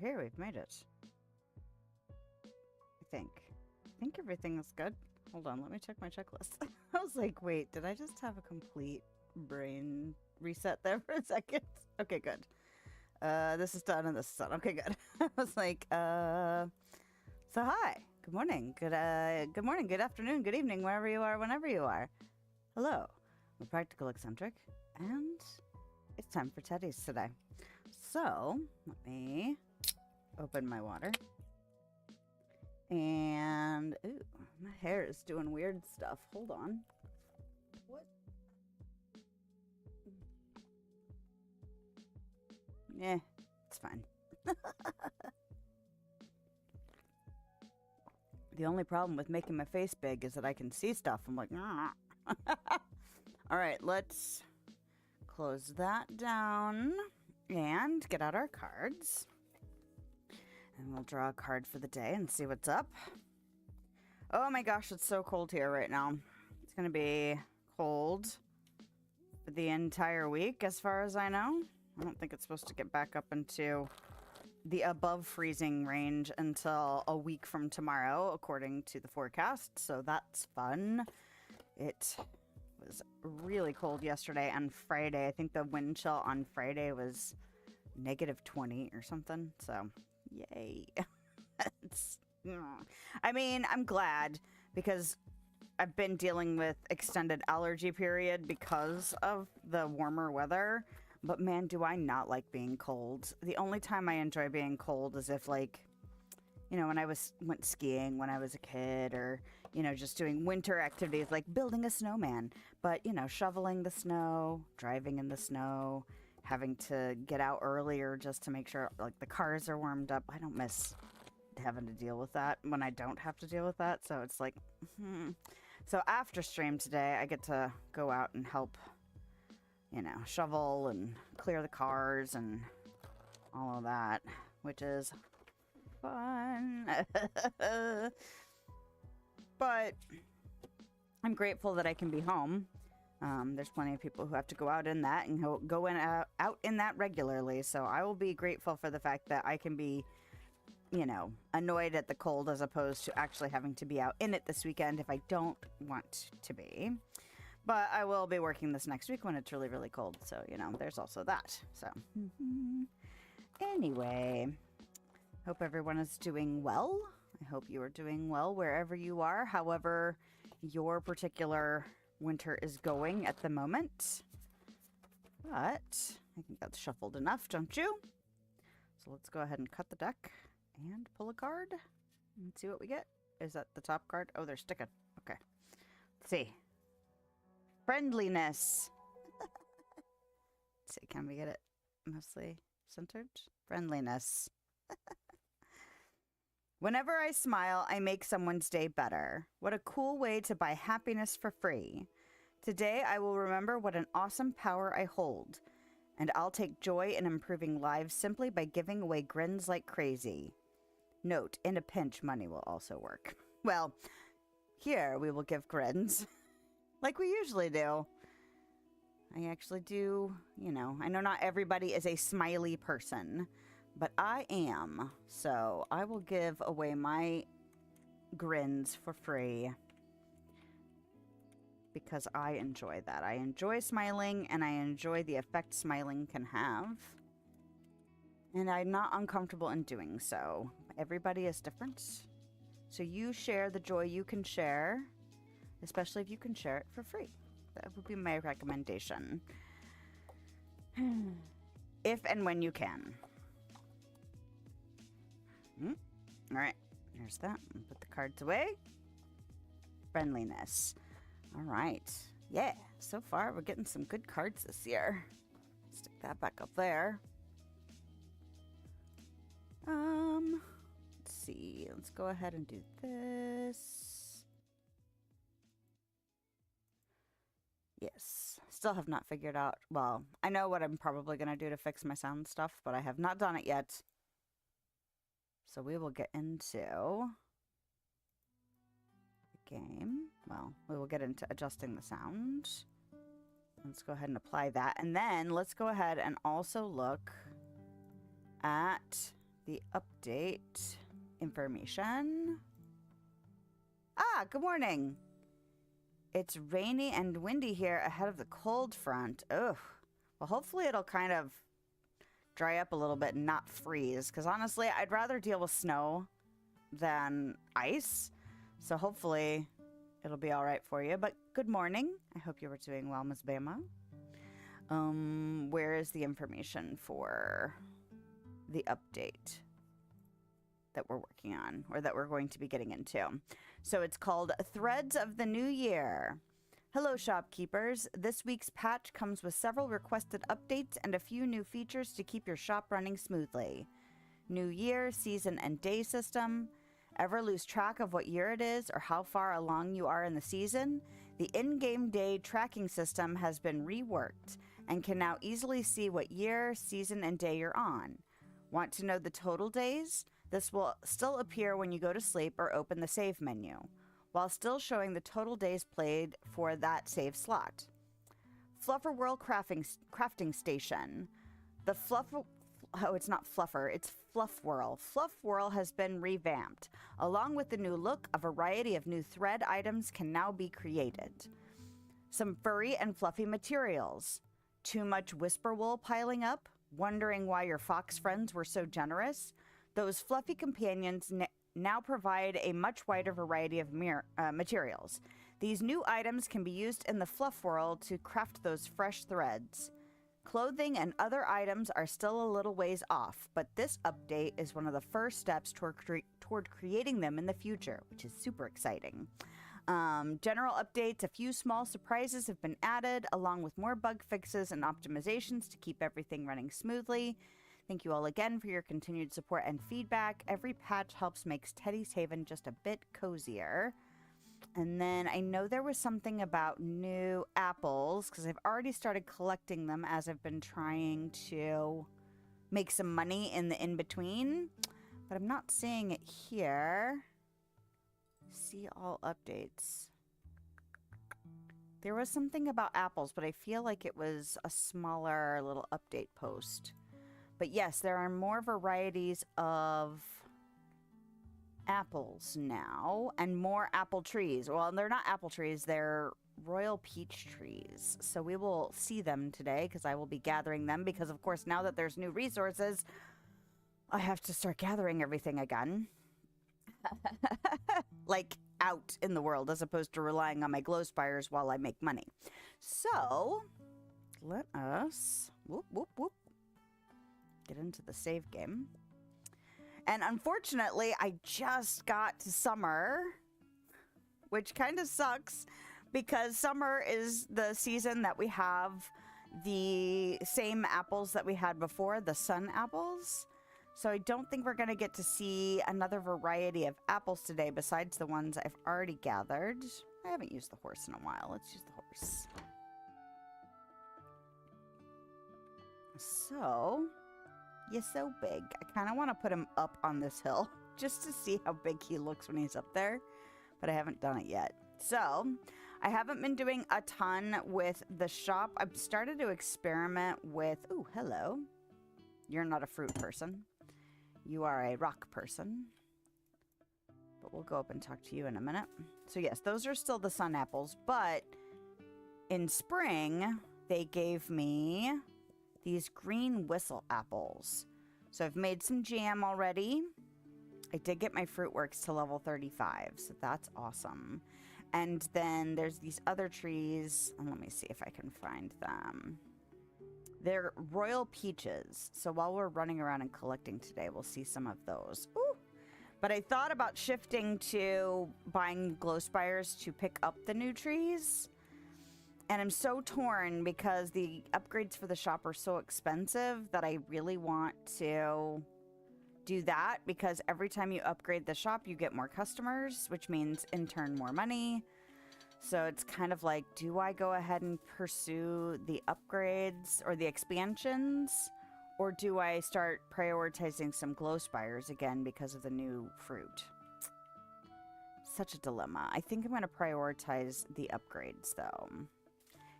We're here. We've made it. I think everything is good. Hold on, let me check my checklist. I was like, wait, did I just have a complete brain reset there for a second? Okay, good. This is done and this is done. Okay, good. I was like, so hi. Good morning. Good morning, good afternoon, good evening, wherever you are, whenever you are. Hello. I'm a practical eccentric, and it's time for Teddy's today. So, let me open my water. And, ooh, my hair is doing weird stuff. Hold on. What? Yeah, it's fine. The only problem with making my face big is that I can see stuff. I'm like, nah. All right, let's close that down and get out our cards. And we'll draw a card for the day and see what's up. Oh my gosh, it's so cold here right now. It's going to be cold for the entire week, as far as I know. I don't think it's supposed to get back up into the above freezing range until a week from tomorrow, according to the forecast. So that's fun. It was really cold yesterday and Friday. I think the wind chill on Friday was -20 or something. So, yay. I mean, I'm glad because I've been dealing with extended allergy period because of the warmer weather. But man, do I not like being cold. The only time I enjoy being cold is if, like, you know, when I went skiing when I was a kid, or, you know, just doing winter activities like building a snowman. But, you know, shoveling the snow, driving in the snow, having to get out earlier just to make sure, like, the cars are warmed up. I don't miss having to deal with that when I don't have to deal with that. So it's like, So after stream today, I get to go out and help, you know, shovel and clear the cars and all of that, which is fun. But I'm grateful that I can be home. There's plenty of people who have to go out in that and go out in that regularly. So I will be grateful for the fact that I can be, you know, annoyed at the cold as opposed to actually having to be out in it this weekend if I don't want to be. But I will be working this next week when it's really, really cold. So, you know, there's also that. So, anyway, hope everyone is doing well. I hope you are doing well wherever you are, however your particular winter is going at the moment. But I think that's shuffled enough, don't you? So let's go ahead and cut the deck and pull a card and see what we get. Is that the top card? Oh, they're sticking. Okay. Let's see. Friendliness. Let's see, can we get it mostly centered? Friendliness. Whenever I smile, I make someone's day better. What a cool way to buy happiness for free. Today, I will remember what an awesome power I hold, and I'll take joy in improving lives simply by giving away grins like crazy. Note, in a pinch, money will also work. Well, here we will give grins. Like we usually do. I actually do, you know, I know not everybody is a smiley person, but I am. So I will give away my grins for free because I enjoy that. I enjoy smiling and I enjoy the effect smiling can have. And I'm not uncomfortable in doing so. Everybody is different. So you share the joy you can share, especially if you can share it for free. That would be my recommendation. If and when you can. All right, there's that. Put the cards away. Friendliness. All right. Yeah, so far we're getting some good cards this year. Stick that back up there. Let's see. Let's go ahead and do this. Yes. Still have not figured out. Well, I know what I'm probably going to do to fix my sound stuff, but I have not done it yet. So we will get into the game. Well, we will get into adjusting the sound. Let's go ahead and apply that. And then let's go ahead and also look at the update information. Ah, good morning. It's rainy and windy here ahead of the cold front. Ugh. Well, hopefully it'll kind of dry up a little bit and not freeze, because honestly, I'd rather deal with snow than ice. So hopefully it'll be all right for you. But good morning. I hope you were doing well, Ms. Bama. Where is the information for the update that we're working on, or that we're going to be getting into? So it's called Threads of the New Year. Hello, shopkeepers. This week's patch comes with several requested updates and a few new features to keep your shop running smoothly. New year, season, and day system. Ever lose track of what year it is or how far along you are in the season? The in-game day tracking system has been reworked and can now easily see what year, season, and day you're on. Want to know the total days? This will still appear when you go to sleep or open the save menu, while still showing the total days played for that save slot. Fluffer World Crafting Station. The it's not Fluffer, it's Fluff Whirl. Fluff Whirl has been revamped. Along with the new look, a variety of new thread items can now be created. Some furry and fluffy materials. Too much whisper wool piling up? Wondering why your fox friends were so generous? Those fluffy companions now provide a much wider variety of materials. These new items can be used in the Fluff World to craft those fresh threads. Clothing and other items are still a little ways off, but this update is one of the first steps toward creating them in the future, which is super exciting. General updates, a few small surprises have been added, along with more bug fixes and optimizations to keep everything running smoothly. Thank you all again for your continued support and feedback. Every patch helps makes Teddy's Haven just a bit cozier. And then I know there was something about new apples, because I've already started collecting them as I've been trying to make some money in the in-between. But I'm not seeing it here. See all updates. There was something about apples, but I feel like it was a smaller little update post. But yes, there are more varieties of apples now, and more apple trees. Well, they're not apple trees, they're royal peach trees. So we will see them today, because I will be gathering them, because of course now that there's new resources, I have to start gathering everything again. Like out in the world, as opposed to relying on my glow spires while I make money. So let us get into the save game. And unfortunately, I just got to summer, which kind of sucks, because summer is the season that we have the same apples that we had before, the sun apples. So I don't think we're going to get to see another variety of apples today besides the ones I've already gathered. I haven't used the horse in a while. Let's use the horse. So, you're so big. I kind of want to put him up on this hill just to see how big he looks when he's up there, but I haven't done it yet. So, I haven't been doing a ton with the shop. I've started to experiment with... Ooh, hello. You're not a fruit person. You are a rock person. But we'll go up and talk to you in a minute. So yes, those are still the sun apples, but in spring, they gave me these green whistle apples. So I've made some jam already. I did get my Fruitworks to level 35, so that's awesome. And then there's these other trees, and let me see if I can find them. They're royal peaches, so while we're running around and collecting today, we'll see some of those. Ooh. But I thought about shifting to buying glow spires to pick up the new trees. And I'm so torn because the upgrades for the shop are so expensive that I really want to do that, because every time you upgrade the shop, you get more customers, which means in turn more money. So it's kind of like, do I go ahead and pursue the upgrades or the expansions, or do I start prioritizing some glow spires again because of the new fruit? Such a dilemma. I think I'm going to prioritize the upgrades though,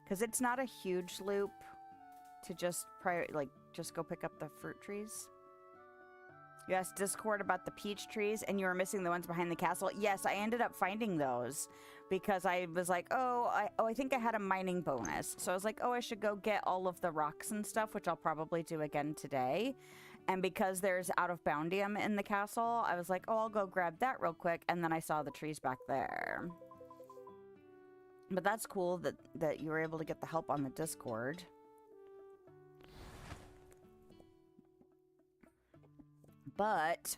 because it's not a huge loop to just just go pick up the fruit trees. You asked Discord about the peach trees, and you were missing the ones behind the castle. Yes, I ended up finding those because I was like, I think I had a mining bonus. So I was like, oh, I should go get all of the rocks and stuff, which I'll probably do again today. And because there's out of boundium in the castle, I was like, oh, I'll go grab that real quick. And then I saw the trees back there. But that's cool that you were able to get the help on the Discord. But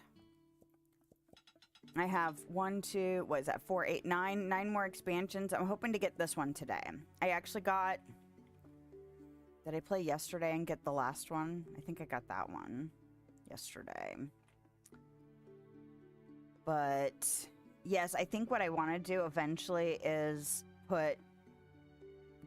I have 1, 2, what is that? 4, 8, 9. 9 more expansions. I'm hoping to get this one today. I actually got... Did I play yesterday and get the last one? I think I got that one yesterday. But yes, I think what I want to do eventually is put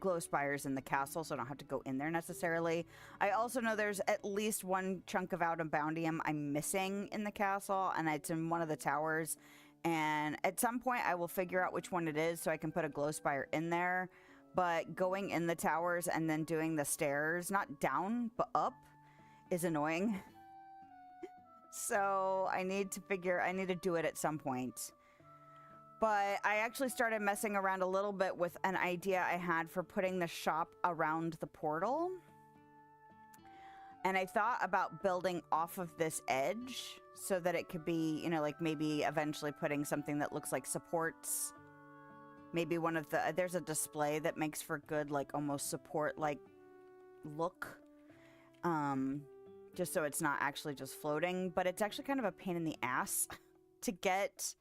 glow spires in the castle so I don't have to go in there necessarily. I also know there's at least one chunk of out of boundium I'm missing in the castle, and it's in one of the towers. And at some point I will figure out which one it is so I can put a glow spire in there. But going in the towers and then doing the stairs, not down, but up, is annoying. So I need to do it at some point. But I actually started messing around a little bit with an idea I had for putting the shop around the portal. And I thought about building off of this edge so that it could be, you know, like maybe eventually putting something that looks like supports. Maybe one of the, there's a display that makes for good, like almost support-like look. Just so it's not actually just floating, but it's actually kind of a pain in the ass to get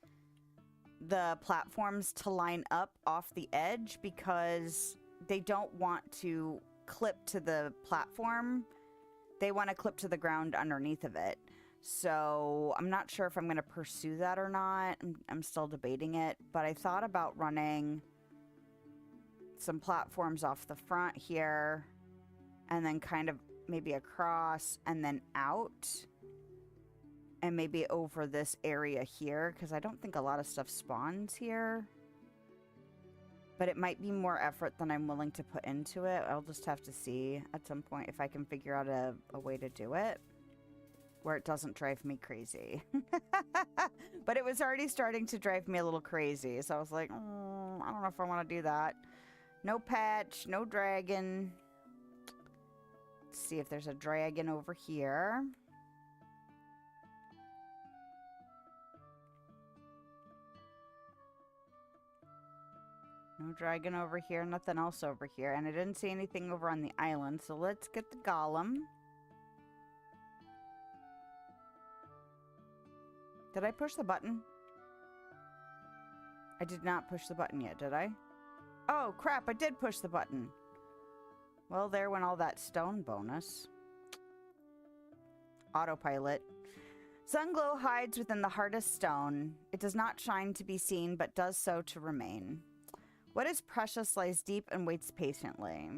the platforms to line up off the edge because they don't want to clip to the platform. They want to clip to the ground underneath of it. So I'm not sure if I'm going to pursue that or not. I'm still debating it, but I thought about running some platforms off the front here and then kind of maybe across and then out and maybe over this area here because I don't think a lot of stuff spawns here. But it might be more effort than I'm willing to put into it. I'll just have to see at some point if I can figure out a way to do it where it doesn't drive me crazy. But it was already starting to drive me a little crazy. So I was like, I don't know if I want to do that. No patch, no dragon. Let's see if there's a dragon over here. No dragon over here, nothing else over here. And I didn't see anything over on the island, so let's get the golem. Did I push the button? I did not push the button yet, did I? Oh, crap, I did push the button. Well, there went all that stone bonus. Autopilot. Sunglow hides within the hardest stone. It does not shine to be seen, but does so to remain. What is precious lies deep and waits patiently.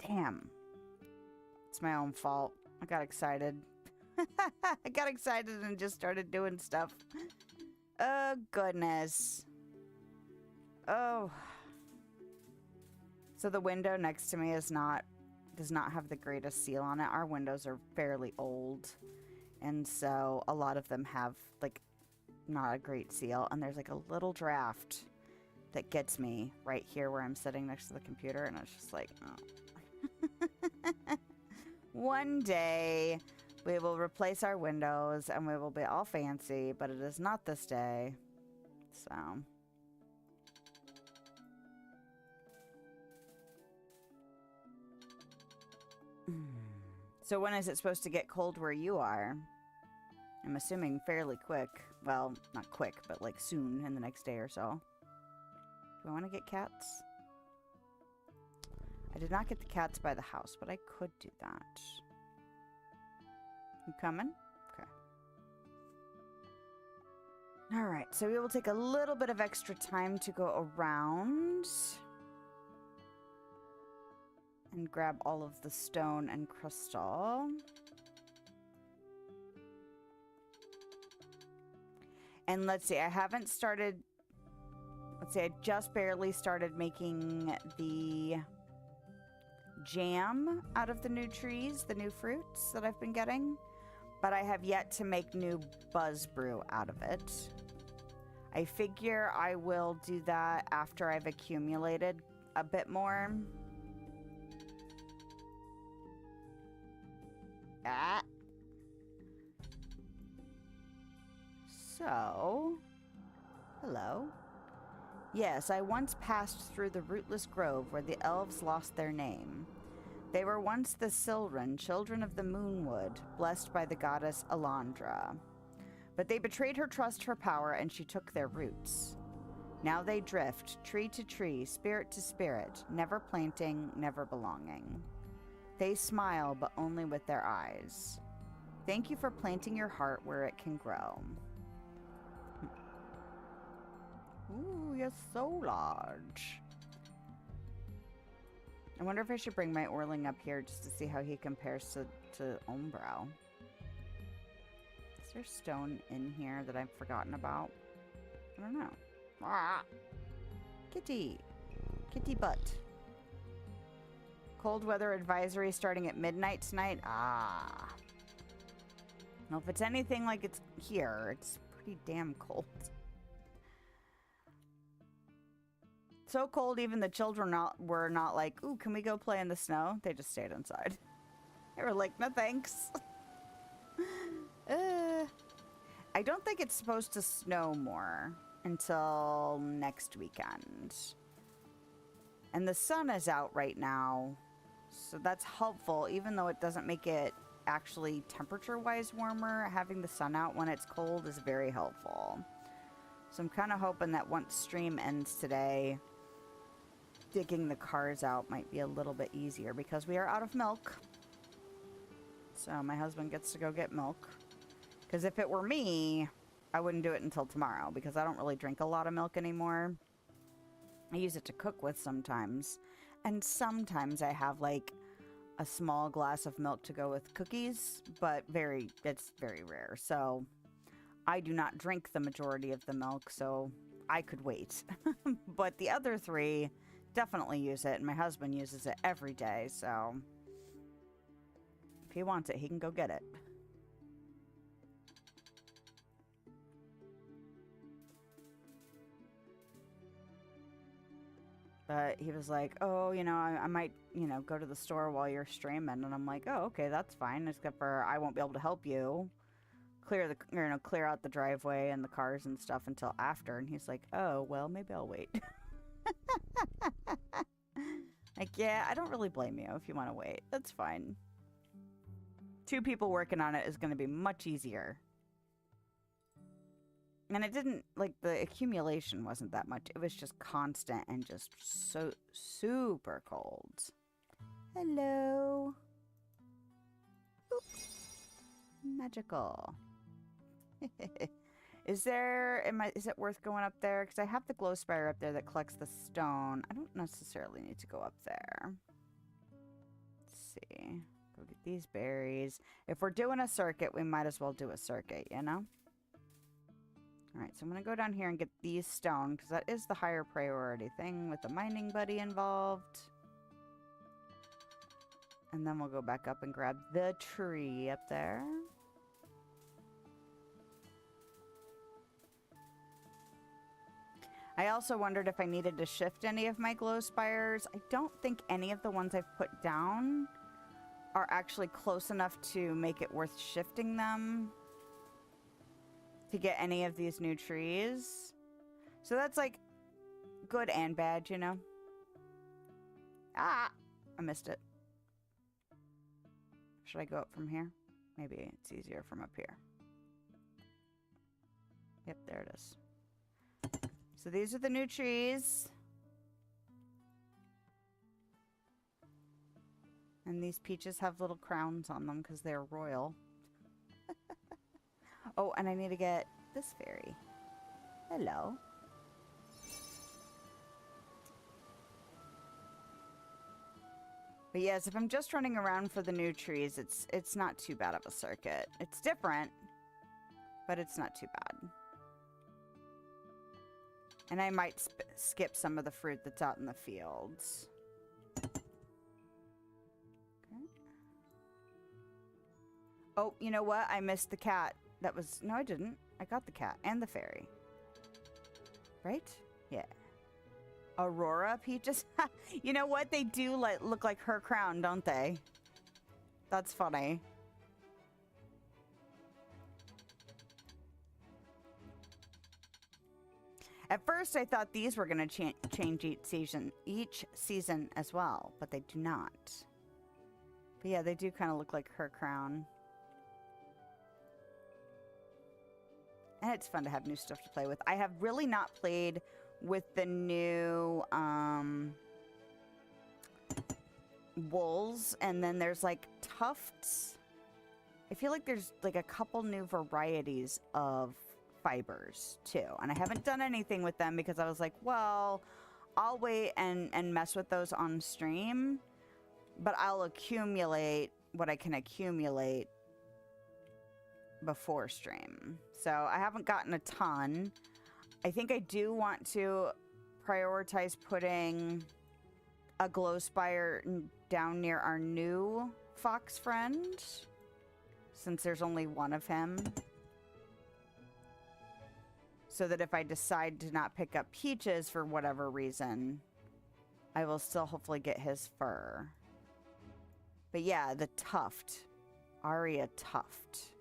Damn. It's my own fault. I got excited. I got excited and just started doing stuff. Oh, goodness. Oh. So the window next to me does not have the greatest seal on it. Our windows are fairly old. And so a lot of them have, like, not a great seal. And there's, like, a little draft that gets me right here where I'm sitting next to the computer. And it's just like, oh. One day we will replace our windows and we will be all fancy, but it is not this day. So. So when is it supposed to get cold where you are? I'm assuming fairly quick. Well, not quick, but like soon in the next day or so. Do I want to get cats? I did not get the cats by the house, but I could do that. You coming? Okay. Alright, so we will take a little bit of extra time to go around and grab all of the stone and crystal. And let's see, I haven't started... Let's see, I just barely started making the jam out of the new trees, the new fruits that I've been getting, but I have yet to make new buzz brew out of it. I figure I will do that after I've accumulated a bit more. Ah. So, hello. Yes, I once passed through the rootless grove where the elves lost their name. They were once the Silren, children of the Moonwood, blessed by the goddess Alondra. But they betrayed her trust for power, and she took their roots. Now they drift, tree to tree, spirit to spirit, never planting, never belonging. They smile, but only with their eyes. Thank you for planting your heart where it can grow. Ooh, you're so large. I wonder if I should bring my Orling up here just to see how he compares to Umbral. Is there stone in here that I've forgotten about? I don't know. Ah! Kitty! Kitty butt. Cold weather advisory starting at midnight tonight? Ah. Well, if it's anything like it's here, it's pretty damn cold. So cold, even the children were not like, ooh, can we go play in the snow? They just stayed inside. They were like, no thanks. I don't think it's supposed to snow more until next weekend. And the sun is out right now, so that's helpful, even though it doesn't make it actually temperature-wise warmer. Having the sun out when it's cold is very helpful. So I'm kind of hoping that once stream ends today, digging the cars out might be a little bit easier because we are out of milk. So my husband gets to go get milk. Because if it were me, I wouldn't do it until tomorrow because I don't really drink a lot of milk anymore. I use it to cook with sometimes. And sometimes I have like a small glass of milk to go with cookies, but it's very rare. So I do not drink the majority of the milk, so I could wait. But the other three definitely use it, and my husband uses it every day, so if he wants it, he can go get it. But he was like, oh, you know, I might, you know, go to the store while you're streaming, and I'm like, oh, okay, that's fine, except for I won't be able to help you clear out the driveway and the cars and stuff until after. And he's like, oh, well, maybe I'll wait. Like, yeah, I don't really blame you if you want to wait. That's fine. 2 people working on it is going to be much easier. And it didn't, like, the accumulation wasn't that much. It was just constant and just so super cold. Hello. Oop. Magical. Is it worth going up there? Because I have the glow spire up there that collects the stone. I don't necessarily need to go up there. Let's see. Go get these berries. If we're doing a circuit, we might as well do a circuit, you know? Alright, so I'm going to go down here and get these stone, because that is the higher priority thing with the mining buddy involved. And then we'll go back up and grab the tree up there. I also wondered if I needed to shift any of my glow spires. I don't think any of the ones I've put down are actually close enough to make it worth shifting them to get any of these new trees. So that's like good and bad, you know? Ah! I missed it. Should I go up from here? Maybe it's easier from up here. Yep, there it is. So these are the new trees. And these peaches have little crowns on them because they're royal. Oh, and I need to get this fairy. Hello. But yes, if I'm just running around for the new trees, it's not too bad of a circuit. It's different, but it's not too bad. And I might skip some of the fruit that's out in the fields. Oh, you know what? I missed the cat. That was... No, I didn't. I got the cat and the fairy. Right? Yeah. Aurora Peaches? You know what? They do like look like her crown, don't they? That's funny. At first, I thought these were going to change each season as well, but they do not. But yeah, they do kind of look like her crown. And it's fun to have new stuff to play with. I have really not played with the new wools, and then there's like tufts. I feel like there's like a couple new varieties of fibers too, and I haven't done anything with them because I was like, well, I'll wait and mess with those on stream, but I'll accumulate what I can accumulate before stream. So I haven't gotten a ton. I think I do want to prioritize putting a glow spire down near our new fox friend, since there's only one of him. So that if I decide to not pick up Peaches for whatever reason, I will still hopefully get his fur. But yeah, the tuft. Aria Tuft.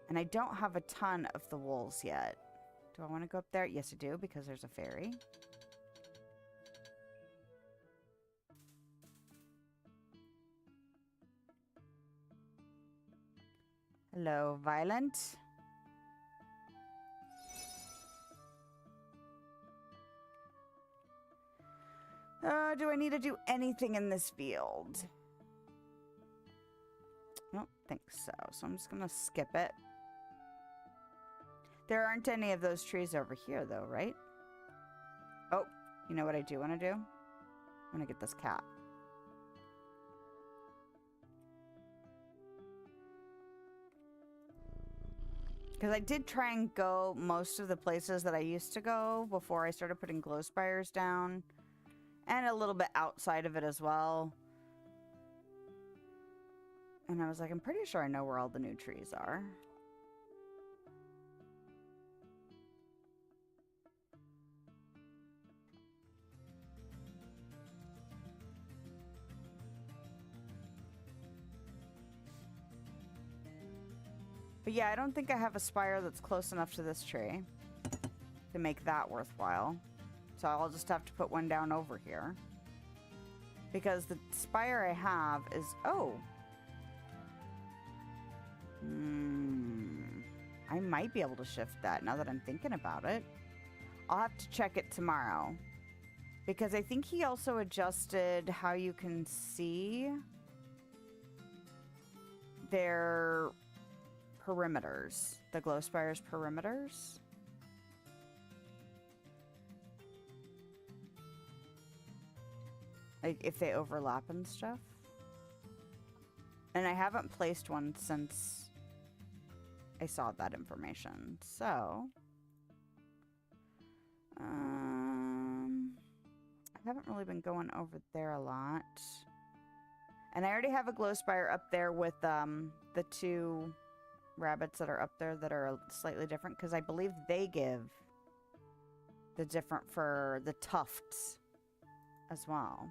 And I don't have a ton of the wolves yet. Do I want to go up there? Yes, I do, because there's a fairy. Hello, Violent. Do I need to do anything in this field? I don't think so, so I'm just gonna skip it. There aren't any of those trees over here, though, right? Oh, you know what I do want to do? I'm gonna get this cat. Because I did try and go most of the places that I used to go before I started putting glow spires down. And a little bit outside of it as well. And I was like, I'm pretty sure I know where all the new trees are. But yeah, I don't think I have a spire that's close enough to this tree to make that worthwhile. So I'll just have to put one down over here. Because the spire I have is... Oh! I might be able to shift that now that I'm thinking about it. I'll have to check it tomorrow. Because I think he also adjusted how you can see their perimeters. The glow spire's perimeters. Like if they overlap and stuff. And I haven't placed one since I saw that information. So I haven't really been going over there a lot. And I already have a glow spire up there with the two rabbits that are up there that are slightly different, because I believe they give the different for the tufts as well.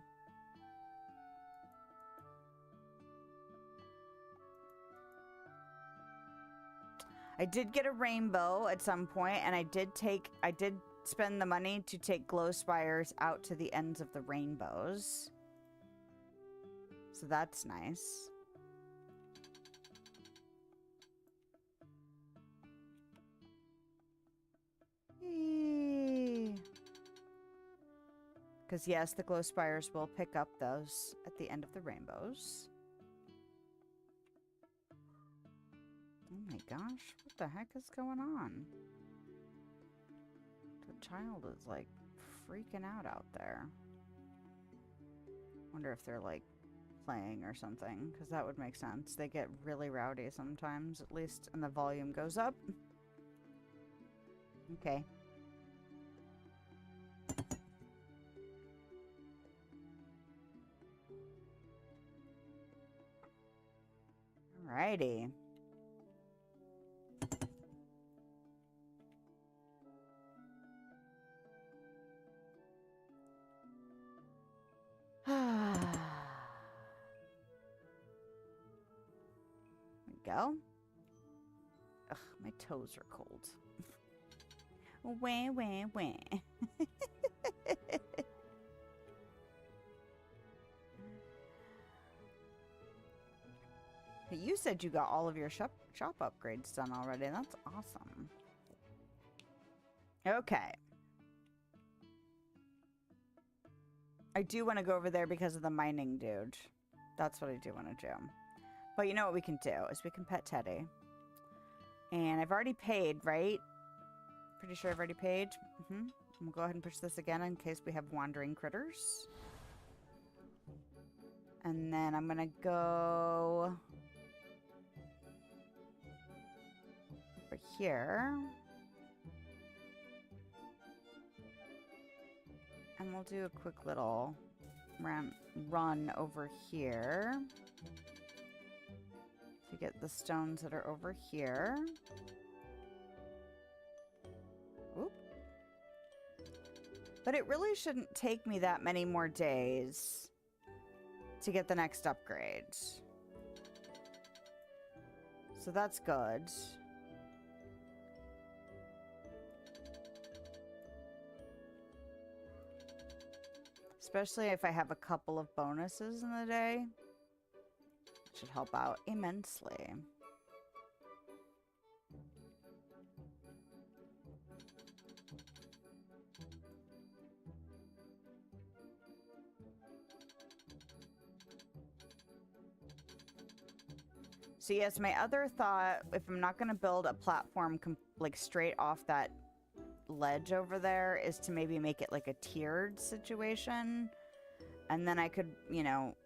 I did get a rainbow at some point, and I did spend the money to take glow spires out to the ends of the rainbows. So that's nice. Because yes, the glow spires will pick up those at the end of the rainbows. Oh my gosh, what the heck is going on? The child is like freaking out there. Wonder if they're like playing or something, because that would make sense. They get really rowdy sometimes, at least, and the volume goes up. Okay. Alrighty. Go. Ugh, my toes are cold. Wah, wah, wah. You said you got all of your shop upgrades done already. That's awesome. Okay. I do want to go over there because of the mining dude. That's what I do want to do. But you know what we can do is we can pet Teddy. And I've already paid, right? Pretty sure I've already paid. We'll go ahead and push this again in case we have wandering critters. And then I'm going to go over here. And we'll do a quick little run over here to get the stones that are over here. Oop. But it really shouldn't take me that many more days to get the next upgrade. So that's good. Especially if I have a couple of bonuses in the day. It should help out immensely. So yes, my other thought, if I'm not going to build a platform like straight off that ledge over there, is to maybe make it like a tiered situation. And then I could, you know,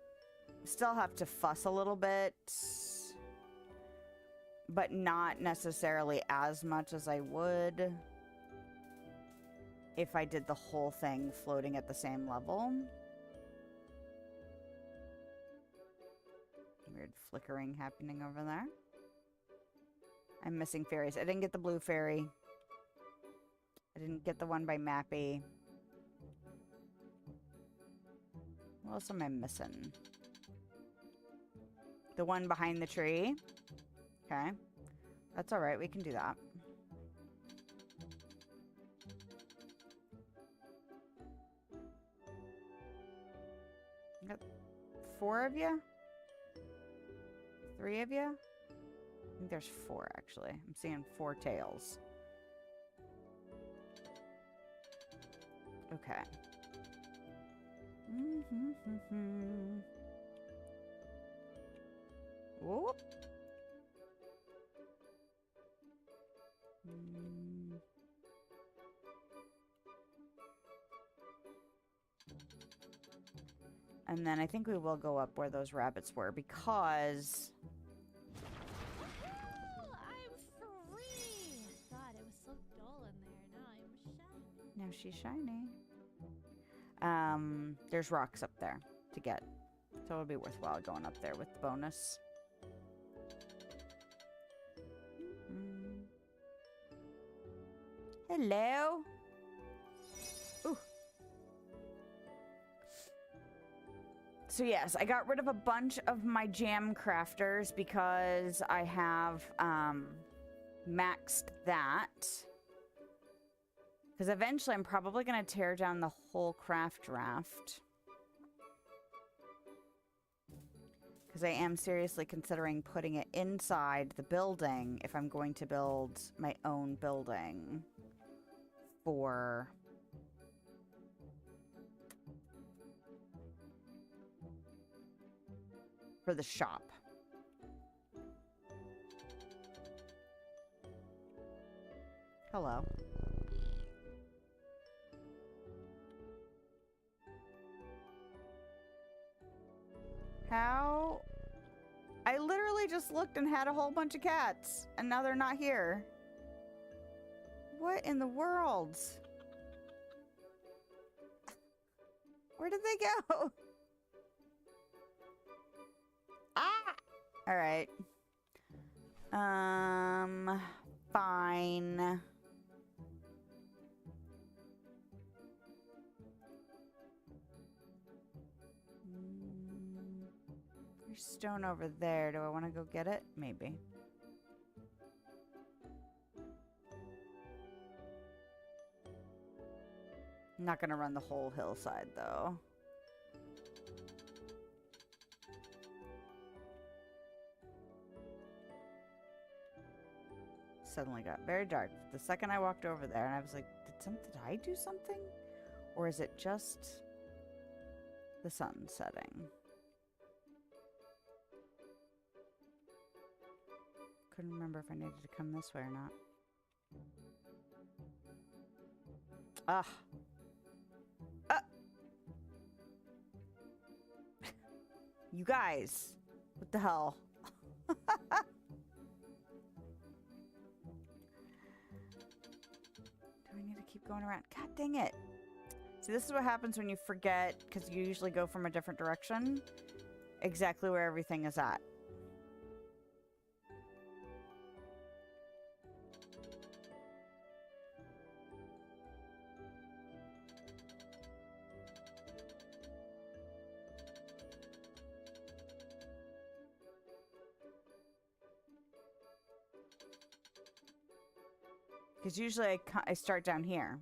still have to fuss a little bit, but not necessarily as much as I would if I did the whole thing floating at the same level. Weird flickering happening over there. I'm missing fairies. I didn't get the blue fairy. I didn't get the one by Mappy. What else am I missing? The one behind the tree. Okay. That's alright. We can do that. Got 4 of you? 3 of you? I think there's 4, actually. I'm seeing 4 tails. Okay. Whoop. And then I think we will go up where those rabbits were because... I'm free! God, it was so dull in there. Now I'm shiny. Now she's shiny. There's rocks up there to get. So it'll be worthwhile going up there with the bonus. Hello? Ooh. So yes, I got rid of a bunch of my jam crafters because I have maxed that. Because eventually I'm probably going to tear down the whole craft raft. Because I am seriously considering putting it inside the building if I'm going to build my own building for the shop. Hello. How? I literally just looked and had a whole bunch of cats, and now they're not here. What in the world? Where did they go? Ah! Alright. Fine. There's stone over there. Do I want to go get it? Maybe. I'm not gonna run the whole hillside, though. Suddenly got very dark. The second I walked over there, and I was like, did I do something? Or is it just the sun setting? Couldn't remember if I needed to come this way or not. Ah. You guys. What the hell? Do I need to keep going around? God dang it. See, this is what happens when you forget, because you usually go from a different direction, exactly where everything is at. Because usually I start down here.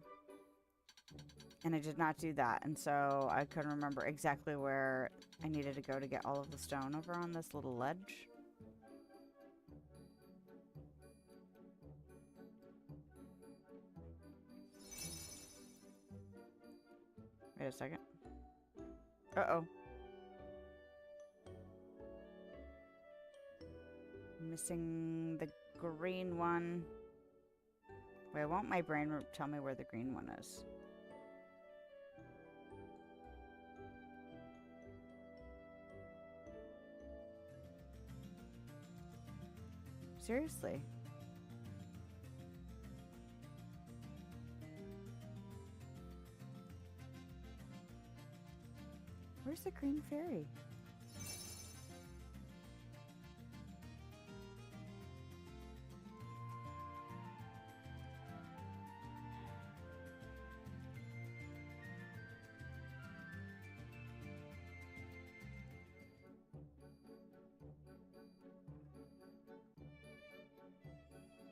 And I did not do that. And so I couldn't remember exactly where I needed to go to get all of the stone over on this little ledge. Wait a second. Uh-oh. Missing the green one. Wait, won't my brain tell me where the green one is? Seriously? Where's the green fairy?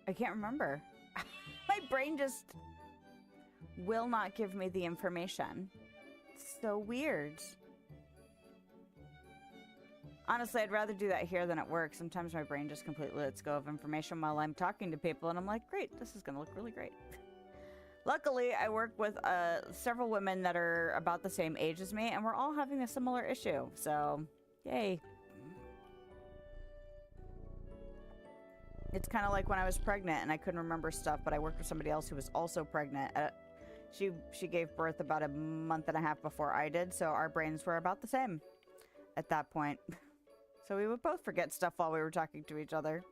I can't remember. My brain just will not give me the information. It's so weird. Honestly, I'd rather do that here than at work. Sometimes my brain just completely lets go of information while I'm talking to people, and I'm like, great, this is going to look really great. Luckily, I work with several women that are about the same age as me, and we're all having a similar issue. So, yay. It's kind of like when I was pregnant and I couldn't remember stuff, but I worked with somebody else who was also pregnant. She gave birth about a month and a half before I did, so our brains were about the same at that point. So we would both forget stuff while we were talking to each other.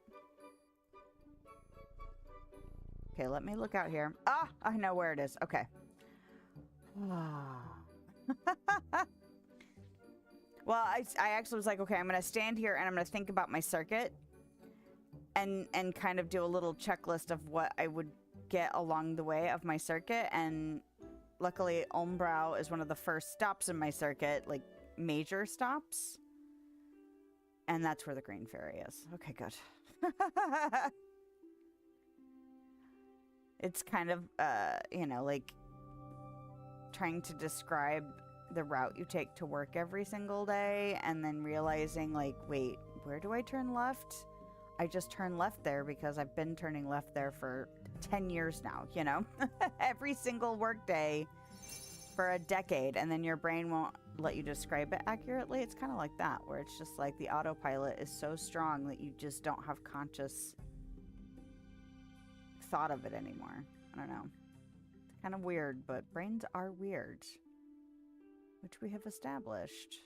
Okay, let me look out here. Ah, I know where it is. Okay. Well, I actually was like, okay, I'm going to stand here and I'm going to think about my circuit. And kind of do a little checklist of what I would get along the way of my circuit. And luckily, Ulmbrow is one of the first stops in my circuit, like major stops. And that's where the green fairy is. Okay, good. It's kind of, you know, like trying to describe the route you take to work every single day and then realizing, like, wait, where do I turn left? I just turned left there because I've been turning left there for 10 years now, you know? Every single work day for a decade, and then your brain won't let you describe it accurately. It's kind of like that, where it's just like the autopilot is so strong that you just don't have conscious thought of it anymore. I don't know. It's kind of weird, but brains are weird, which we have established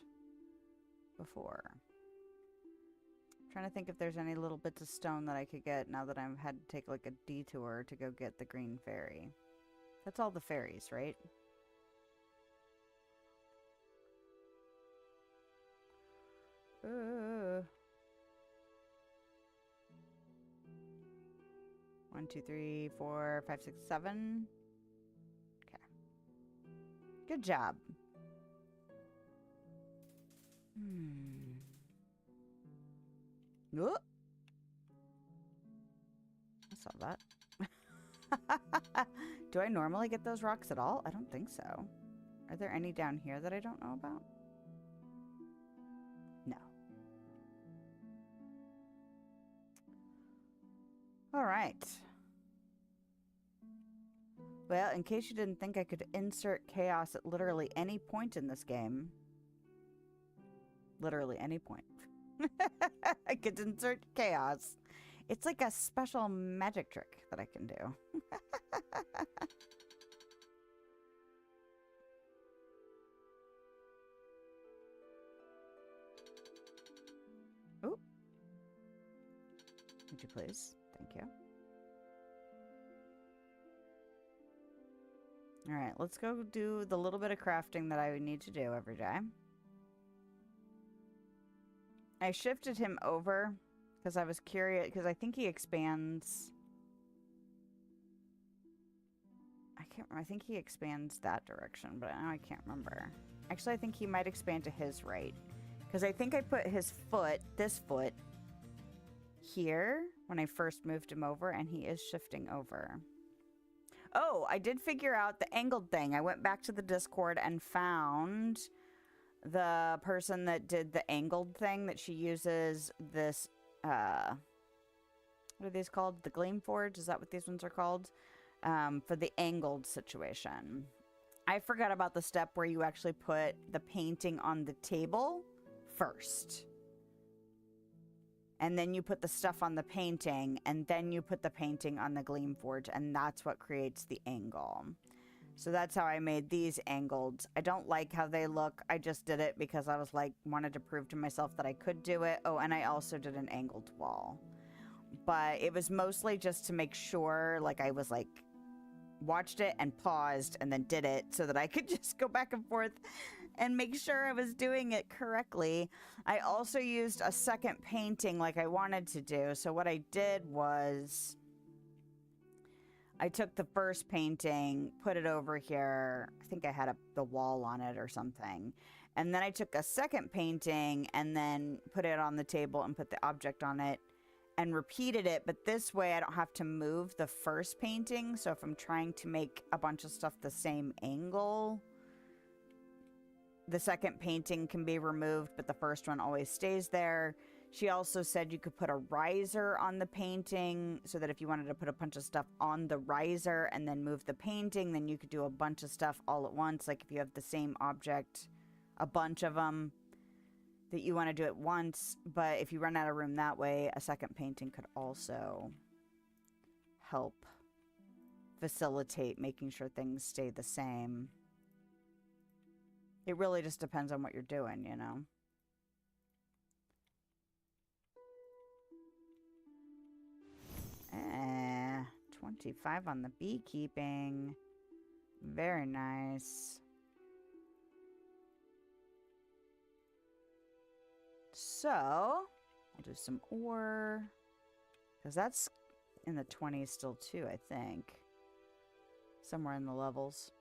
before. Trying to think if there's any little bits of stone that I could get now that I've had to take like a detour to go get the green fairy. That's all the fairies, right? 2, 3, 4, 5, 6, 7. Okay. Good job. Oh. I saw that. Do I normally get those rocks at all? I don't think so. Are there any down here that I don't know about? No. All right. Well, in case you didn't think I could insert chaos at literally any point in this game. Literally any point. I could insert chaos. It's like a special magic trick that I can do. Ooh. Would you please? Thank you. All right, let's go do the little bit of crafting that I would need to do every day. I shifted him over because I was curious, because I think he expands. I can't remember. I think he expands that direction, but now I can't remember. Actually, I think he might expand to his right, because I think I put his foot, this foot, here when I first moved him over, and he is shifting over. Oh, I did figure out the angled thing. I went back to the Discord and found the person that did the angled thing, that she uses this, what are these called? The Gleam Forge? Is that what these ones are called? For the angled situation. I forgot about the step where you actually put the painting on the table first. And then you put the stuff on the painting, and then you put the painting on the Gleam Forge, and that's what creates the angle. So that's how I made these angled. I don't like how they look. I just did it because I was like, wanted to prove to myself that I could do it. Oh, and I also did an angled wall. But it was mostly just to make sure, like, I was like, watched it and paused and then did it so that I could just go back and forth and make sure I was doing it correctly. I also used a second painting like I wanted to do. So what I did was I took the first painting, put it over here. I think I had the wall on it or something. And then I took a second painting and then put it on the table and put the object on it and repeated it. But this way I don't have to move the first painting. So if I'm trying to make a bunch of stuff the same angle, the second painting can be removed, but the first one always stays there. She also said you could put a riser on the painting so that if you wanted to put a bunch of stuff on the riser and then move the painting, then you could do a bunch of stuff all at once. Like if you have the same object, a bunch of them that you want to do at once. But if you run out of room that way, a second painting could also help facilitate making sure things stay the same. It really just depends on what you're doing, you know? 25 on the beekeeping. Very nice. So, I'll do some ore. Because that's in the 20s still too, I think. Somewhere in the levels.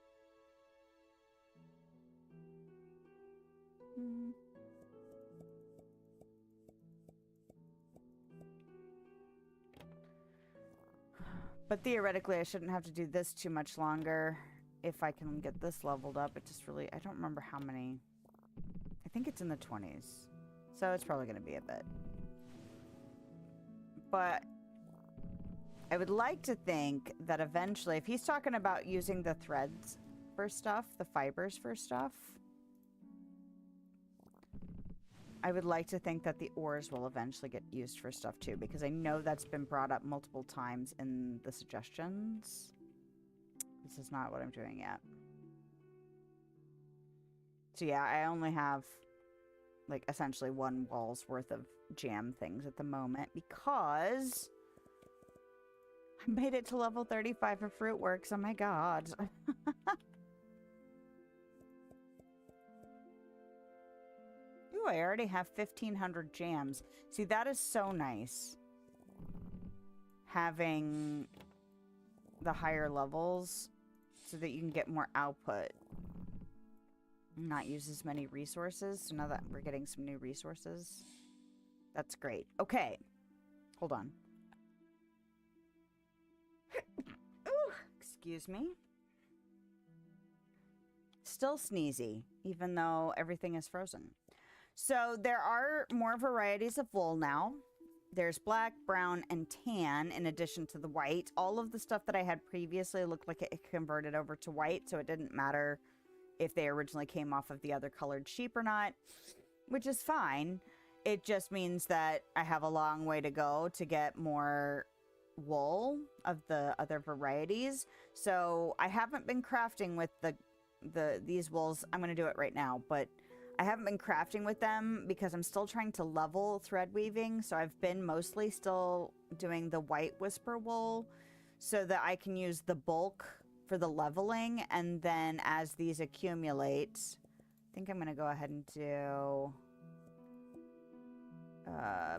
But theoretically, I shouldn't have to do this too much longer if I can get this leveled up. It just really, I don't remember how many. I think it's in the 20s. So it's probably going to be a bit. But I would like to think that eventually, if he's talking about using the threads for stuff, the fibers for stuff, I would like to think that the ores will eventually get used for stuff too, because I know that's been brought up multiple times in the suggestions. This is not what I'm doing yet. So yeah, I only have like essentially one wall's worth of jam things at the moment because I made it to level 35 for Fruitworks. Oh my god. Ooh, I already have 1,500 jams. See, that is so nice. Having the higher levels so that you can get more output. Not use as many resources. So now that we're getting some new resources, that's great. Okay. Hold on. Ooh, excuse me. Still sneezy, even though everything is frozen. So there are more varieties of wool now. There's black, brown, and tan in addition to the white. All of the stuff that I had previously looked like it converted over to white, so it didn't matter if they originally came off of the other colored sheep or not, which is fine. It just means that I have a long way to go to get more wool of the other varieties. So I haven't been crafting with these wools. I'm going to do it right now, but I haven't been crafting with them because I'm still trying to level thread weaving. So I've been mostly still doing the white whisper wool so that I can use the bulk for the leveling. And then as these accumulate, I think I'm going to go ahead and do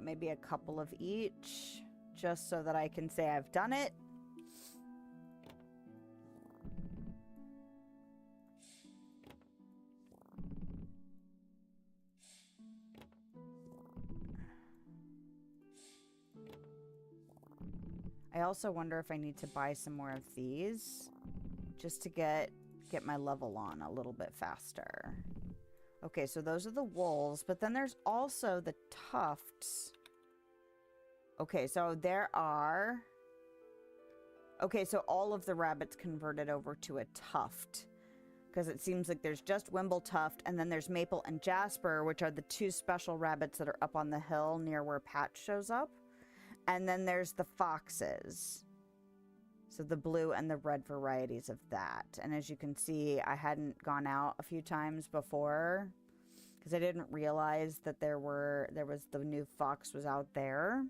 maybe a couple of each just so that I can say I've done it. I also wonder if I need to buy some more of these just to get my level on a little bit faster. Okay, so those are the wolves, but then there's also the tufts. Okay, so there are... Okay, so all of the rabbits converted over to a tuft. Because it seems like there's just Wimble Tuft, and then there's Maple and Jasper, which are the two special rabbits that are up on the hill near where Pat shows up. And then there's the foxes. So the blue and the red varieties of that. And as you can see, I hadn't gone out a few times before because I didn't realize that there was the new fox was out there,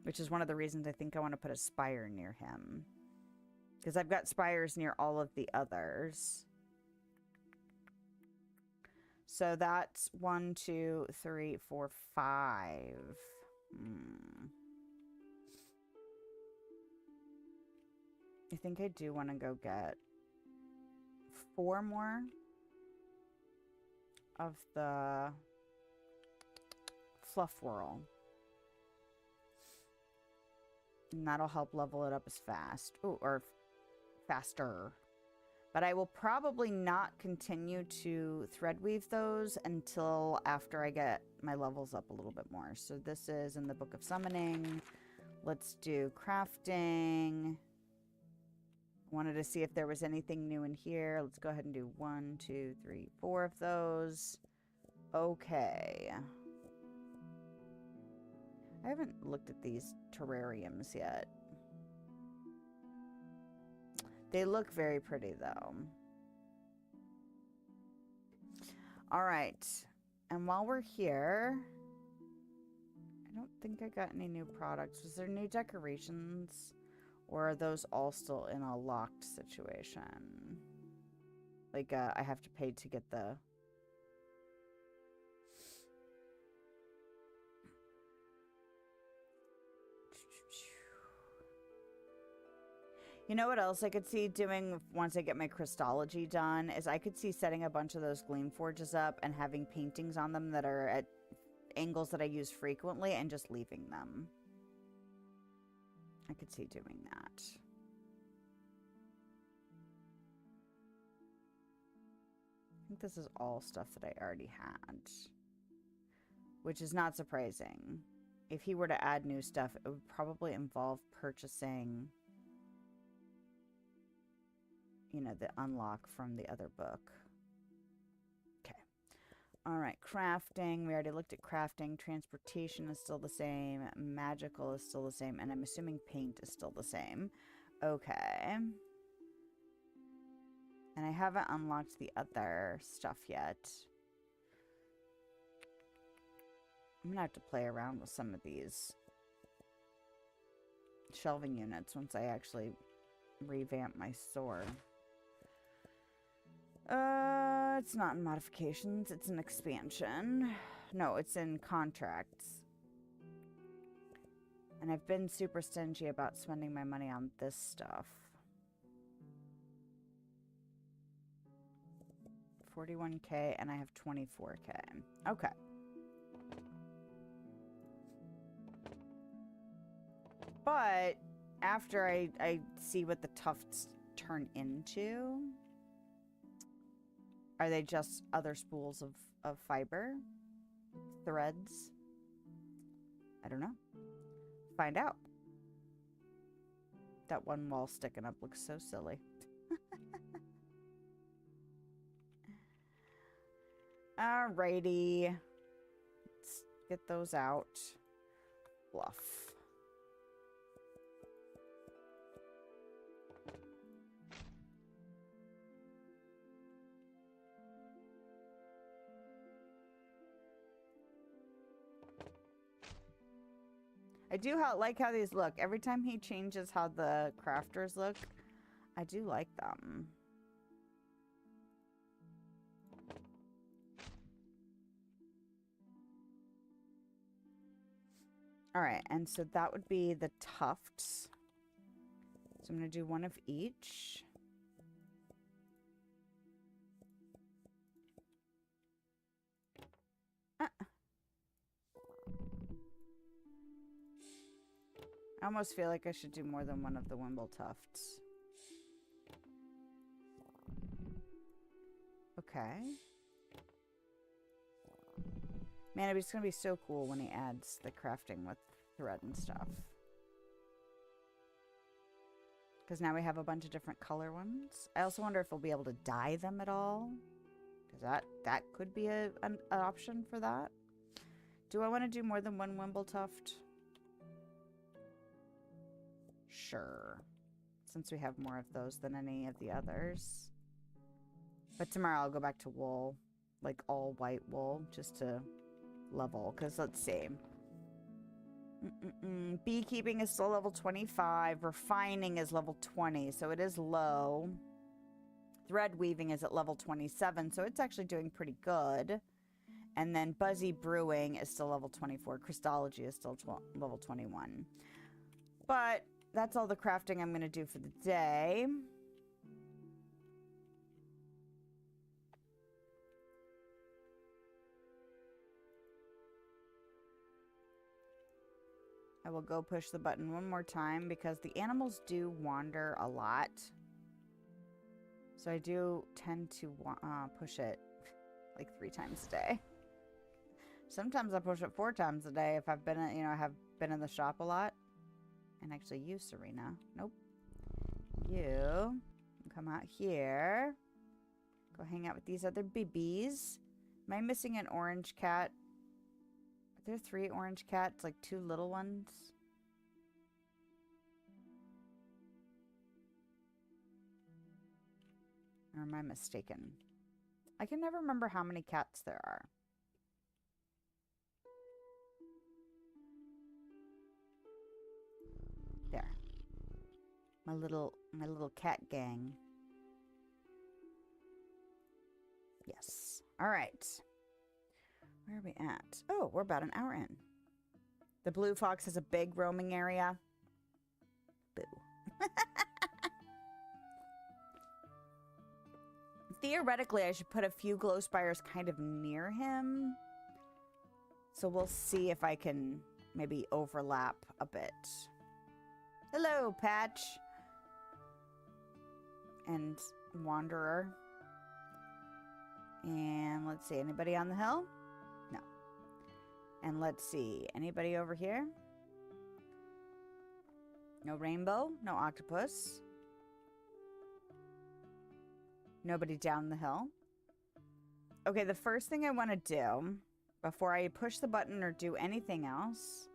which is one of the reasons I think I want to put a spire near him. Because I've got spires near all of the others. So that's 1, 2, 3, 4, 5. I think I do want to go get 4 more of the fluff whirl. And that'll help level it up as fast. Ooh, or faster. But I will probably not continue to thread weave those until after I get my levels up a little bit more. So this is in the Book of Summoning. Let's do crafting. Wanted to see if there was anything new in here. Let's go ahead and do 1, 2, 3, 4 of those. Okay. I haven't looked at these terrariums yet. They look very pretty, though. All right. And while we're here, I don't think I got any new products. Was there new decorations? Or are those all still in a locked situation? Like, I have to pay to get the... You know what else I could see doing once I get my Crystology done? Is I could see setting a bunch of those Gleam Forges up and having paintings on them that are at angles that I use frequently and just leaving them. I could see doing that. I think this is all stuff that I already had. Which is not surprising. If he were to add new stuff, it would probably involve purchasing, you know, the unlock from the other book. Okay. Alright, crafting. We already looked at crafting. Transportation is still the same. Magical is still the same. And I'm assuming paint is still the same. Okay. And I haven't unlocked the other stuff yet. I'm gonna have to play around with some of these shelving units once I actually revamp my store. It's not in modifications, it's an expansion. No, it's in contracts. And I've been super stingy about spending my money on this stuff. 41K and I have 24K. Okay. But after I see what the tufts turn into, are they just other spools of fiber? Threads? I don't know. Find out. That one wall sticking up looks so silly. Alrighty. Let's get those out. Bluff. I do like how these look. Every time he changes how the crafters look, I do like them. Alright, and so that would be the tufts. So I'm going to do one of each. I almost feel like I should do more than one of the Wimble tufts. Okay. Man, it's going to be so cool when he adds the crafting with thread and stuff. Because now we have a bunch of different color ones. I also wonder if we'll be able to dye them at all. Because that could be an option for that. Do I want to do more than one Wimble tuft? Sure. Since we have more of those than any of the others. But tomorrow I'll go back to wool. Like all white wool. Just to level. Because let's see. Beekeeping is still level 25. Refining is level 20. So it is low. Thread weaving is at level 27. So it's actually doing pretty good. And then Buzzy Brewing is still level 24. Crystology is still level 21. But that's all the crafting I'm going to do for the day. I will go push the button one more time because the animals do wander a lot. So I do tend to push it like 3 times a day. Sometimes I push it 4 times a day if I've been, I have been in the shop a lot. And actually you, Serena. Nope. You come out here. Go hang out with these other bibbies. Am I missing an orange cat? Are there 3 orange cats? Like 2 little ones? Or am I mistaken? I can never remember how many cats there are. There. My little cat gang. Yes. All right. Where are we at? Oh, we're about an hour in. The blue fox has a big roaming area. Boo. Theoretically, I should put a few glow spires kind of near him. So we'll see if I can maybe overlap a bit. Hello, Patch. And Wanderer. And let's see, anybody on the hill? No. And let's see, anybody over here? No rainbow, no octopus. Nobody down the hill. Okay, the first thing I want to do before I push the button or do anything else,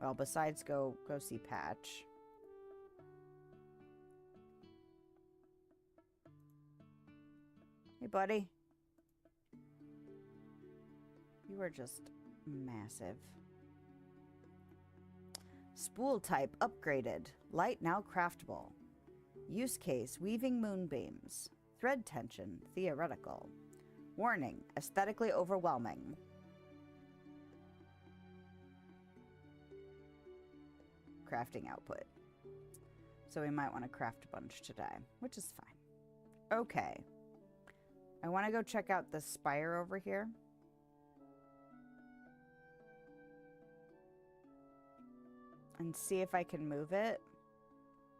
well, besides go see Patch. Hey, buddy. You are just massive. Spool type upgraded. Light now craftable. Use case, weaving moonbeams. Thread tension, theoretical. Warning, aesthetically overwhelming. Crafting output. So we might want to craft a bunch today, which is fine. Okay. I want to go check out the spire over here. And see if I can move it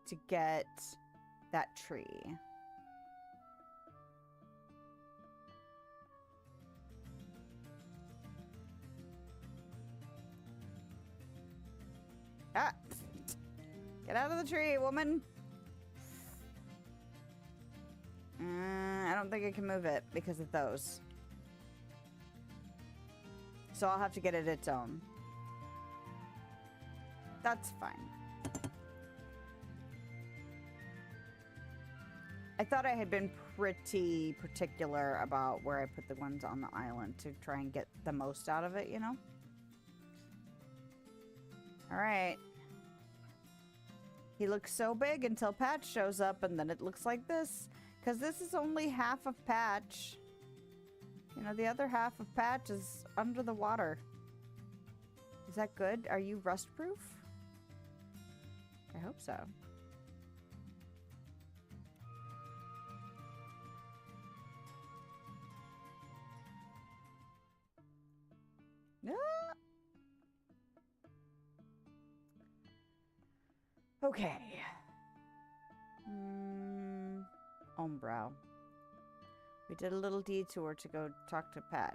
to get that tree. Ah! Get out of the tree, woman! I don't think I can move it because of those. So I'll have to get it its own. That's fine. I thought I had been pretty particular about where I put the ones on the island to try and get the most out of it, you know? Alright. He looks so big until Patch shows up, and then it looks like this. Because this is only half of Patch. You know, the other half of Patch is under the water. Is that good? Are you rust-proof? I hope so. Ah! Okay. Umbral. We did a little detour to go talk to Patch.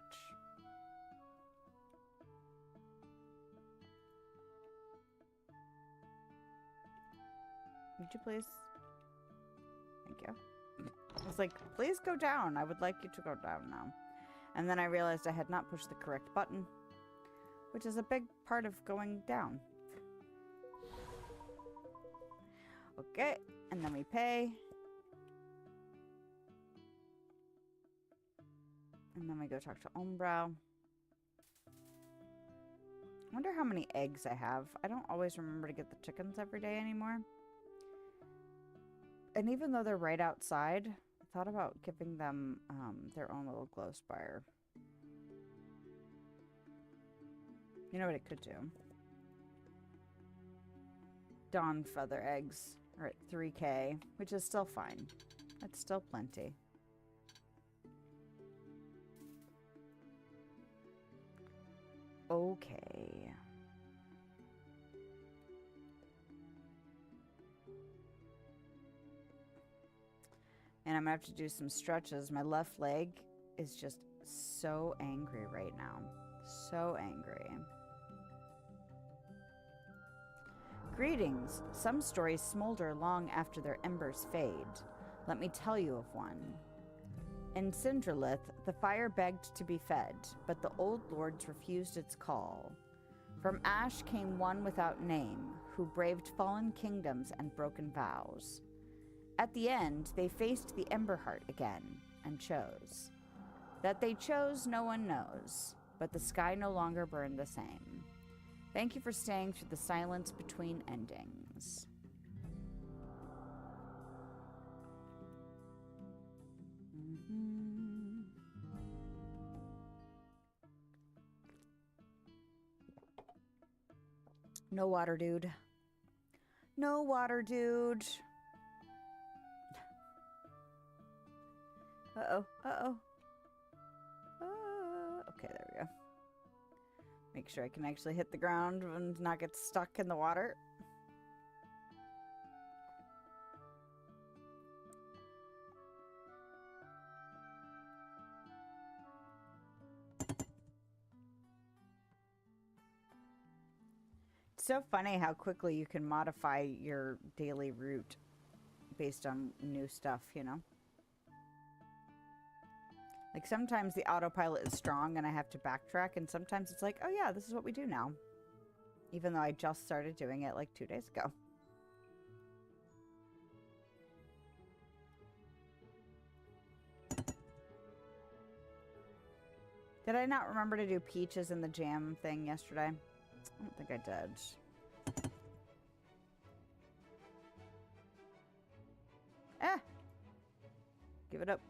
Would you please? Thank you. I was like, please go down. I would like you to go down now. And then I realized I had not pushed the correct button, which is a big part of going down. Okay, and then we pay. And then we go talk to Umbral. I wonder how many eggs I have. I don't always remember to get the chickens every day anymore. And even though they're right outside, I thought about giving them their own little glow spire. You know what it could do? Dawn feather eggs are at 3K, which is still fine. That's still plenty. Okay. And I'm gonna have to do some stretches. My left leg is just so angry right now. So angry. Greetings. Some stories smolder long after their embers fade. Let me tell you of one. In Cinderlith, the fire begged to be fed, but the old lords refused its call. From ash came one without name, who braved fallen kingdoms and broken vows. At the end, they faced the Emberheart again, and chose. That they chose, no one knows, but the sky no longer burned the same. Thank you for staying through the silence between endings. No water, dude. No water, dude. Uh-oh. Uh-oh. Okay, there we go. Make sure I can actually hit the ground and not get stuck in the water. It's so funny how quickly you can modify your daily route based on new stuff, you know? Like, sometimes the autopilot is strong and I have to backtrack, and sometimes it's like, oh yeah, this is what we do now. Even though I just started doing it like 2 days ago. Did I not remember to do peaches in the jam thing yesterday? I don't think I did. Give it up.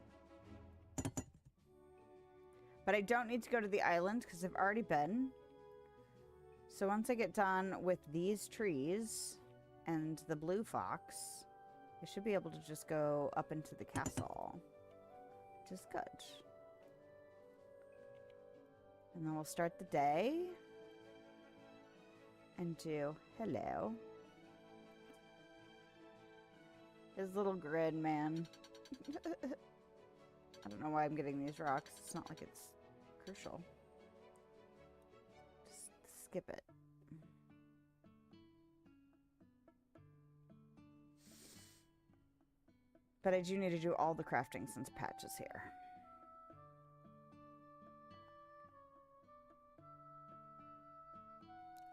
But I don't need to go to the island because I've already been. So once I get done with these trees and the blue fox, I should be able to just go up into the castle. which is good. And then we'll start the day and do hello. His little grid, man. I don't know why I'm getting these rocks. It's not like it's crucial. Just skip it. But I do need to do all the crafting since Patch is here.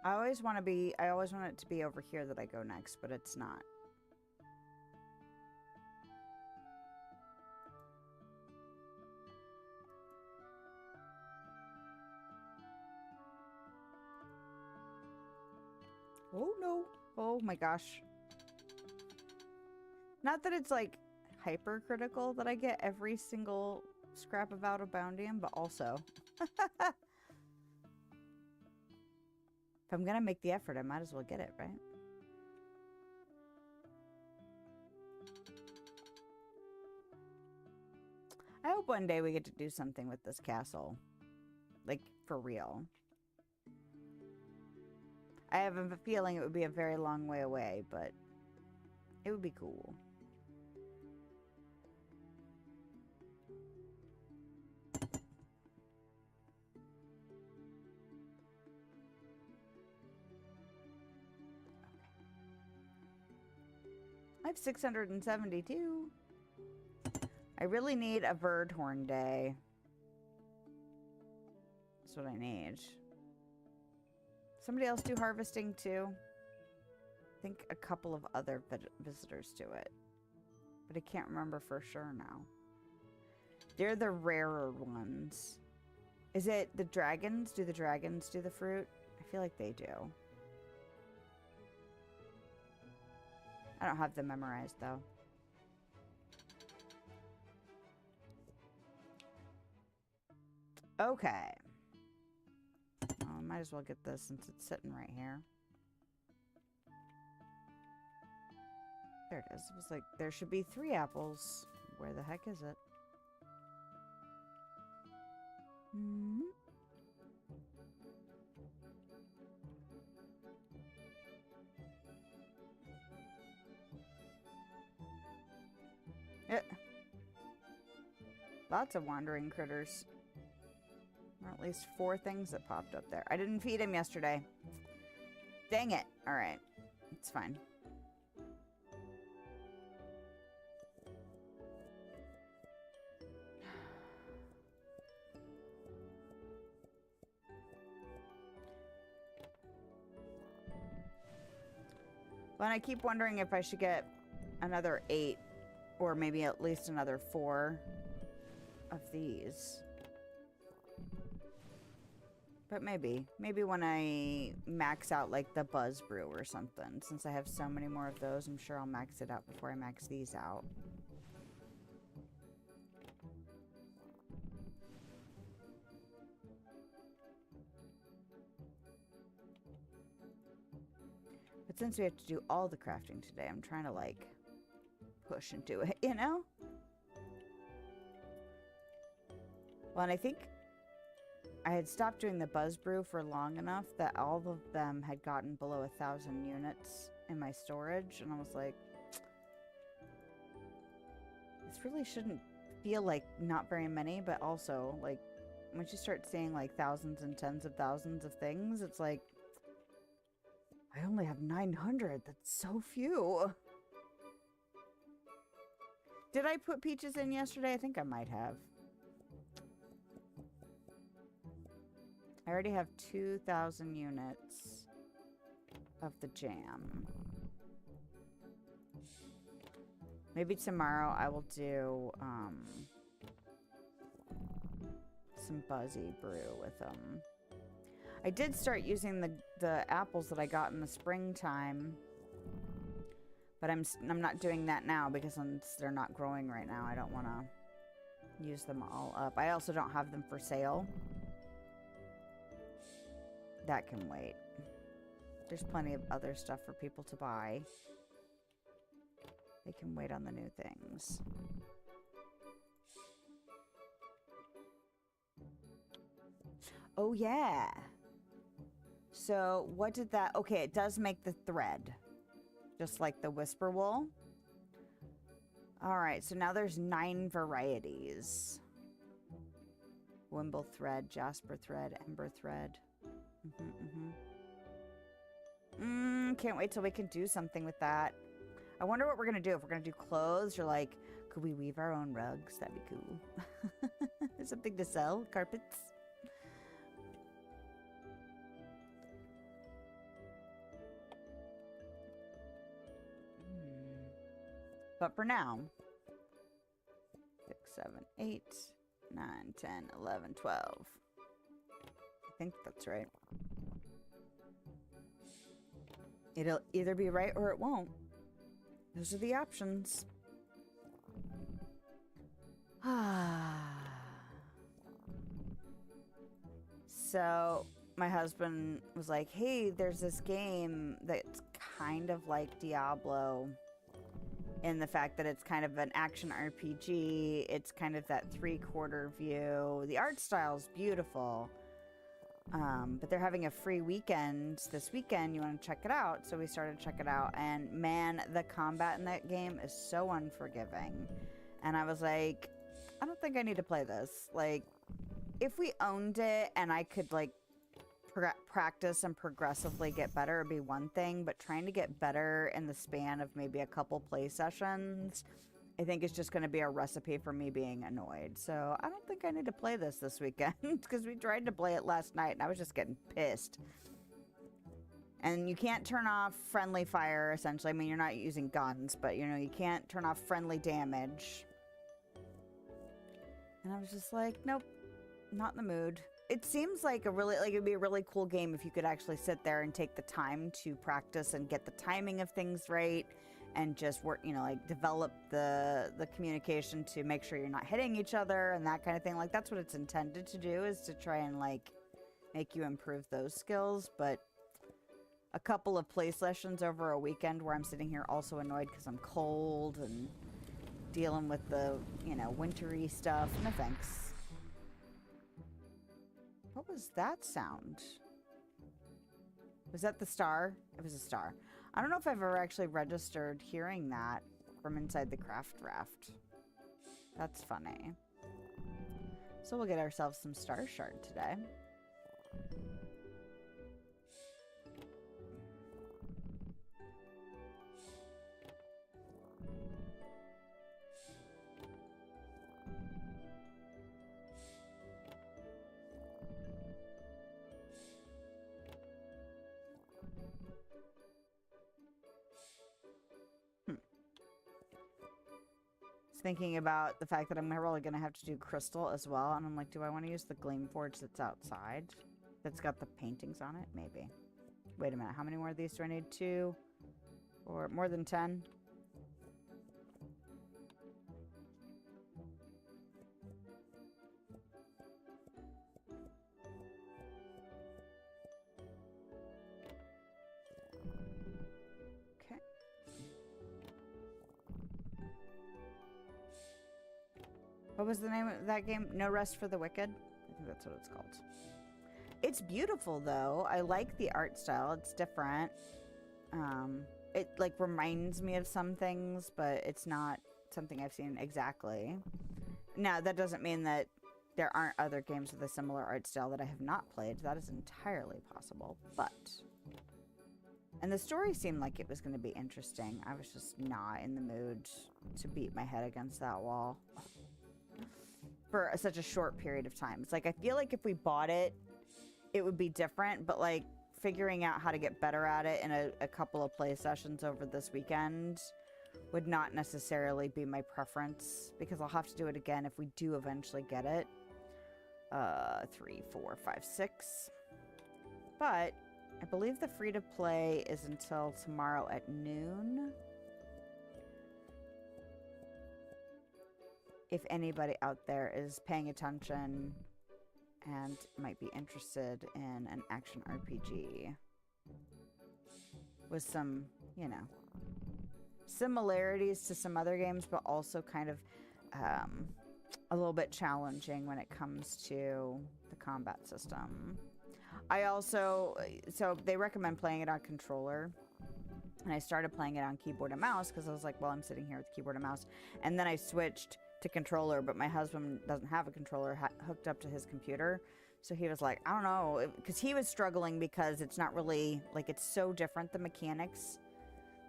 I always want it to be over here that I go next, but it's not. Oh no. Oh my gosh. Not that it's like hypercritical that I get every single scrap of out of boundium, but also if I'm gonna make the effort, I might as well get it, right? I hope one day we get to do something with this castle. Like, for real. I have a feeling it would be a very long way away, but it would be cool. I have 672. I really need a Verdhorn day. That's what I need. Somebody else do harvesting too? I think a couple of other visitors do it. But I can't remember for sure now. They're the rarer ones. Is it the dragons? Do the dragons do the fruit? I feel like they do. I don't have them memorized though. Okay. Oh, I might as well get this since it's sitting right here. There it is. It was like, there should be 3 apples. Where the heck is it? Hmm. Lots of wandering critters. Or at least 4 things that popped up there. I didn't feed him yesterday. Dang it. Alright. It's fine. Well, and I keep wondering if I should get another 8 or maybe at least another 4 of these. But maybe when I max out like the Buzz Brew or something. Since I have so many more of those, I'm sure I'll max it out before I max these out. But since we have to do all the crafting today, I'm trying to like push and do it, you know? Well, and I think I had stopped doing the Buzz Brew for long enough that all of them had gotten below 1,000 units in my storage, and I was like, this really shouldn't feel like not very many, but also, like, once you start seeing, like, thousands and tens of thousands of things, it's like, I only have 900. That's so few. Did I put peaches in yesterday? I think I might have. I already have 2,000 units of the jam. Maybe tomorrow I will do some Buzzy Brew with them. I did start using the apples that I got in the springtime, but I'm not doing that now because they're not growing right now. I don't want to use them all up. I also don't have them for sale. That can wait. There's plenty of other stuff for people to buy. They can wait on the new things. Oh, yeah. So, what did that... Okay, it does make the thread. Just like the whisper wool. Alright, so now there's 9 varieties. Wimble thread, jasper thread, ember thread. Can't wait till we can do something with that. I wonder what we're gonna do. If we're gonna do clothes or like, could we weave our own rugs? That'd be cool. Something to sell? Carpets? But for now, 6, 7, 8, 9, 10, 11, 12. I think that's right. It'll either be right or it won't. Those are the options. So, my husband was like, hey, there's this game that's kind of like Diablo in the fact that it's kind of an action RPG. It's kind of that 3/4 view. The art style's beautiful. But they're having a free weekend this weekend. You want to check it out? So we started to check it out. And man, the combat in that game is so unforgiving. And I was like, I don't think I need to play this. Like, if we owned it and I could, like, practice and progressively get better would be one thing. But trying to get better in the span of maybe a couple play sessions, I think it's just going to be a recipe for me being annoyed. So I don't think I need to play this weekend because we tried to play it last night and I was just getting pissed. And you can't turn off friendly fire, essentially. I mean, you're not using guns, but, you know, you can't turn off friendly damage. And I was just like, nope, not in the mood. It seems like it'd be a really cool game if you could actually sit there and take the time to practice and get the timing of things right. And just work, you know, like develop the communication to make sure you're not hitting each other and that kind of thing. Like, that's what it's intended to do, is to try and, like, make you improve those skills. But a couple of play sessions over a weekend where I'm sitting here also annoyed because I'm cold and dealing with the, you know, wintry stuff. No thanks. What was that sound? Was that the star? It was a star. I don't know if I've ever actually registered hearing that from inside the craft raft. That's funny. So we'll get ourselves some star shard today. Thinking about the fact that I'm probably going to have to do crystal as well. And I'm like, do I want to use the Gleam Forge that's outside? That's got the paintings on it? Maybe. Wait a minute. How many more of these do I need? 2? Or more than 10? What was the name of that game? No Rest for the Wicked? I think that's what it's called. It's beautiful, though. I like the art style. It's different. It, like, reminds me of some things, but it's not something I've seen exactly. Now, that doesn't mean that there aren't other games with a similar art style that I have not played. That is entirely possible, but... And the story seemed like it was going to be interesting. I was just not in the mood to beat my head against that wall for such a short period of time. It's like, I feel like if we bought it, it would be different, but like figuring out how to get better at it in a couple of play sessions over this weekend would not necessarily be my preference, because I'll have to do it again if we do eventually get it. 3, 4, 5, 6. But I believe the free to play is until tomorrow at noon. If anybody out there is paying attention and might be interested in an action RPG with some, you know, similarities to some other games, but also kind of a little bit challenging when it comes to the combat system. I also, so they recommend playing it on controller. And I started playing it on keyboard and mouse because I was like, well, I'm sitting here with keyboard and mouse. And then I switched to controller, but my husband doesn't have a controller hooked up to his computer. So he was like, I don't know, because he was struggling because it's not really, like, it's so different, the mechanics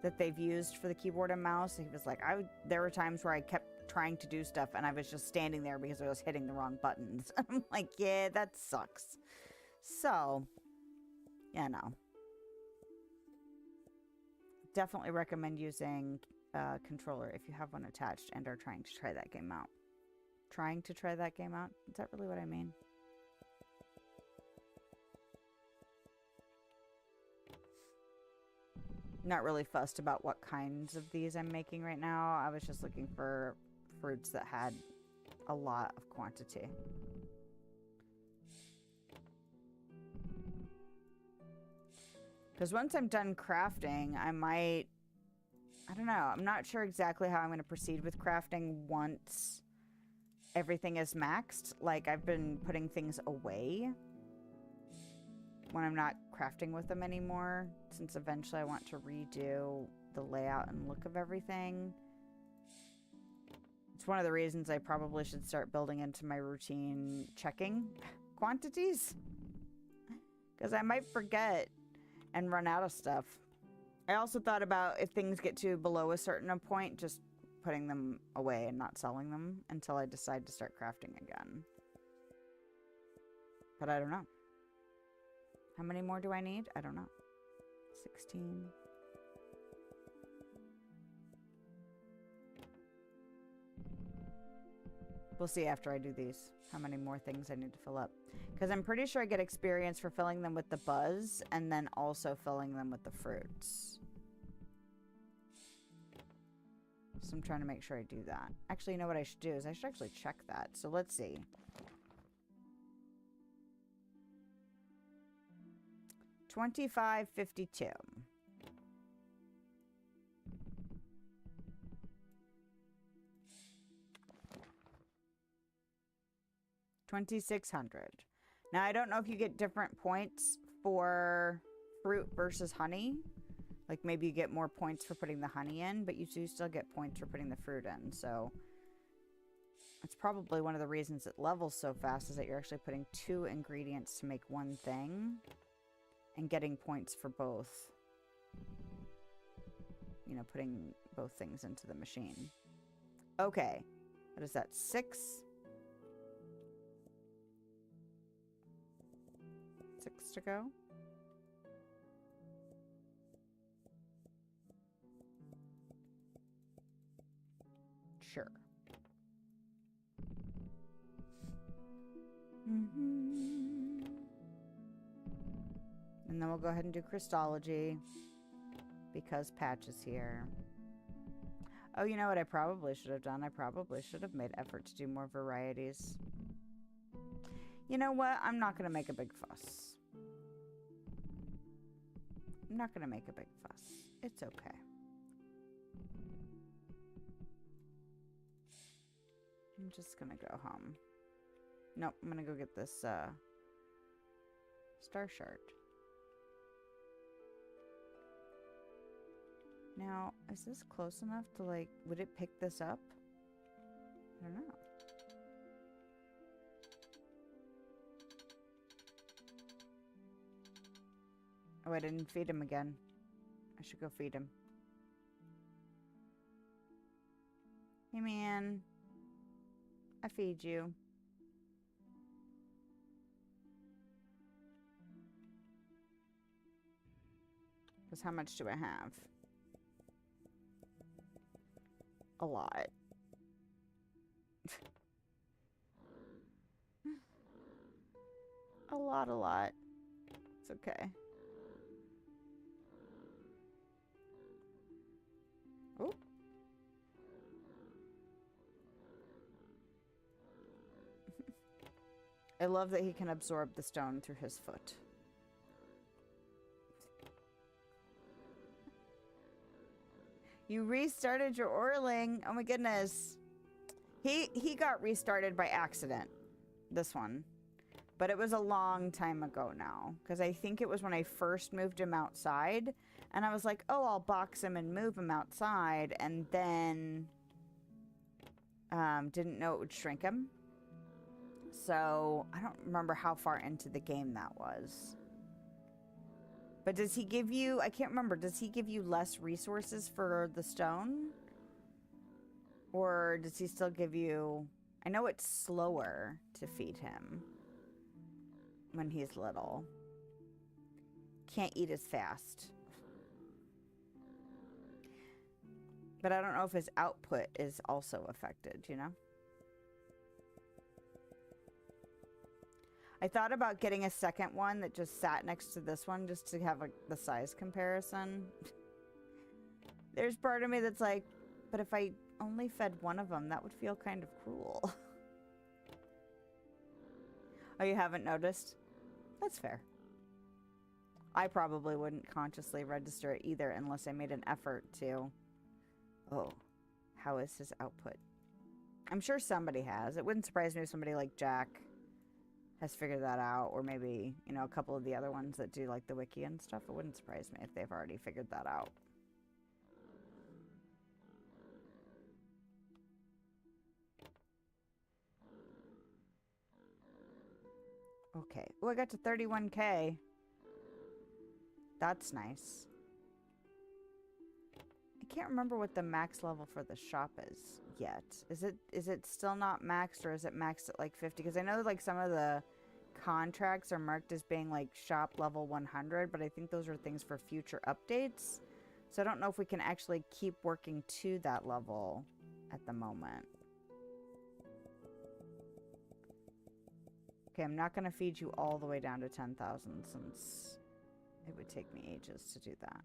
that they've used for the keyboard and mouse. He was like, there were times where I kept trying to do stuff and I was just standing there because I was hitting the wrong buttons. I'm like, yeah, that sucks. So, yeah, no. Definitely recommend using controller if you have one attached and are trying to try that game out. Trying to try that game out? Is that really what I mean? Not really fussed about what kinds of these I'm making right now. I was just looking for fruits that had a lot of quantity. Because once I'm done crafting, I might... I don't know. I'm not sure exactly how I'm going to proceed with crafting once everything is maxed. Like, I've been putting things away when I'm not crafting with them anymore, since eventually I want to redo the layout and look of everything. It's one of the reasons I probably should start building into my routine checking quantities. Because I might forget and run out of stuff. I also thought about if things get to below a certain point, just putting them away and not selling them until I decide to start crafting again. But I don't know. How many more do I need? I don't know. 16. We'll see after I do these how many more things I need to fill up. Because I'm pretty sure I get experience for filling them with the buzz and then also filling them with the fruits. So I'm trying to make sure I do that. Actually, you know what I should do is I should actually check that. So let's see. $25.52. $2,600. Now I don't know if you get different points for fruit versus honey. Like maybe you get more points for putting the honey in, but you do still get points for putting the fruit in. So it's probably one of the reasons it levels so fast is that you're actually putting 2 ingredients to make one thing and getting points for both. You know, putting both things into the machine. Okay. What is that? 6? 6 to go. Sure. And then we'll go ahead and do Crystology because Patch is here. Oh, you know what I probably should have done? I probably should have made effort to do more varieties. You know what? I'm not going to make a big fuss. I'm not going to make a big fuss. It's okay. I'm just going to go home. Nope, I'm going to go get this star shard. Now, is this close enough to, like, would it pick this up? I don't know. Oh, I didn't feed him again. I should go feed him. Hey, man. I feed you. Because how much do I have? A lot. A lot. It's okay. Oh. I love that he can absorb the stone through his foot. You restarted your Orling. Oh my goodness. He got restarted by accident. This one. But it was a long time ago now. Because I think it was when I first moved him outside. And I was like, oh, I'll box him and move him outside. And then... didn't know it would shrink him. So, I don't remember how far into the game that was. But does he give you... I can't remember. Does he give you less resources for the stone? Or does he still give you... I know it's slower to feed him when he's little. Can't eat as fast. But I don't know if his output is also affected, you know? I thought about getting a second one that just sat next to this one just to have the size comparison. There's part of me that's like, but if I only fed one of them, that would feel kind of cruel. Oh, you haven't noticed? That's fair. I probably wouldn't consciously register it either unless I made an effort to. Oh, how is his output? I'm sure somebody has. It wouldn't surprise me if somebody like Jack has figured that out, or maybe, you know, a couple of the other ones that do like the wiki and stuff. It wouldn't surprise me if they've already figured that out. Okay. Oh, I got to 31K. That's nice. I can't remember what the max level for the shop is yet. Is it still not maxed, or is it maxed at like 50? Because I know like some of the contracts are marked as being like shop level 100, but I think those are things for future updates. So I don't know if we can actually keep working to that level at the moment. Okay, I'm not going to feed you all the way down to 10,000 since it would take me ages to do that.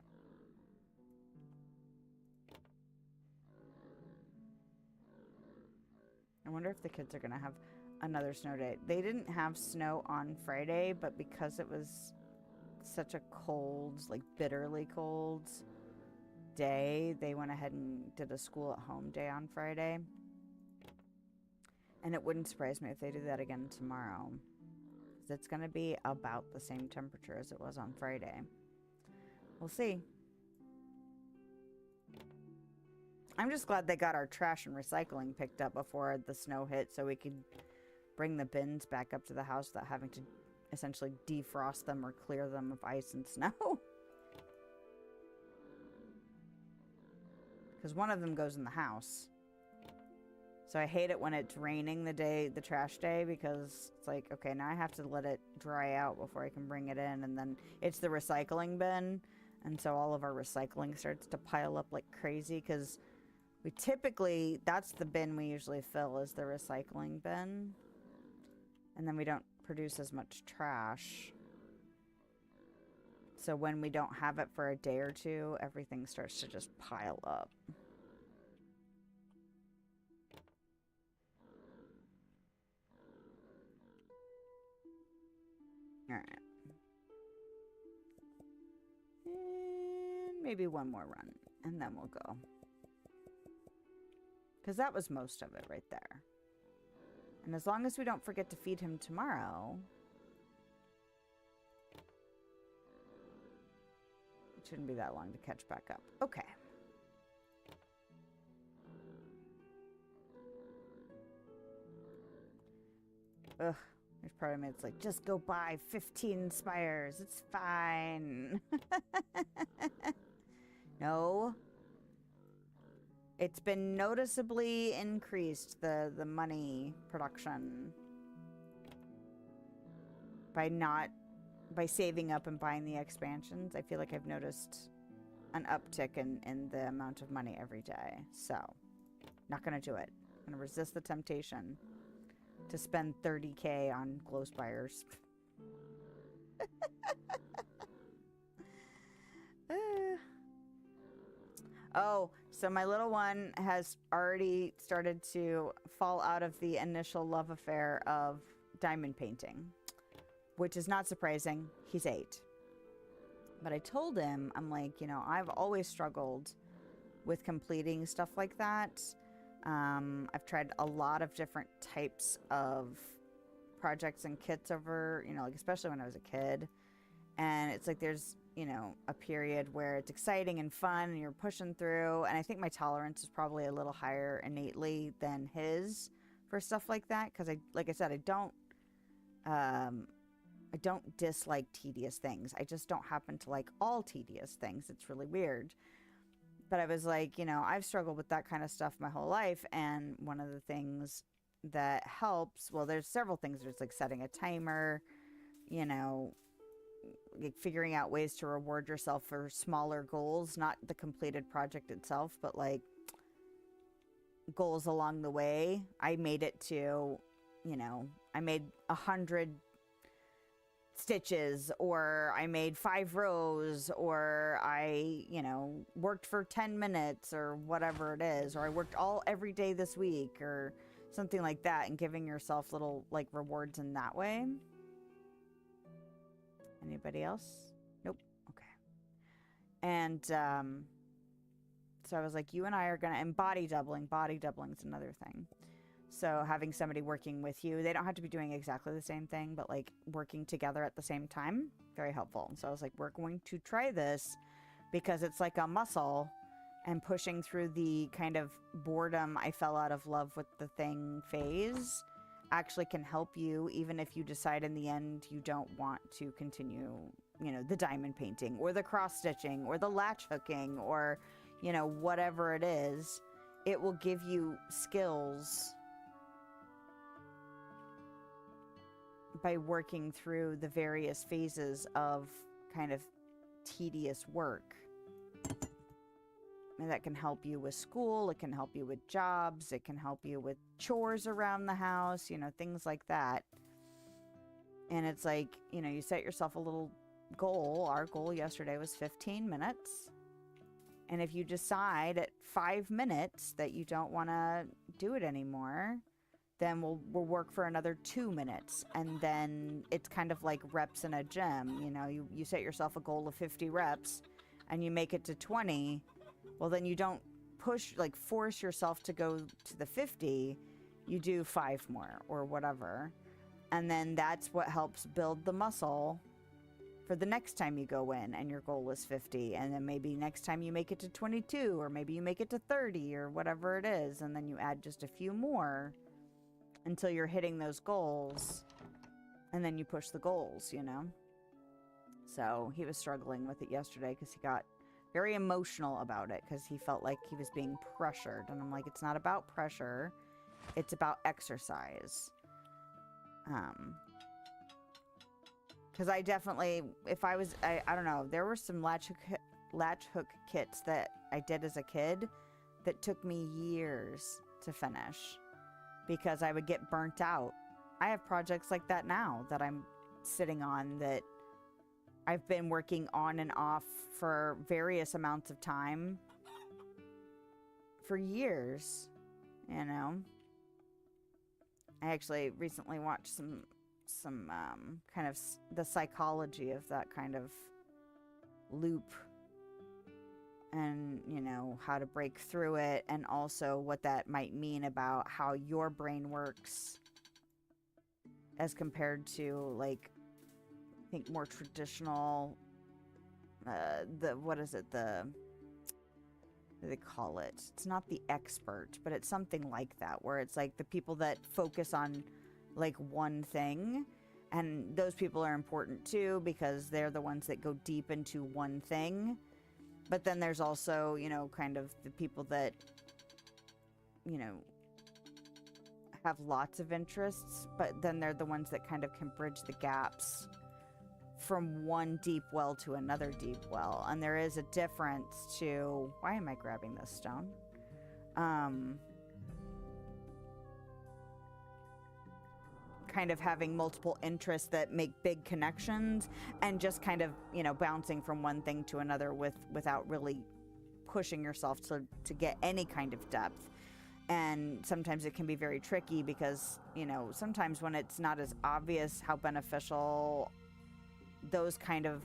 I wonder if the kids are going to have another snow day. They didn't have snow on Friday, but because it was such a cold, like bitterly cold day, they went ahead and did a school at home day on Friday. And it wouldn't surprise me if they do that again tomorrow. It's going to be about the same temperature as it was on Friday. We'll see. I'm just glad they got our trash and recycling picked up before the snow hit so we could bring the bins back up to the house without having to essentially defrost them or clear them of ice and snow. Because one of them goes in the house. So I hate it when it's raining the trash day, because it's like, okay, now I have to let it dry out before I can bring it in. And then it's the recycling bin. And so all of our recycling starts to pile up like crazy, because we typically, that's the bin we usually fill, is the recycling bin. And then we don't produce as much trash. So when we don't have it for a day or two, everything starts to just pile up. Alright. And maybe one more run, and then we'll go. Because that was most of it right there. And as long as we don't forget to feed him tomorrow, it shouldn't be that long to catch back up. Okay. Ugh. There's part of me that's like, just go buy 15 spires. It's fine. No. It's been noticeably increased, the money production. By saving up and buying the expansions. I feel like I've noticed an uptick in the amount of money every day. So, not going to do it. I'm going to resist the temptation to spend 30K on glow spires. Oh, so my little one has already started to fall out of the initial love affair of diamond painting, which is not surprising. He's 8. But I told him, I'm like, you know, I've always struggled with completing stuff like that. I've tried a lot of different types of projects and kits over, like especially when I was a kid. And it's like there's, a period where it's exciting and fun and you're pushing through. And I think my tolerance is probably a little higher innately than his for stuff like that. Because like I said, I don't dislike tedious things. I just don't happen to like all tedious things. It's really weird. But I was like, I've struggled with that kind of stuff my whole life. And one of the things that helps, well, there's several things. There's like setting a timer, like figuring out ways to reward yourself for smaller goals, not the completed project itself, but like goals along the way. I made it to, I made 100 stitches, or I made 5 rows, or I, worked for 10 minutes or whatever it is, or I worked every day this week or something like that, and giving yourself little like rewards in that way. Anybody else? Nope. Okay. And so I was like, you and I are gonna, and body doubling is another thing. So having somebody working with you, they don't have to be doing exactly the same thing, but like working together at the same time, very helpful. So I was like, we're going to try this because it's like a muscle, and pushing through the kind of boredom, I fell out of love with the thing phase actually can help you, even if you decide in the end you don't want to continue, the diamond painting or the cross stitching or the latch hooking or, whatever it is. It will give you skills by working through the various phases of kind of tedious work. And that can help you with school, it can help you with jobs, it can help you with chores around the house, things like that. And it's like, you set yourself a little goal. Our goal yesterday was 15 minutes. And if you decide at 5 minutes that you don't want to do it anymore, then we'll work for another 2 minutes. And then it's kind of like reps in a gym. You set yourself a goal of 50 reps and you make it to 20. Well, then you don't force yourself to go to the 50. You do 5 more or whatever. And then that's what helps build the muscle for the next time you go in and your goal is 50. And then maybe next time you make it to 22, or maybe you make it to 30 or whatever it is. And then you add just a few more until you're hitting those goals. And then you push the goals, So he was struggling with it yesterday because he got very emotional about it because he felt like he was being pressured. And I'm like, it's not about pressure. It's about exercise. Because I definitely, if I was, I don't know, there were some latch hook kits that I did as a kid that took me years to finish because I would get burnt out. I have projects like that now that I'm sitting on that I've been working on and off for various amounts of time for years, I actually recently watched some kind of the psychology of that kind of loop and, how to break through it, and also what that might mean about how your brain works as compared to, like, I think more traditional, what do they call it? It's not the expert, but it's something like that, where it's like the people that focus on like one thing, and those people are important too because they're the ones that go deep into one thing. But then there's also, kind of the people that, have lots of interests, but then they're the ones that kind of can bridge the gaps from one deep well to another deep well. And there is a difference to, why am I grabbing this stone? Kind of having multiple interests that make big connections, and just kind of, bouncing from one thing to another without really pushing yourself to get any kind of depth. And sometimes it can be very tricky because, sometimes when it's not as obvious how beneficial those kind of,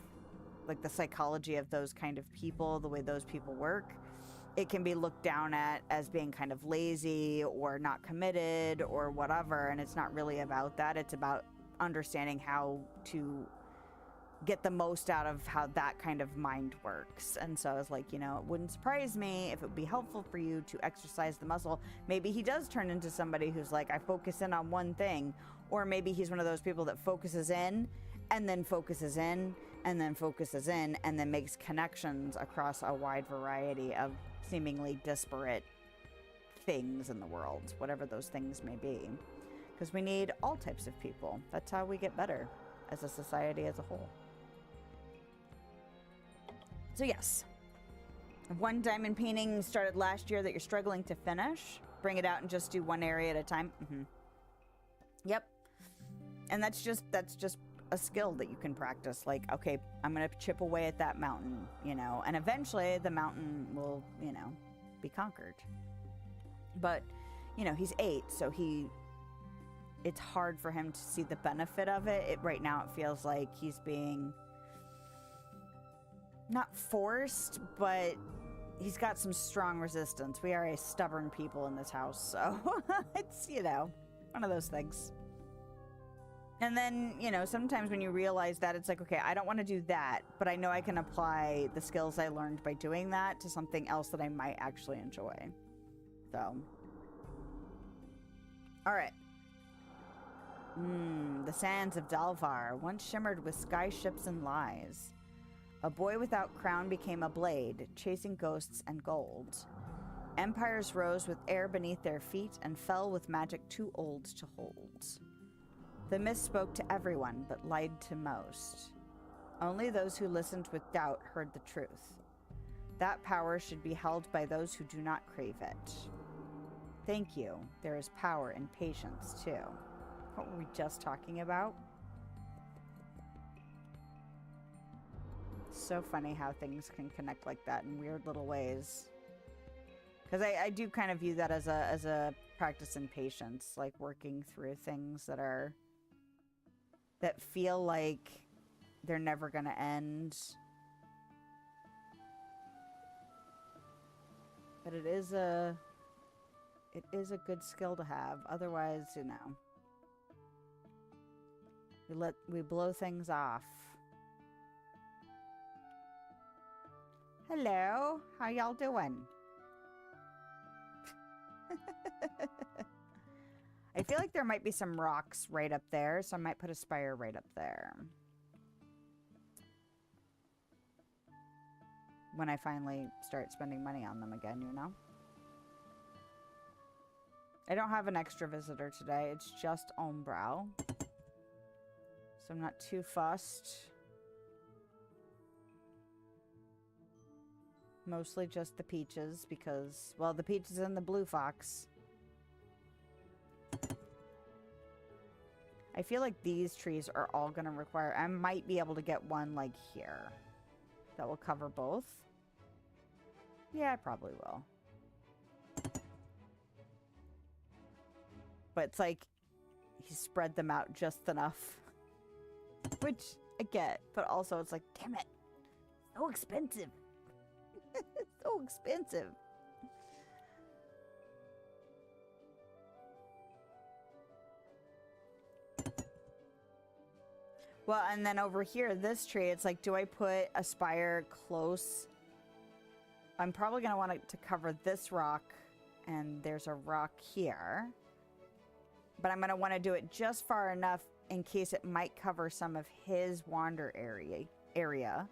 like the psychology of those kind of people, the way those people work, it can be looked down at as being kind of lazy or not committed or whatever, and it's not really about that. It's about understanding how to get the most out of how that kind of mind works. And so I was like, you know, it wouldn't surprise me if it would be helpful for you to exercise the muscle. Maybe he does turn into somebody who's like, I focus in on one thing, or maybe he's one of those people that focuses in and then focuses in and then focuses in and then makes connections across a wide variety of seemingly disparate things in the world, whatever those things may be. Because we need all types of people. That's how we get better as a society as a whole. So yes, one diamond painting started last year that you're struggling to finish. Bring it out and just do one area at a time. Yep. And that's just a skill that you can practice. Like, okay, I'm going to chip away at that mountain, you know, and eventually the mountain will, you know, be conquered. But, you know, he's 8, so it's hard for him to see the benefit of it. Right now it feels like he's being not forced, but he's got some strong resistance. We are a stubborn people in this house, so it's, you know, one of those things. And then, you know, sometimes when you realize that, it's like, okay, I don't want to do that, but I know I can apply the skills I learned by doing that to something else that I might actually enjoy. So, all right. The sands of Dalvar once shimmered with sky ships and lies. A boy without crown became a blade, chasing ghosts and gold. Empires rose with air beneath their feet and fell with magic too old to hold. The mist spoke to everyone, but lied to most. Only those who listened with doubt heard the truth. That power should be held by those who do not crave it. Thank you. There is power in patience, too. What were we just talking about? So funny how things can connect like that in weird little ways. Because I do kind of view that as a practice in patience, like working through things that feel like they're never gonna end. But it is a good skill to have. Otherwise, you know, we blow things off. Hello, how y'all doing? I feel like there might be some rocks right up there, so I might put a spire right up there. When I finally start spending money on them again, you know? I don't have an extra visitor today, it's just Ombrow. So I'm not too fussed. Mostly just the peaches because, well, the peaches and the blue fox. I feel like these trees are all going to require... I might be able to get one, like, here. That will cover both. Yeah, I probably will. But it's like, he spread them out just enough. Which, I get. But also, it's like, damn it. So expensive. So expensive. Well, and then over here, this tree, it's like, do I put a spire close? I'm probably going to want it to cover this rock, and there's a rock here. But I'm going to want to do it just far enough in case it might cover some of his wander area.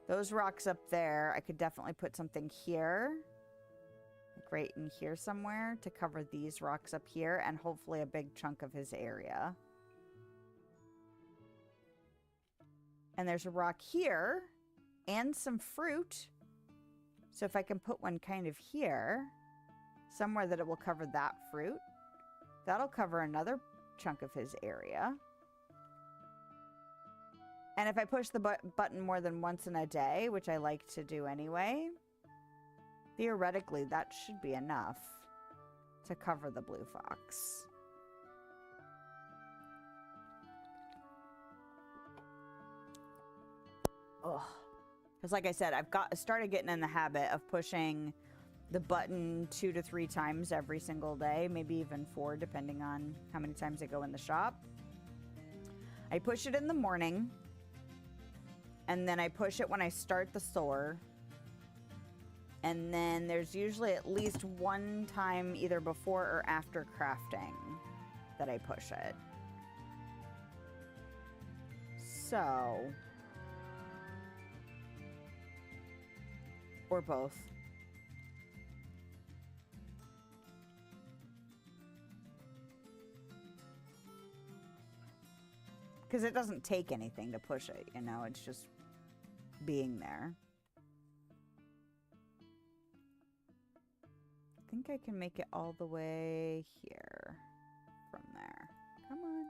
Those rocks up there, I could definitely put something here. Like right in here somewhere to cover these rocks up here and hopefully a big chunk of his area. And there's a rock here and some fruit. So if I can put one kind of here, somewhere that it will cover that fruit, that'll cover another chunk of his area. And if I push the button more than once in a day, which I like to do anyway, theoretically that should be enough to cover the blue fox. Ugh. Because like I said, started getting in the habit of pushing the button 2 to 3 times every single day, maybe even 4, depending on how many times I go in the shop. I push it in the morning, and then I push it when I start the store. And then there's usually at least one time either before or after crafting that I push it. So, or both. Because it doesn't take anything to push it, you know, it's just being there. I think I can make it all the way here from there. Come on.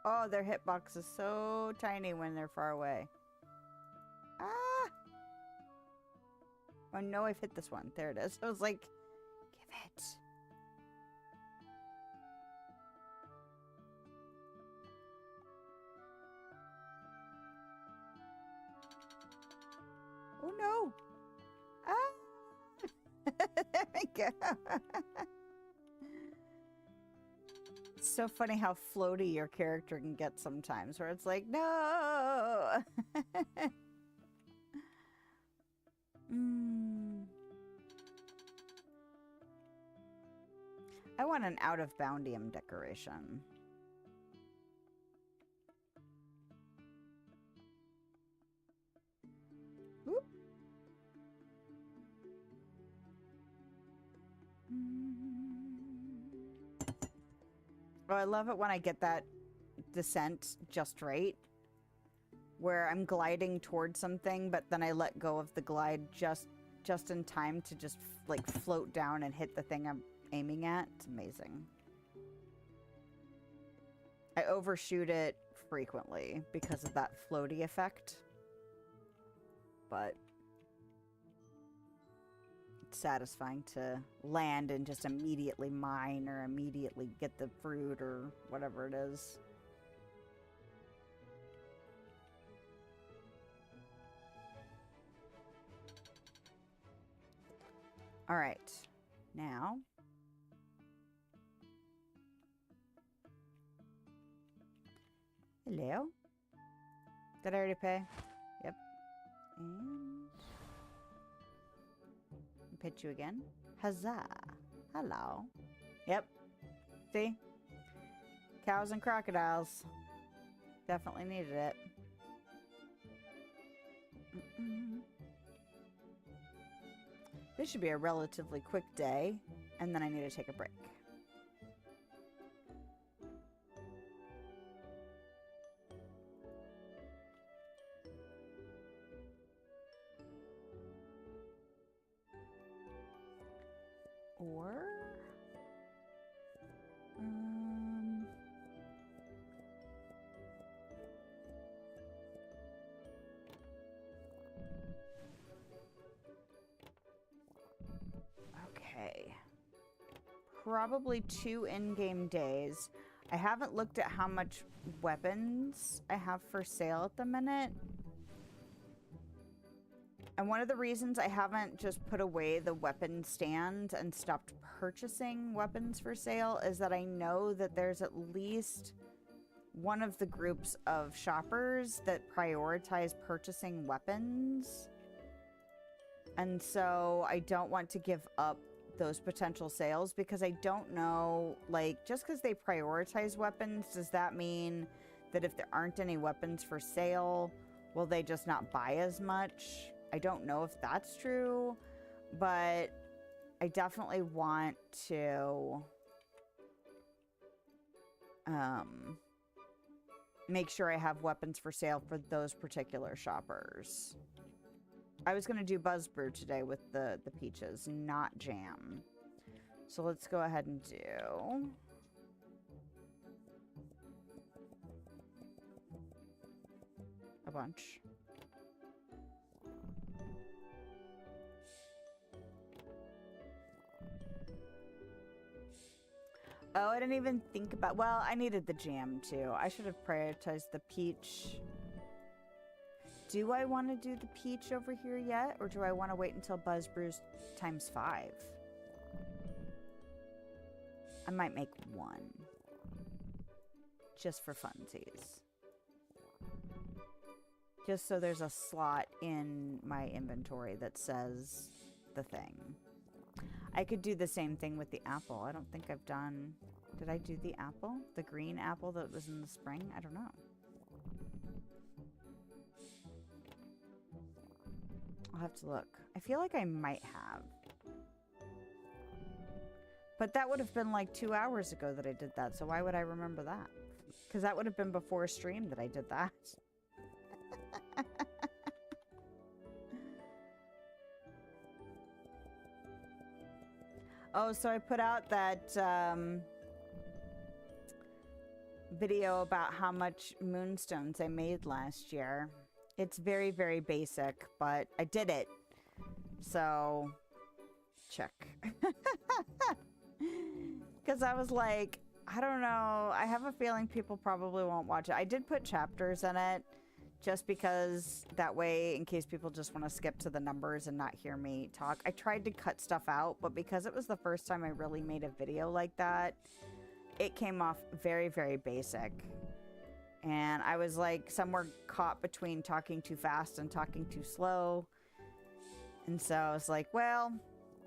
Oh, their hitbox is so tiny when they're far away. Ah! Oh no, I've hit this one. There it is. I was like, give it. Oh no! Ah! There we go. It's so funny how floaty your character can get sometimes, where it's like, no! I want an out of boundium decoration. Whoop. Oh, I love it when I get that descent just right. Where I'm gliding towards something, but then I let go of the glide just in time to just like float down and hit the thing I'm aiming at. It's amazing. I overshoot it frequently because of that floaty effect. But it's satisfying to land and just immediately mine or immediately get the fruit or whatever it is. All right, now hello. Did I already pay? Yep. And pitch you again. Huzzah! Hello. Yep. See? Cows and crocodiles. Definitely needed it. This should be a relatively quick day, and then I need to take a break. Or... okay. Probably 2 in-game days. I haven't looked at how much weapons I have for sale at the minute. And one of the reasons I haven't just put away the weapon stand and stopped purchasing weapons for sale is that I know that there's at least one of the groups of shoppers that prioritize purchasing weapons. And so I don't want to give up those potential sales because I don't know, like, just because they prioritize weapons, does that mean that if there aren't any weapons for sale, will they just not buy as much? I don't know if that's true, but I definitely want to make sure I have weapons for sale for those particular shoppers. I was going to do Buzzbrew today with the peaches, not jam. So let's go ahead and do... a bunch. Oh, I didn't even think about... well, I needed the jam, too. I should have prioritized the peach. Do I want to do the peach over here yet? Or do I want to wait until Buzz Brews times 5? I might make 1. Just for funsies. Just so there's a slot in my inventory that says the thing. I could do the same thing with the apple. I don't think I've done... Did I do the apple? The green apple that was in the spring? I don't know. I'll have to look. I feel like I might have. But that would have been like 2 hours ago that I did that, so why would I remember that? Because that would have been before stream that I did that. Oh, so I put out that video about how much moonstones I made last year. It's very, very basic, but I did it. So, check. Because I was like, I don't know. I have a feeling people probably won't watch it. I did put chapters in it just because that way, in case people just want to skip to the numbers and not hear me talk. I tried to cut stuff out, but because it was the first time I really made a video like that, it came off very, very basic. And I was like somewhere caught between talking too fast and talking too slow. And so I was like, well,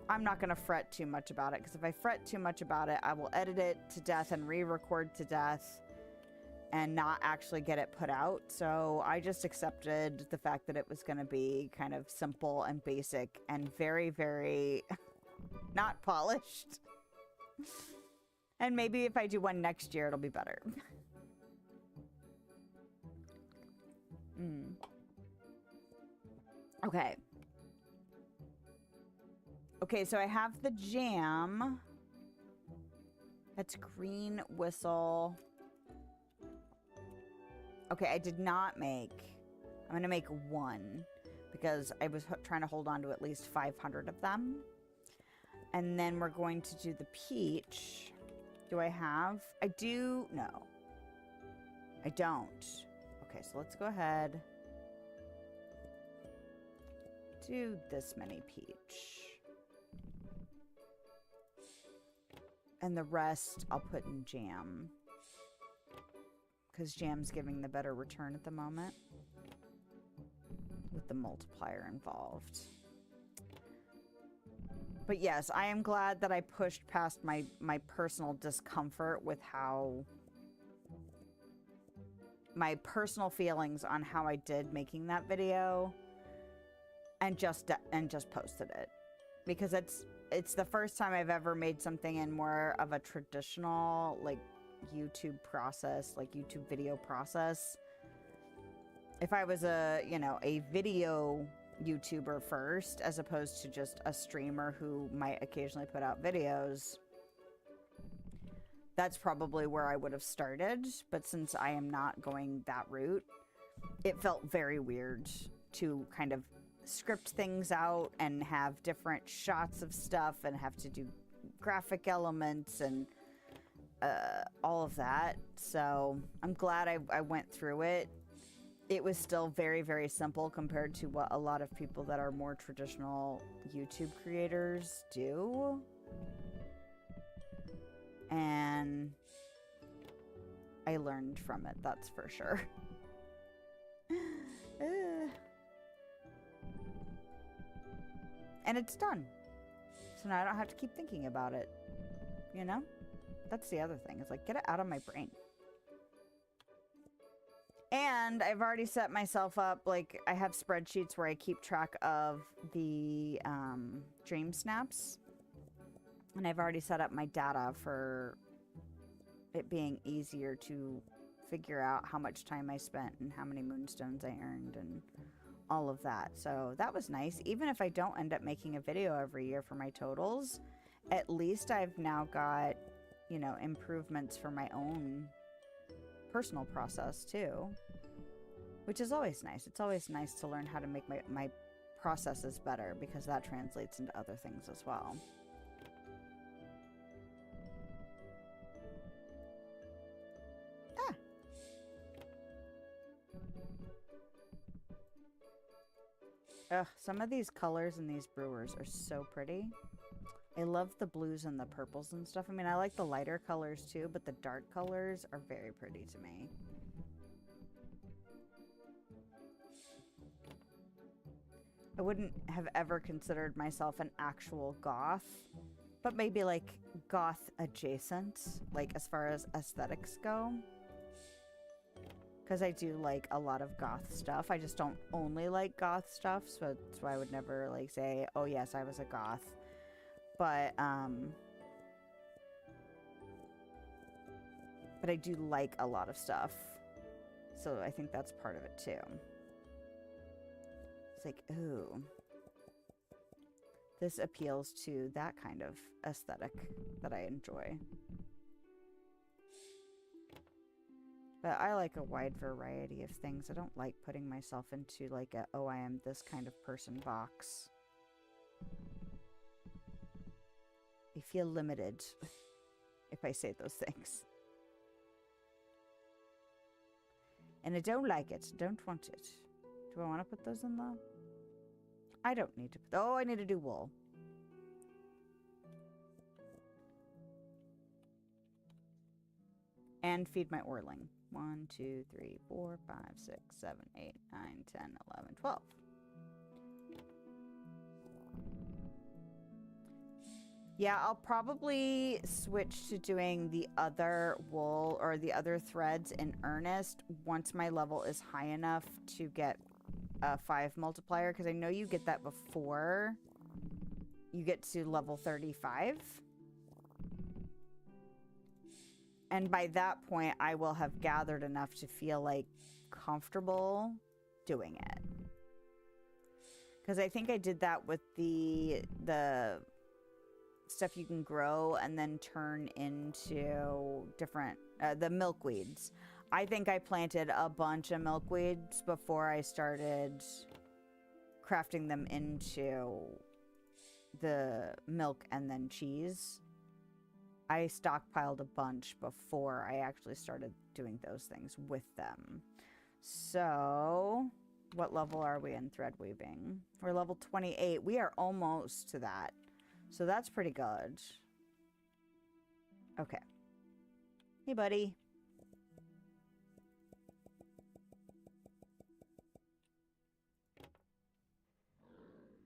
I'm not going to fret too much about it, because if I fret too much about it, I will edit it to death and re-record to death and not actually get it put out. So I just accepted the fact that it was going to be kind of simple and basic and very, very not polished. And maybe if I do one next year, it'll be better. Okay. Okay, so I have the jam. That's green whistle. Okay, I did not make... I'm going to make 1 because I was trying to hold on to at least 500 of them. And then we're going to do the peach. Do I have? I do. No. I don't. Okay, so let's go ahead. Do this many peach. And the rest I'll put in jam. Because jam's giving the better return at the moment. With the multiplier involved. But yes, I am glad that I pushed past my personal discomfort with how... my personal feelings on how I did making that video. And just posted it. Because it's the first time I've ever made something in more of a traditional, like, YouTube process, like YouTube video process. If I was a video YouTuber first, as opposed to just a streamer who might occasionally put out videos, that's probably where I would have started. But since I am not going that route, it felt very weird to kind of script things out and have different shots of stuff and have to do graphic elements and all of that. So I'm glad I went through it. It was still very, very simple compared to what a lot of people that are more traditional YouTube creators do. And I learned from it, that's for sure. And it's done. So now I don't have to keep thinking about it. You know? That's the other thing. It's like, get it out of my brain. And I've already set myself up, like, I have spreadsheets where I keep track of the dream snaps. And I've already set up my data for it being easier to figure out how much time I spent and how many moonstones I earned and all of that. So that was nice. Even if I don't end up making a video every year for my totals, at least I've now got, you know, improvements for my own personal process too, which is always nice. It's always nice to learn how to make my processes better, because that translates into other things as well. Ugh, some of these colors in these brewers are so pretty. I love the blues and the purples and stuff. I mean, I like the lighter colors too, but the dark colors are very pretty to me. I wouldn't have ever considered myself an actual goth, but maybe like goth adjacent, like as far as aesthetics go. Because I do like a lot of goth stuff. I just don't only like goth stuff, so that's why I would never like say, oh yes, I was a goth. But I do like a lot of stuff. So I think that's part of it too. It's like, ooh. This appeals to that kind of aesthetic that I enjoy. But I like a wide variety of things. I don't like putting myself into like a, oh, I am this kind of person box. I feel limited if I say those things. And I don't like it. Don't want it. Do I want to put those in though? I don't need to. Oh, I need to do wool. And feed my Orling. 1, 2, 3, 4, 5, 6, 7, 8, 9, 10, 11, 12. Yeah, I'll probably switch to doing the other wool or the other threads in earnest once my level is high enough to get a 5 multiplier, because I know you get that before you get to level 35. And by that point, I will have gathered enough to feel like comfortable doing it. Because I think I did that with the stuff you can grow and then turn into different, the milkweeds. I think I planted a bunch of milkweeds before I started crafting them into the milk and then cheese. I stockpiled a bunch before I actually started doing those things with them. So, what level are we in thread weaving? We're level 28. We are almost to that. So that's pretty good. Okay. Hey, buddy.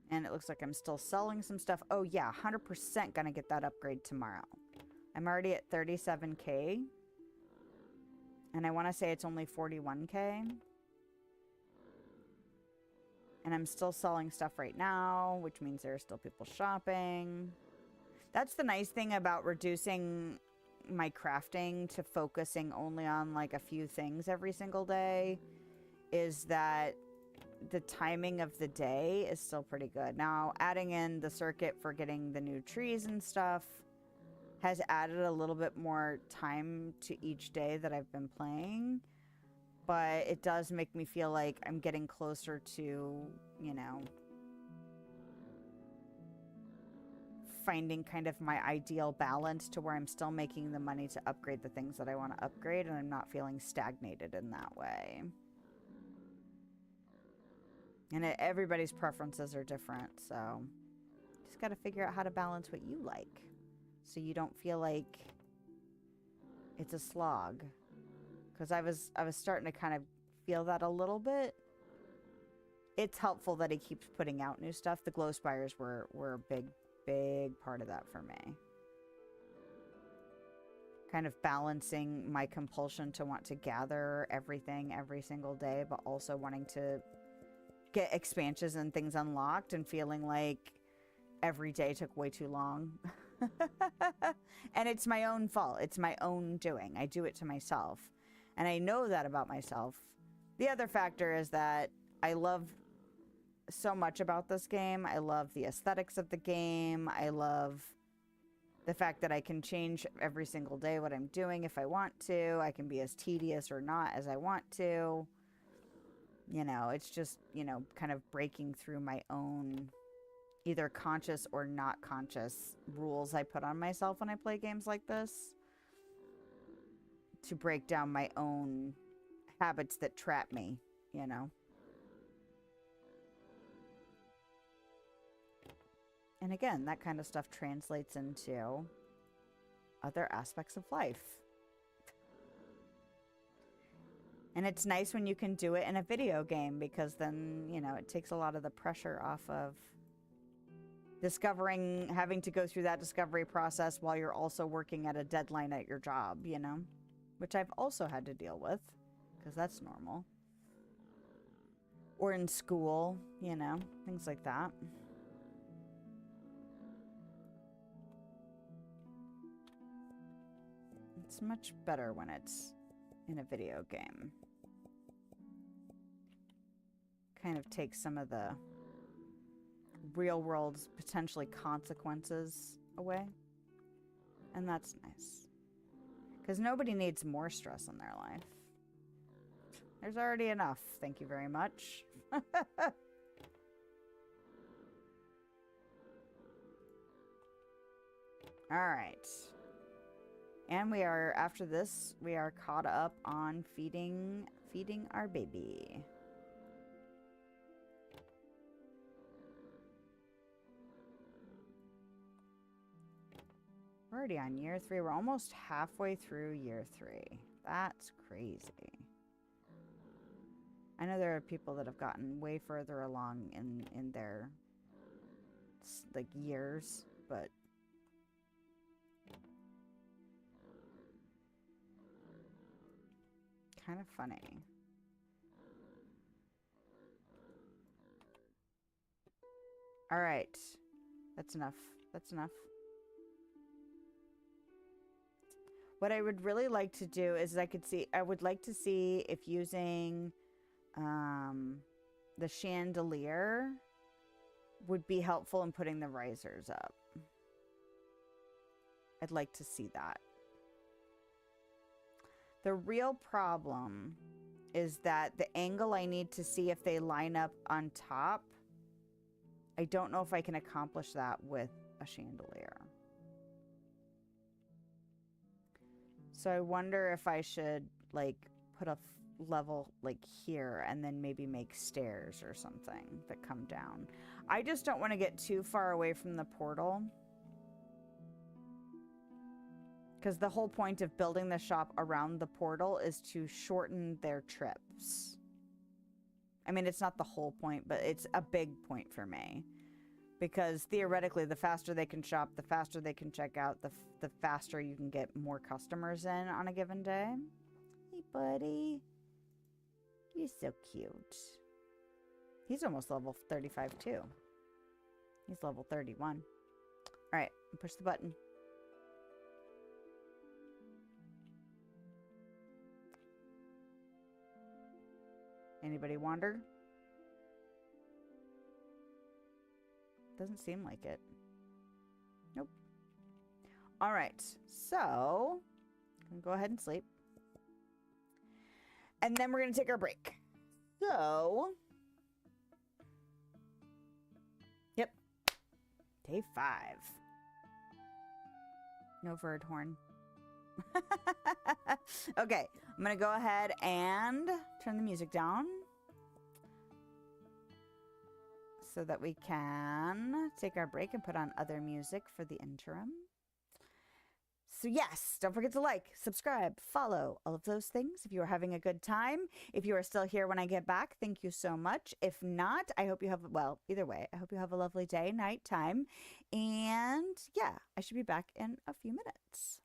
And it looks like I'm still selling some stuff. Oh yeah, 100% gonna get that upgrade tomorrow. I'm already at 37k. And I want to say it's only 41k. And I'm still selling stuff right now, which means there are still people shopping. That's the nice thing about reducing my crafting to focusing only on like a few things every single day, is that the timing of the day is still pretty good. Now, adding in the circuit for getting the new trees and stuff has added a little bit more time to each day that I've been playing. But it does make me feel like I'm getting closer to, you know, finding kind of my ideal balance to where I'm still making the money to upgrade the things that I want to upgrade, and I'm not feeling stagnated in that way. And everybody's preferences are different, so just got to figure out how to balance what you like so you don't feel like it's a slog. Because I was starting to kind of feel that a little bit. It's helpful that he keeps putting out new stuff. The glow spires were a big part of that for me. Kind of balancing my compulsion to want to gather everything every single day, but also wanting to get expansions and things unlocked and feeling like every day took way too long. And it's my own fault. It's my own doing. I do it to myself. And I know that about myself. The other factor is that I love so much about this game. I love the aesthetics of the game. I love the fact that I can change every single day what I'm doing if I want to. I can be as tedious or not as I want to. You know, it's just, you know, kind of breaking through my own either conscious or not conscious rules I put on myself when I play games like this, to break down my own habits that trap me, you know? And again, that kind of stuff translates into other aspects of life. And it's nice when you can do it in a video game, because then, you know, it takes a lot of the pressure off of discovering, having to go through that discovery process while you're also working at a deadline at your job, you know? Which I've also had to deal with, because that's normal. Or in school, you know, things like that. It's much better when it's in a video game. Kind of takes some of the real world potentially consequences away. And that's nice. Because nobody needs more stress in their life. There's already enough. Thank you very much. Alright. And we are, after this, we are caught up on feeding our baby. We're already on year 3. We're almost halfway through year 3. That's crazy. I know there are people that have gotten way further along in their, like, years, but kind of funny. All right. That's enough. That's enough. What I would really like to do is I would like to see if using the chandelier would be helpful in putting the risers up. I'd like to see that. The real problem is that the angle I need to see if they line up on top, I don't know if I can accomplish that with a chandelier. So I wonder if I should, like, put a level, like, here and then maybe make stairs or something that come down. I just don't want to get too far away from the portal. Because the whole point of building the shop around the portal is to shorten their trips. I mean, it's not the whole point, but it's a big point for me. Because theoretically, the faster they can shop, the faster they can check out, the faster you can get more customers in on a given day. Hey, buddy. You're so cute. He's almost level 35, too. He's level 31. All right, push the button. Anybody wander? Doesn't seem like it. Nope. All right. So, I'm gonna go ahead and sleep. And then we're going to take our break. So, yep. Day 5. No Verdhorn. Okay. I'm going to go ahead and turn the music down, so that we can take our break and put on other music for the interim. So yes, don't forget to like, subscribe, follow, all of those things if you are having a good time. If you are still here when I get back, thank you so much. If not, I hope you have, well, either way, I hope you have a lovely day, night time. And yeah, I should be back in a few minutes.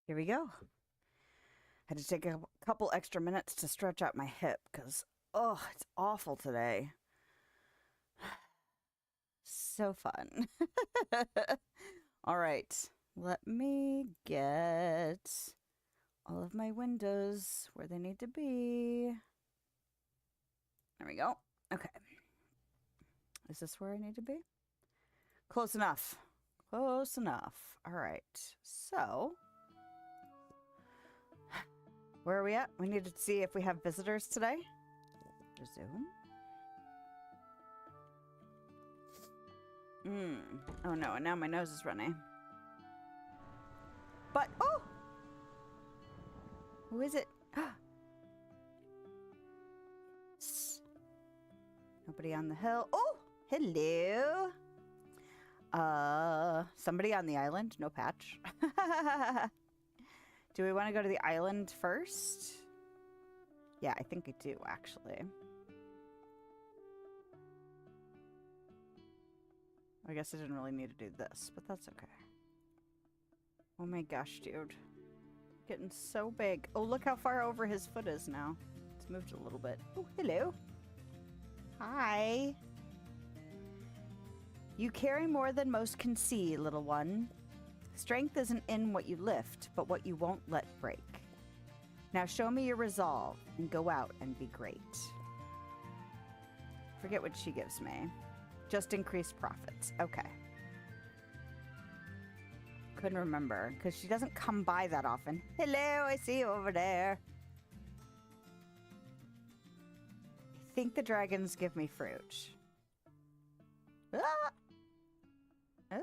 Here we go. Had to take a couple extra minutes to stretch out my hip because, oh, it's awful today. So fun. All right. Let me get all of my windows where they need to be. There we go. Okay. Is this where I need to be? Close enough. Close enough. All right. So, where are we at? We need to see if we have visitors today. Resume. Oh no, and now my nose is running. But, oh! Who is it? Nobody on the hill. Oh, hello. Somebody on the island? No patch. Do we want to go to the island first? Yeah, I think I do, actually. I guess I didn't really need to do this, but that's okay. Oh my gosh, dude. Getting so big. Oh, look how far over his foot is now. It's moved a little bit. Oh, hello. Hi. You carry more than most can see, little one. Strength isn't in what you lift, but what you won't let break. Now show me your resolve and go out and be great. Forget what she gives me. Just increase profits. Okay. Couldn't remember because she doesn't come by that often. Hello, I see you over there. I think the dragons give me fruit. Ah! Ah.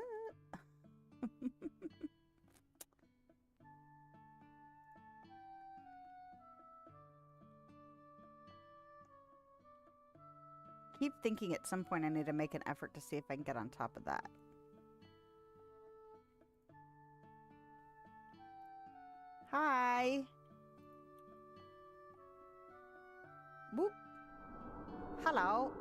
Keep thinking at some point I need to make an effort to see if I can get on top of that. Hi. Boop. Hello.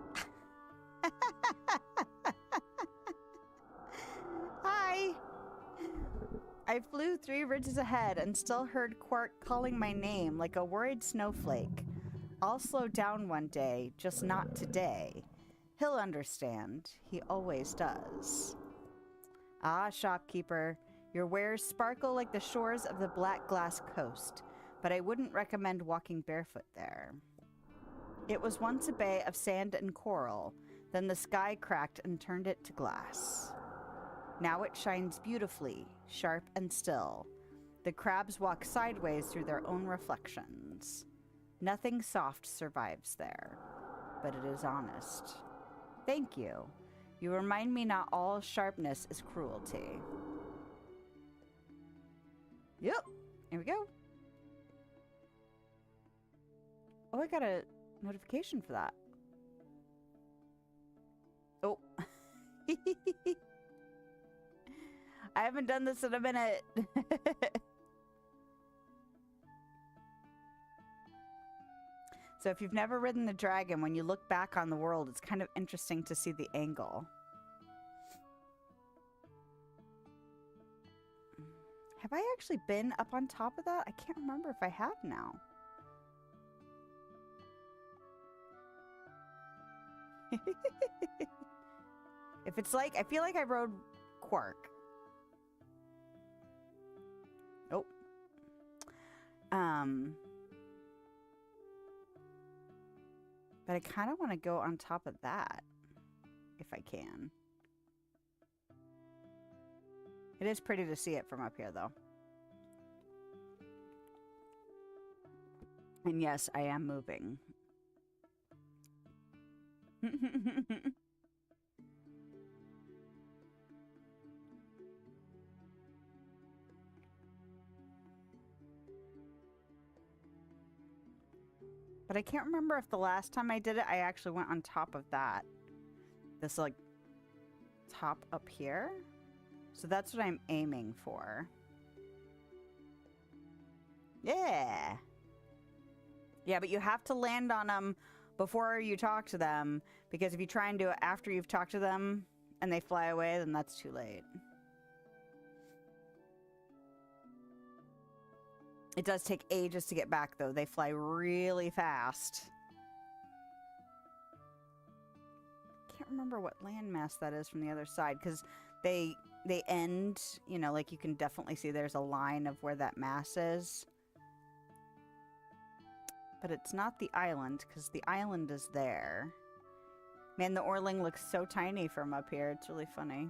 Hi. I flew 3 ridges ahead and still heard Quark calling my name like a worried snowflake. I'll slow down one day, just not today. He'll understand. He always does. Ah, shopkeeper, your wares sparkle like the shores of the black glass coast, but I wouldn't recommend walking barefoot there. It was once a bay of sand and coral, then the sky cracked and turned it to glass. Now it shines beautifully, sharp and still. The crabs walk sideways through their own reflections. Nothing soft survives there, but it is honest. Thank you. You remind me not all sharpness is cruelty. Yep, here we go. Oh, I got a notification for that. Oh. I haven't done this in a minute. So if you've never ridden the dragon, when you look back on the world, it's kind of interesting to see the angle. Have I actually been up on top of that? I can't remember if I have now. If it's like, I feel like I rode Quark. Oh. But I kind of want to go on top of that, if I can. It is pretty to see it from up here, though. And yes, I am moving. But I can't remember if the last time I did it, I actually went on top of that. This, like, top up here. So that's what I'm aiming for. Yeah. Yeah, but you have to land on them before you talk to them. Because if you try and do it after you've talked to them and they fly away, then that's too late. It does take ages to get back, though. They fly really fast. Can't remember what landmass that is from the other side, because they end, you know, like you can definitely see there's a line of where that mass is. But it's not the island, because the island is there. Man, the Orling looks so tiny from up here. It's really funny.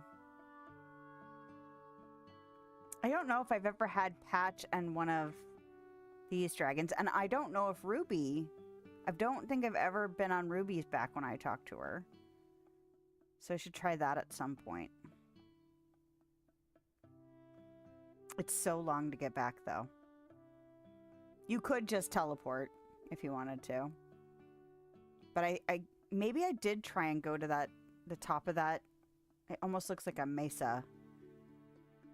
I don't know if I've ever had Patch and one of these dragons, and I don't know if Ruby... I don't think I've ever been on Ruby's back when I talked to her. So I should try that at some point. It's so long to get back, though. You could just teleport if you wanted to. But I maybe I did try and go to the top of that. It almost looks like a mesa.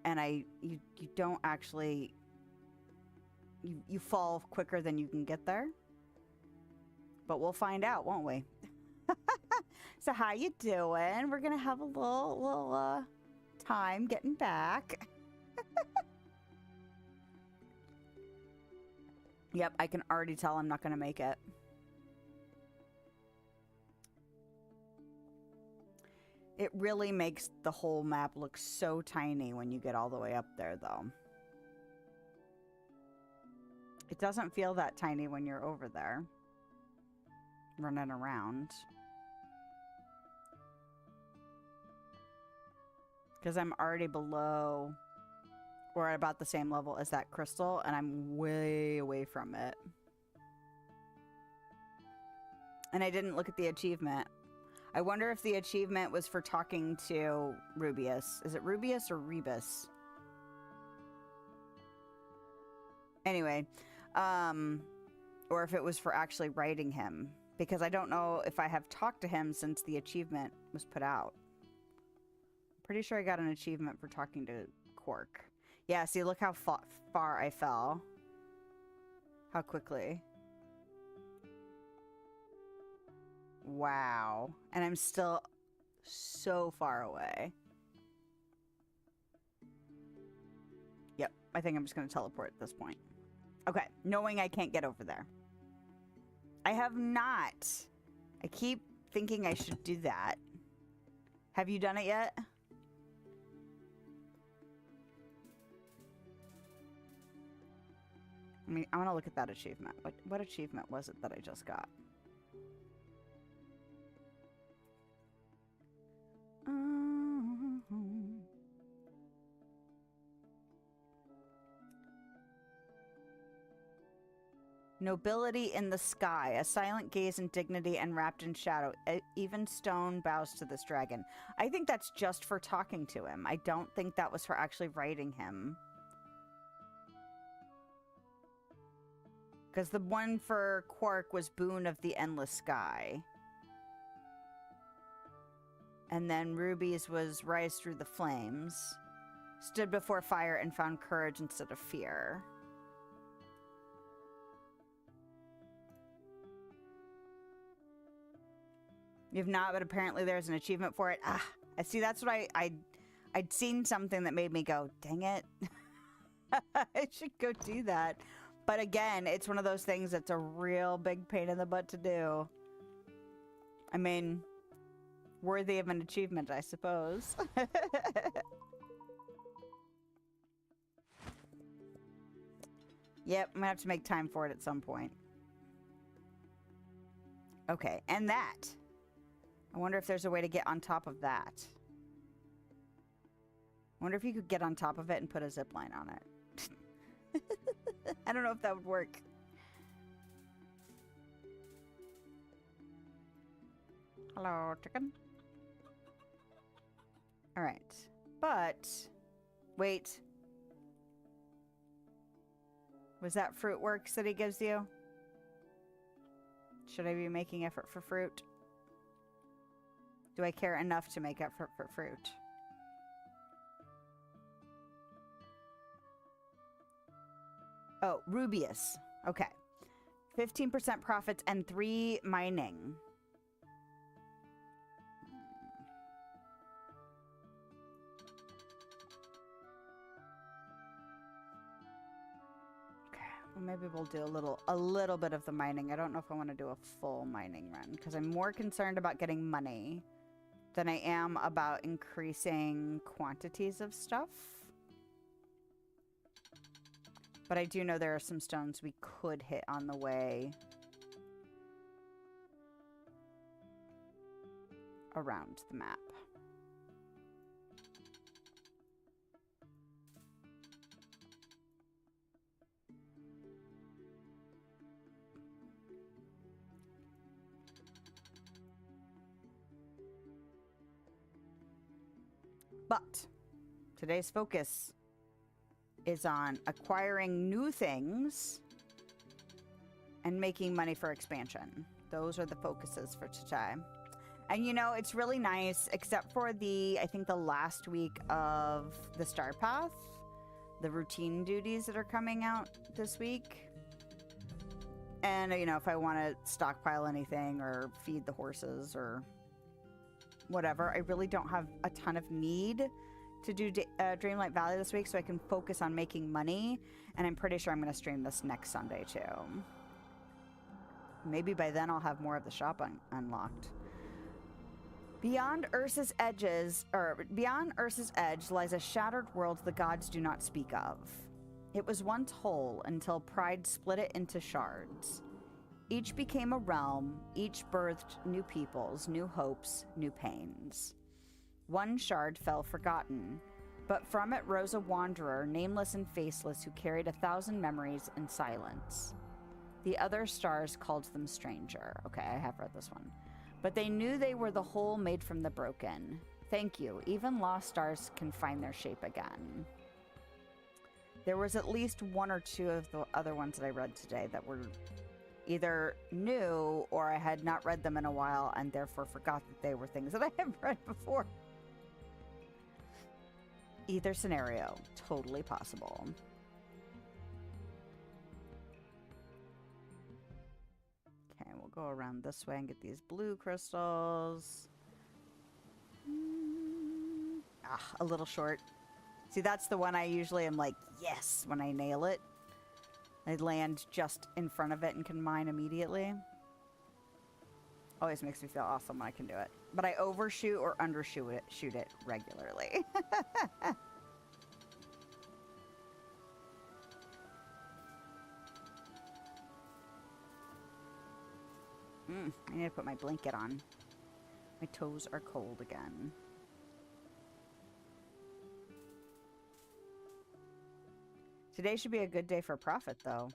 And you don't actually... You fall quicker than you can get there. But we'll find out, won't we? So how you doing? We're gonna have a little time getting back. Yep, I can already tell I'm not gonna make it. It really makes the whole map look so tiny when you get all the way up there, though. It doesn't feel that tiny when you're over there, running around. Because I'm already below, or at about the same level as that crystal, and I'm way away from it. And I didn't look at the achievement. I wonder if the achievement was for talking to Rubius. Is it Rubius or Rebus? Anyway, or if it was for actually writing him. Because I don't know if I have talked to him since the achievement was put out. Pretty sure I got an achievement for talking to Quark. Yeah, see, look how far I fell. How quickly. Wow. And I'm still so far away. Yep, I think I'm just going to teleport at this point. Okay, knowing I can't get over there. I have not. I keep thinking I should do that. Have you done it yet? I mean, I want to look at that achievement. What achievement was it that I just got? Nobility in the sky, a silent gaze in dignity and wrapped in shadow. Even stone bows to this dragon. I think that's just for talking to him. I don't think that was for actually writing him. Because the one for Quark was Boon of the Endless Sky. And then Ruby's was Rise Through the Flames. Stood before fire and found courage instead of fear. You've not, but apparently there's an achievement for it. Ah, I see. That's what I'd seen something that made me go, dang it. I should go do that. But again, it's one of those things that's a real big pain in the butt to do. I mean, worthy of an achievement, I suppose. Yep, I'm gonna have to make time for it at some point. Okay, and that. I wonder if there's a way to get on top of that. I wonder if you could get on top of it and put a zipline on it. I don't know if that would work. Hello, chicken. All right, but wait. Was that fruit works that he gives you? Should I be making effort for fruit? Do I care enough to make effort for fruit? Oh, Rubius. Okay. 15% profits and 3 mining. Okay. Maybe we'll do a little bit of the mining. I don't know if I want to do a full mining run because I'm more concerned about getting money than I am about increasing quantities of stuff. But I do know there are some stones we could hit on the way around the map. But today's focus is on acquiring new things and making money for expansion. Those are the focuses for today. And you know, it's really nice, except for I think the last week of the Star Path, the routine duties that are coming out this week. And, you know, if I want to stockpile anything or feed the horses or whatever, I really don't have a ton of need to do Dreamlight Valley this week, so I can focus on making money. And I'm pretty sure I'm going to stream this next Sunday, too. Maybe by then I'll have more of the shop unlocked. Beyond Ursa's Edge lies a shattered world the gods do not speak of. It was once whole until pride split it into shards. Each became a realm, each birthed new peoples, new hopes, new pains. One shard fell forgotten, but from it rose a wanderer, nameless and faceless, who carried 1,000 memories in silence. The other stars called them stranger. Okay, I have read this one. But they knew they were the whole made from the broken. Thank you. Even lost stars can find their shape again. There was at least one or two of the other ones that I read today that were either new or I had not read them in a while and therefore forgot that they were things that I have read before. Either scenario, totally possible. Okay, we'll go around this way and get these blue crystals. A little short. See, that's the one I usually am like, yes, when I nail it. I land just in front of it and can mine immediately. Always makes me feel awesome when I can do it. But I overshoot or undershoot it regularly. I need to put my blanket on. My toes are cold again. Today should be a good day for profit, though.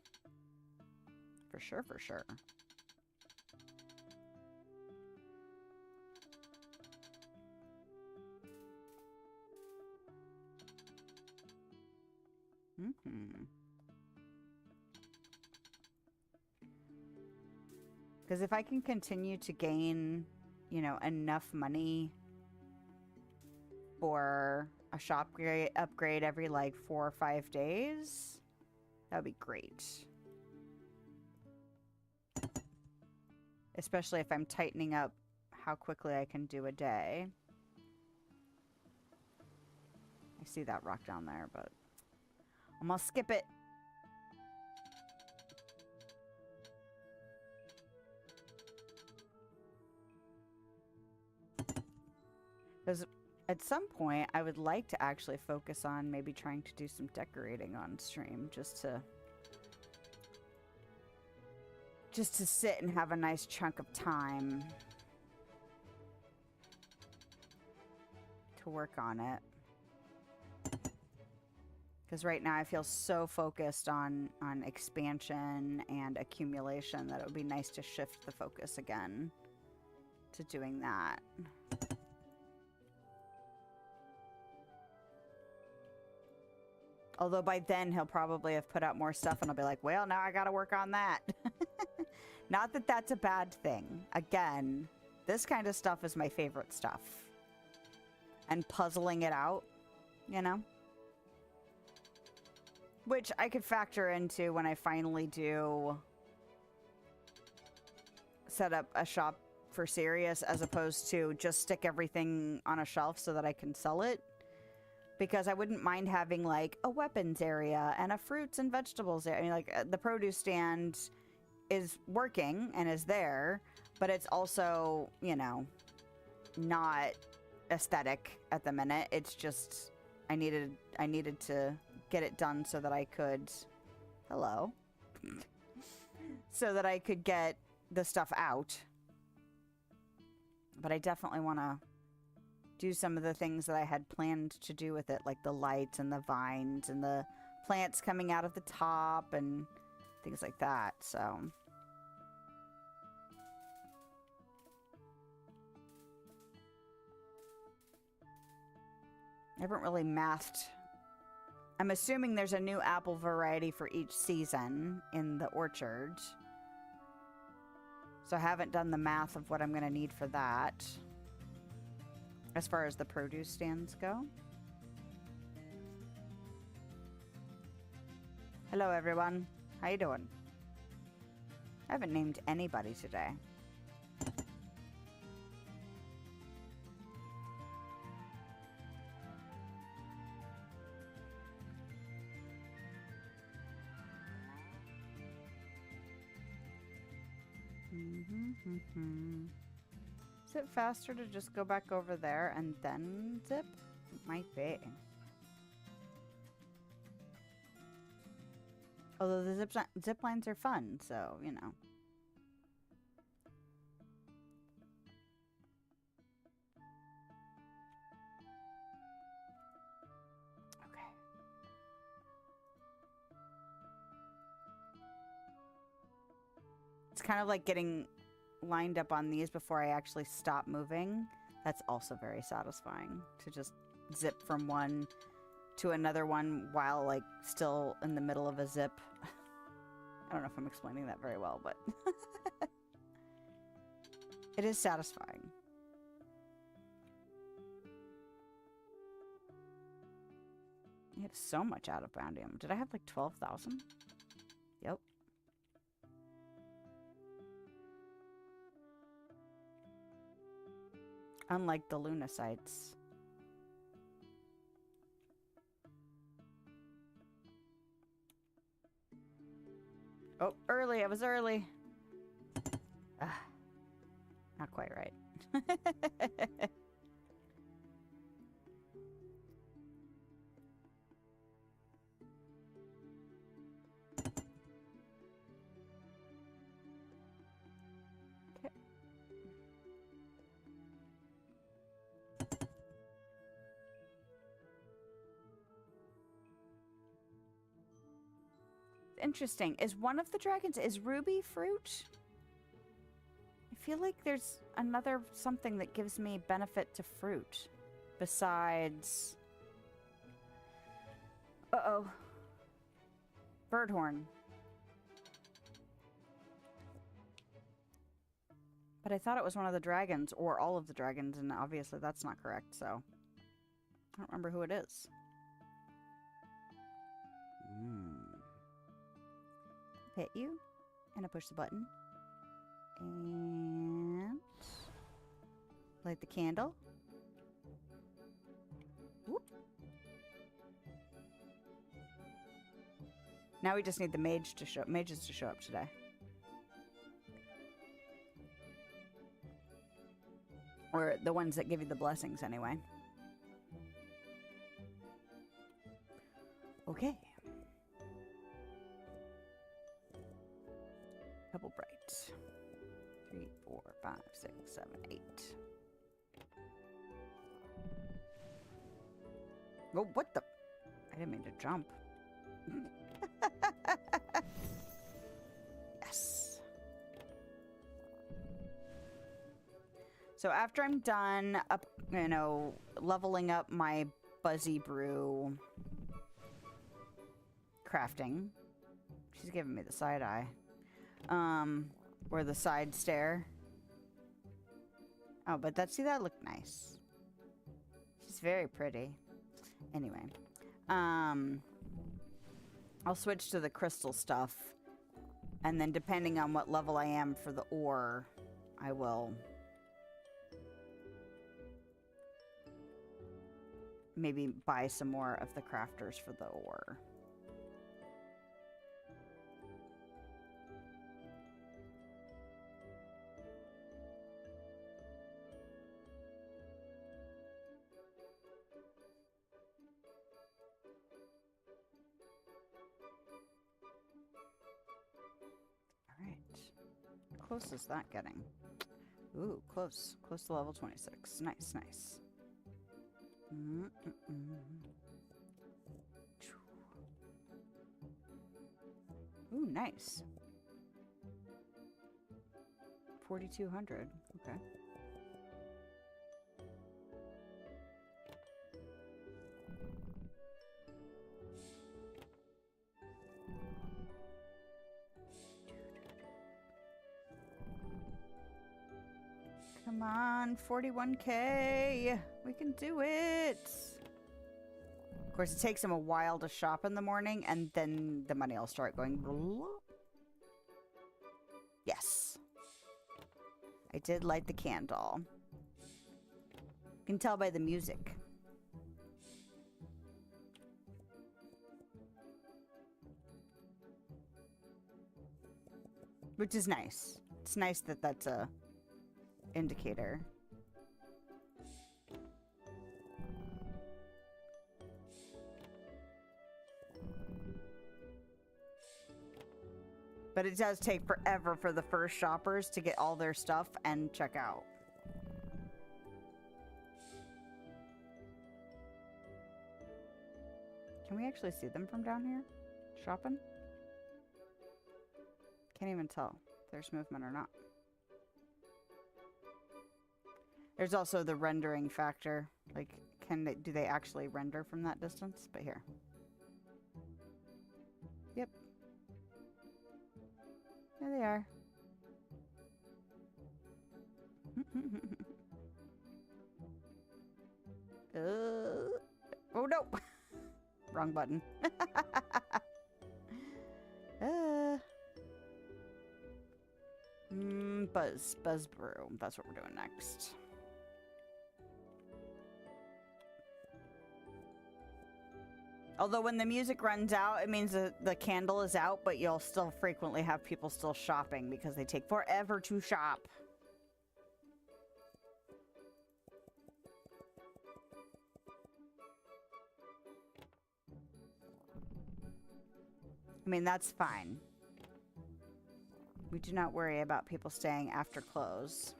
For sure, for sure. Because if I can continue to gain, you know, enough money for a shop upgrade every like 4 or 5 days, that would be great. Especially if I'm tightening up how quickly I can do a day. I see that rock down there, but I'm gonna skip it. Because at some point, I would like to actually focus on maybe trying to do some decorating on stream, just to sit and have a nice chunk of time to work on it. Because right now I feel so focused on expansion and accumulation that it would be nice to shift the focus again to doing that. Although by then he'll probably have put out more stuff and I'll be like, well, now I gotta work on that. Not that that's a bad thing. Again, this kind of stuff is my favorite stuff. And puzzling it out, you know? Which I could factor into when I finally do set up a shop for Sirius, as opposed to just stick everything on a shelf so that I can sell it. because I wouldn't mind having like a weapons area and a fruits and vegetables area. I mean, like the produce stand is working and is there, but it's also, you know, not aesthetic at the minute. It's just I needed to get it done so that I could so that I could get the stuff out. But I definitely want to do some of the things that I had planned to do with it, like the lights and the vines and the plants coming out of the top and things like that. So I haven't really mathed. I'm assuming there's a new apple variety for each season in the orchard. So I haven't done the math of what I'm going to need for that. As far as the produce stands go. Hello, everyone. How you doing? I haven't named anybody today. Is it faster to just go back over there and then zip? It might be. Although the zip lines are fun, so, you know. Okay. It's kind of like getting lined up on these before I actually stop moving. That's also very satisfying to just zip from one to another one while like still in the middle of a zip. I don't know if I'm explaining that very well, but it is satisfying. I have so much out of Boundium. Did I have like 12,000? Yep. Unlike the Lunasites. Oh, early. I was early. Not quite right. Interesting. Is one of the dragons, is ruby fruit? I feel like there's another something that gives me benefit to fruit besides... Uh-oh. Birdhorn. But I thought it was one of the dragons, or all of the dragons, and obviously that's not correct, so... I don't remember who it is. Hit you, and I push the button, and light the candle. Whoop. Now we just need the mages to show up today. Or the ones that give you the blessings anyway. Okay. Double bright. 3, 4, 5, 6, 7, 8. Oh, what the? I didn't mean to jump. Yes. So after I'm done up, you know, leveling up my Buzzy Brew crafting. She's giving me the side eye. Or the side stare. Oh, but that looked nice. She's very pretty. Anyway. I'll switch to the crystal stuff. And then depending on what level I am for the ore, I will maybe buy some more of the crafters for the ore. Close is that getting? Ooh, close. Close to level 26. Nice, nice. Ooh, nice. 4,200. Okay. Come on, 41K. We can do it. Of course, it takes them a while to shop in the morning, and then the money will start going. Yes. I did light the candle. You can tell by the music. Which is nice. It's nice that that's a indicator. But it does take forever for the first shoppers to get all their stuff and check out. Can we actually see them from down here? Shopping? Can't even tell if there's movement or not. There's also the rendering factor. Like, do they actually render from that distance? But here. Yep. There they are. Oh no! Wrong button. Buzz brew. That's what we're doing next. Although when the music runs out, it means that the candle is out, but you'll still frequently have people still shopping because they take forever to shop. I mean, that's fine. We do not worry about people staying after close.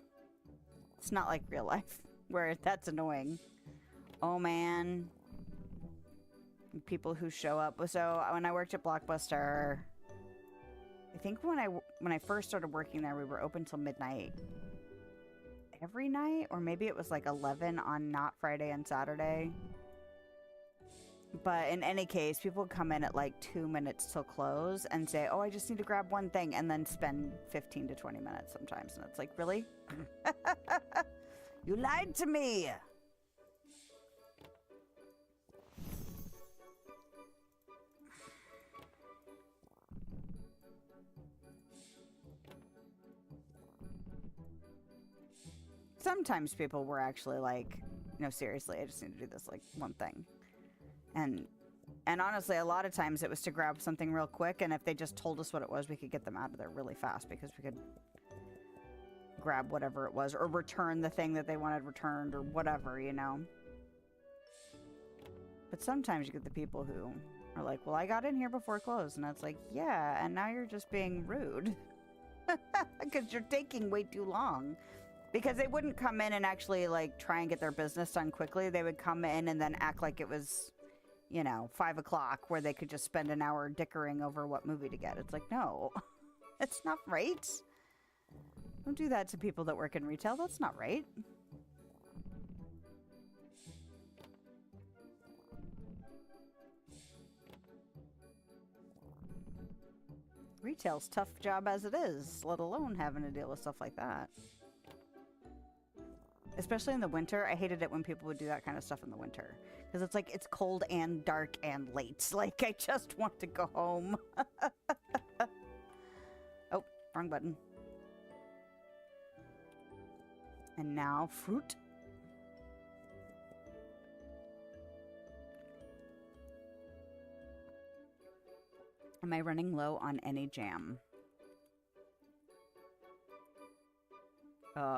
It's not like real life, where that's annoying. Oh, man. People who show up. So when I worked at Blockbuster, I think when I first started working there, we were open till midnight every night, or maybe it was like 11 on not Friday and Saturday. But in any case, people would come in at like 2 minutes till close and say, oh, I just need to grab one thing, and then spend 15 to 20 minutes sometimes. And it's like, really? You lied to me! Sometimes people were actually like, no, seriously, I just need to do this like one thing. And honestly, a lot of times it was to grab something real quick, and if they just told us what it was, we could get them out of there really fast because we could grab whatever it was or return the thing that they wanted returned or whatever, you know. But sometimes you get the people who are like, well, I got in here before close, and it's like, yeah, and now you're just being rude because you're taking way too long. Because they wouldn't come in and actually like try and get their business done quickly. They would come in and then act like it was, you know, 5 o'clock where they could just spend an hour dickering over what movie to get. It's like, no, it's not right. Don't do that to people that work in retail. That's not right. Retail's a tough job as it is, let alone having to deal with stuff like that. Especially in the winter. I hated it when people would do that kind of stuff in the winter. Because it's like, it's cold and dark and late. Like, I just want to go home. Oh, wrong button. And now, fruit. Am I running low on any jam?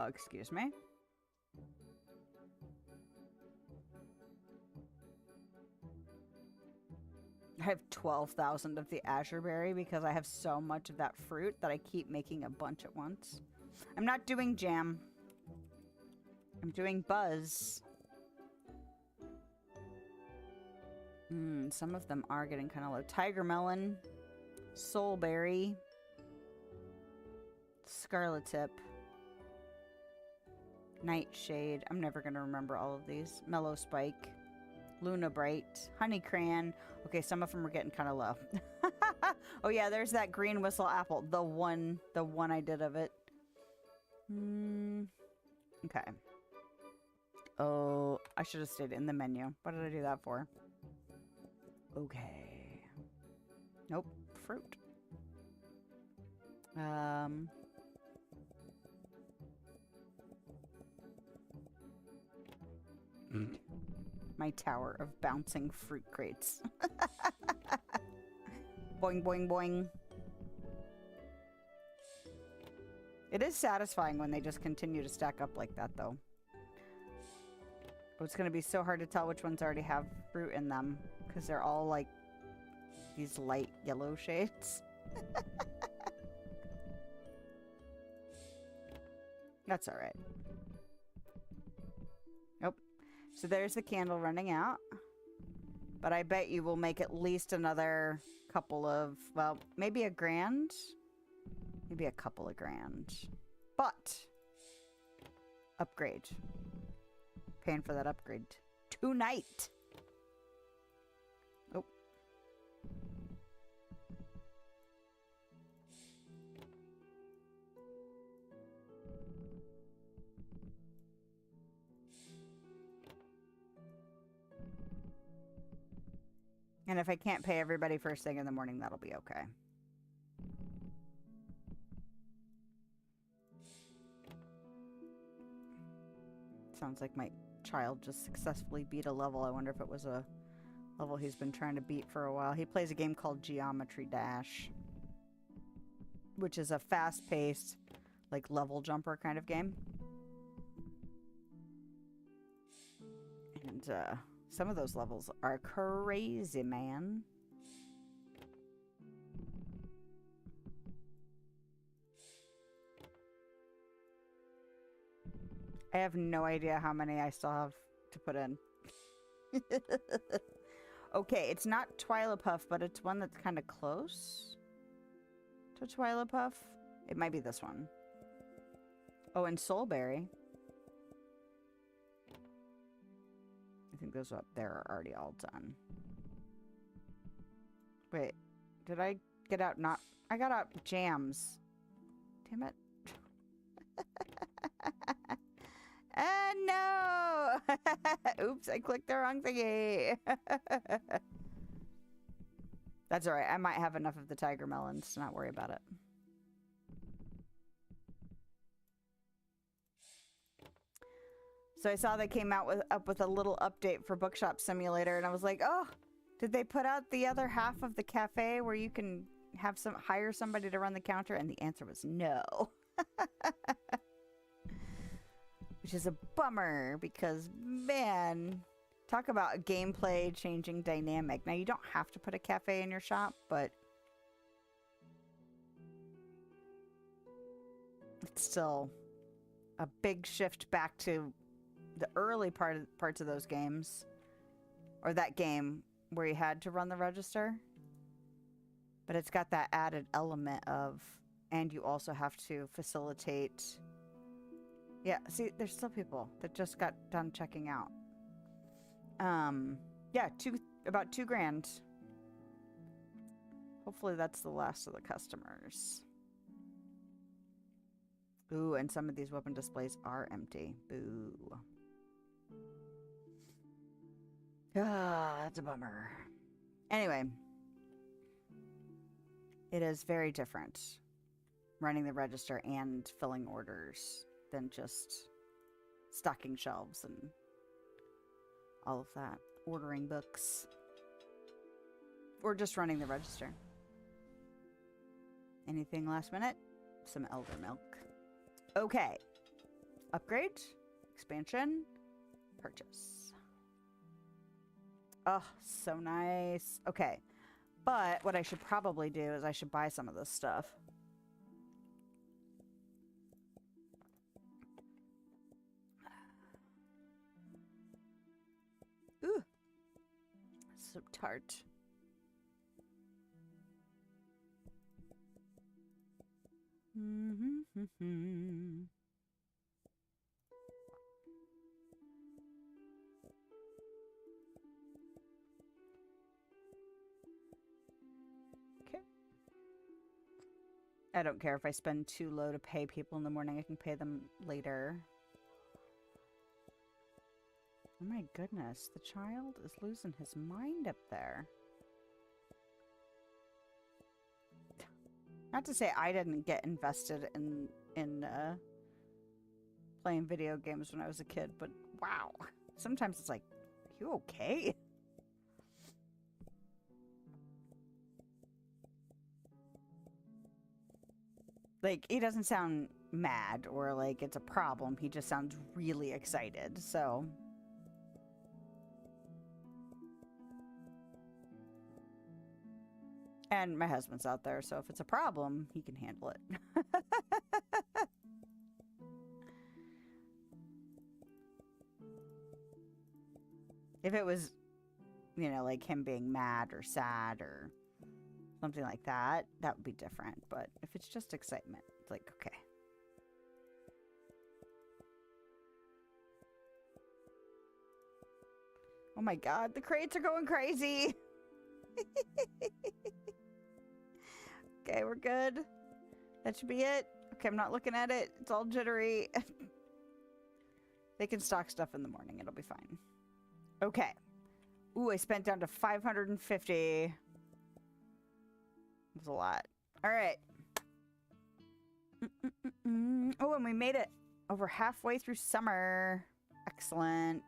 Excuse me? I have 12,000 of the azure berry because I have so much of that fruit that I keep making a bunch at once. I'm not doing jam. I'm doing buzz. Some of them are getting kind of low. Tiger melon, soulberry, scarlet tip, nightshade. I'm never going to remember all of these. Mellow spike, Luna bright, honey crayon. Okay, some of them are getting kind of low. Oh yeah, there's that green whistle apple. The one I did of it. Okay. Oh, I should have stayed in the menu. What did I do that for? Okay. Nope. Fruit. My tower of bouncing fruit crates. Boing, boing, boing. It is satisfying when they just continue to stack up like that, though. Oh, it's going to be so hard to tell which ones already have fruit in them, because they're all, like, these light yellow shades. That's all right. Nope. So there's the candle running out. But I bet you will make at least another couple of, well, maybe a grand. Maybe a couple of grand. But upgrade. Paying for that upgrade tonight. Oh. And if I can't pay everybody first thing in the morning, that'll be okay. Sounds like my child just successfully beat a level. I wonder if it was a level he's been trying to beat for a while. He plays a game called Geometry Dash, which is a fast-paced, like, level jumper kind of game. And, some of those levels are crazy, man. I have no idea how many I still have to put in. Okay, it's not Twilapuff, but it's one that's kind of close to Twilapuff. It might be this one. Oh, and Soulberry. I think those up there are already all done. Wait, did I get out not... I got out jams. Damn it. No! Oops, I clicked the wrong thingy. That's alright. I might have enough of the tiger melons to not worry about it. So I saw they came out up with a little update for Bookshop Simulator, and I was like, oh, did they put out the other half of the cafe where you can have hire somebody to run the counter? And the answer was no. Which is a bummer because, man, talk about a gameplay changing dynamic. Now, you don't have to put a cafe in your shop, but it's still a big shift back to the early parts of those games, or that game where you had to run the register. But it's got that added element of, and you also have to facilitate. Yeah, see, there's still people that just got done checking out. Yeah, about $2,000. Hopefully that's the last of the customers. Ooh, and some of these weapon displays are empty. Boo. Ah, that's a bummer. Anyway. It is very different running the register and filling orders than just stocking shelves and all of that. Ordering books. Or just running the register. Anything last minute? Some elder milk. Okay. Upgrade. Expansion. Purchase. Oh, so nice. Okay. But what I should probably do is I should buy some of this stuff. Ooh. So tart. Okay. I don't care if I spend too low to pay people in the morning. I can pay them later. Oh my goodness, the child is losing his mind up there. Not to say I didn't get invested in playing video games when I was a kid, but wow. Sometimes it's like, you okay? Like, he doesn't sound mad or like it's a problem. He just sounds really excited, so... And my husband's out there, so if it's a problem, he can handle it. If it was, you know, like him being mad or sad or something like that, that would be different. But if it's just excitement, it's like, okay. Oh my god, the crates are going crazy! Okay, we're good. That should be it. Okay, I'm not looking at it. It's all jittery. They can stock stuff in the morning. It'll be fine. Okay. Ooh, I spent down to 550. It was a lot. All right. Oh, and we made it over halfway through summer. Excellent.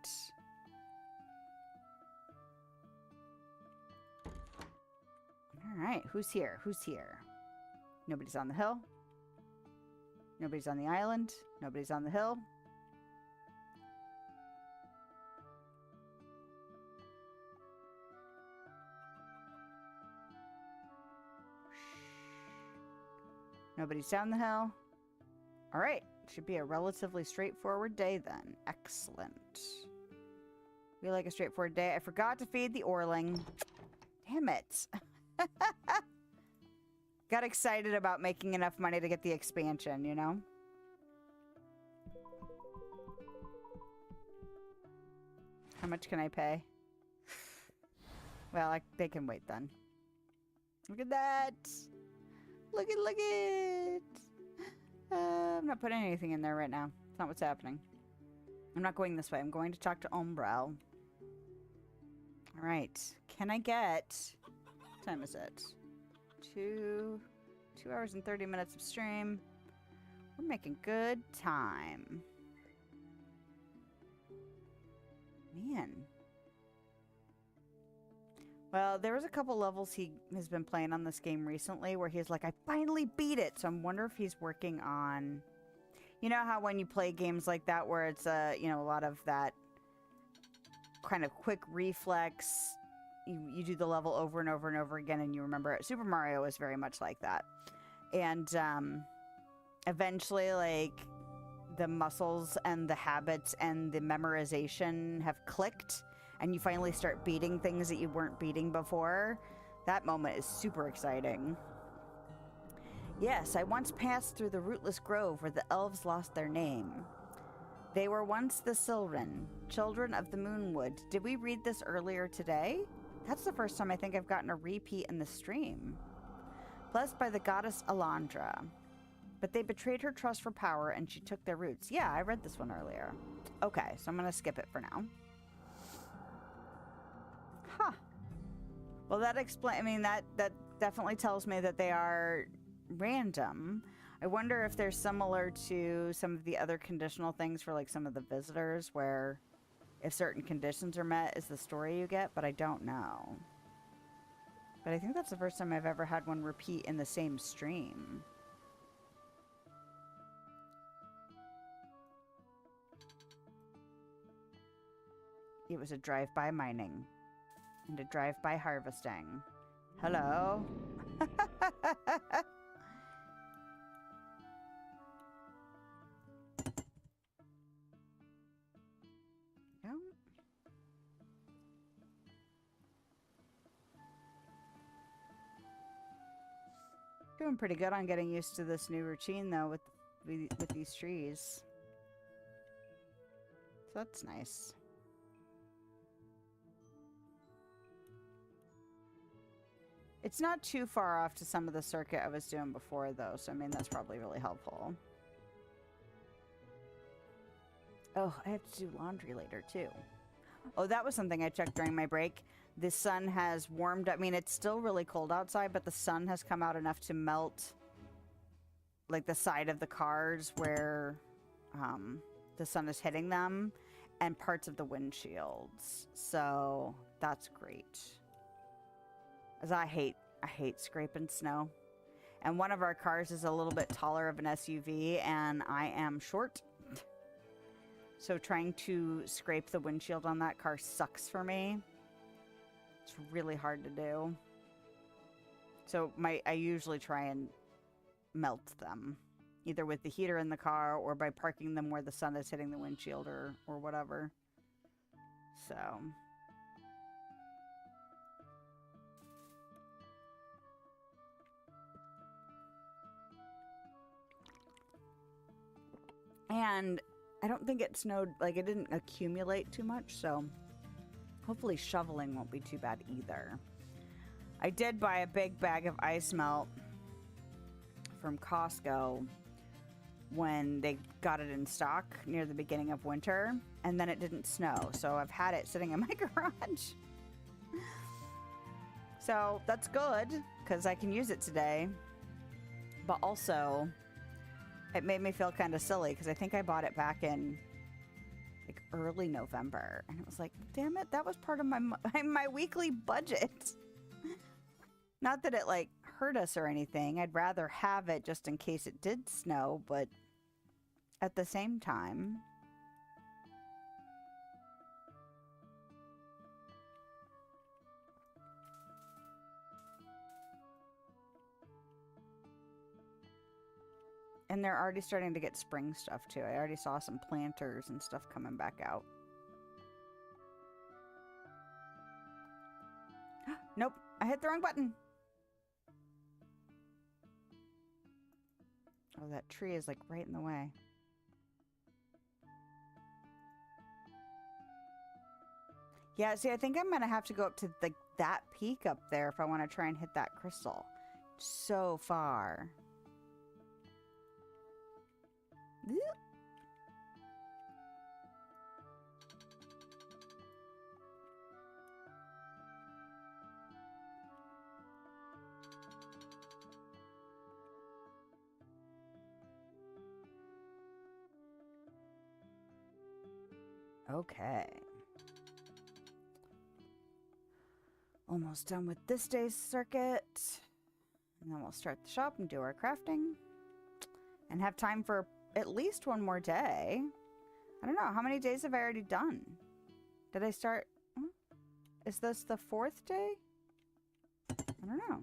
All right, who's here? Who's here? Nobody's on the hill. Nobody's on the island. Nobody's on the hill. Nobody's down the hill. All right, should be a relatively straightforward day then. Excellent. We like a straightforward day. I forgot to feed the Orling. Damn it. Got excited about making enough money to get the expansion, you know? How much can I pay? Well, they can wait then. Look at that! Look it! I'm not putting anything in there right now. It's not what's happening. I'm not going this way. I'm going to talk to Umbral. Alright. Can I get... What time is it? 2 hours and 30 minutes of stream. We're making good time. Man. Well, there was a couple levels he has been playing on this game recently where he's like, I finally beat it. So I wonder if he's working on... You know how when you play games like that where it's, you know, a lot of that kind of quick reflex... You do the level over and over and over again and you remember it. Super Mario is very much like that. And eventually, like, the muscles and the habits and the memorization have clicked and you finally start beating things that you weren't beating before. That moment is super exciting. Yes, I once passed through the rootless grove where the elves lost their name. They were once the Sylvan, children of the Moonwood. Did we read this earlier today? That's the first time I think I've gotten a repeat in the stream. Blessed by the goddess Alondra. But they betrayed her trust for power and she took their roots. Yeah, I read this one earlier. Okay, so I'm going to skip it for now. Huh. Well, that explains... I mean, that definitely tells me that they are random. I wonder if they're similar to some of the other conditional things for, like, some of the visitors where... If certain conditions are met is the story you get, but I don't know. But I think that's the first time I've ever had one repeat in the same stream. It was a drive-by mining and a drive-by harvesting. Hello? Yeah. Doing pretty good on getting used to this new routine though with these trees. So that's nice. It's not too far off to some of the circuit I was doing before though, so I mean that's probably really helpful. Oh, I have to do laundry later too. Oh, that was something I checked during my break. The sun has warmed up. I mean, it's still really cold outside, but the sun has come out enough to melt like the side of the cars where the sun is hitting them and parts of the windshields. So that's great. As I hate scraping snow. And one of our cars is a little bit taller of an SUV and I am short. So trying to scrape the windshield on that car sucks for me. It's really hard to do. So I usually try and melt them. Either with the heater in the car or by parking them where the sun is hitting the windshield or whatever. So... And I don't think it snowed, like it didn't accumulate too much, so hopefully shoveling won't be too bad either. I did buy a big bag of ice melt from Costco when they got it in stock near the beginning of winter, and then it didn't snow, so I've had it sitting in my garage. So that's good, because I can use it today, but also... it made me feel kind of silly because I think I bought it back in like early November, and it was like, damn it, that was part of my weekly budget. Not that it like hurt us or anything. I'd rather have it just in case it did snow, but at the same time, and they're already starting to get spring stuff too. I already saw some planters and stuff coming back out. Nope, I hit the wrong button. Oh, that tree is like right in the way. Yeah, see, I think I'm gonna have to go up to like that peak up there if I want to try and hit that crystal. So far. Okay. Almost done with this day's circuit. And then we'll start the shop and do our crafting. And have time for at least one more day. I don't know. How many days have I already done? Did I start? Is this the 4th day? I don't know.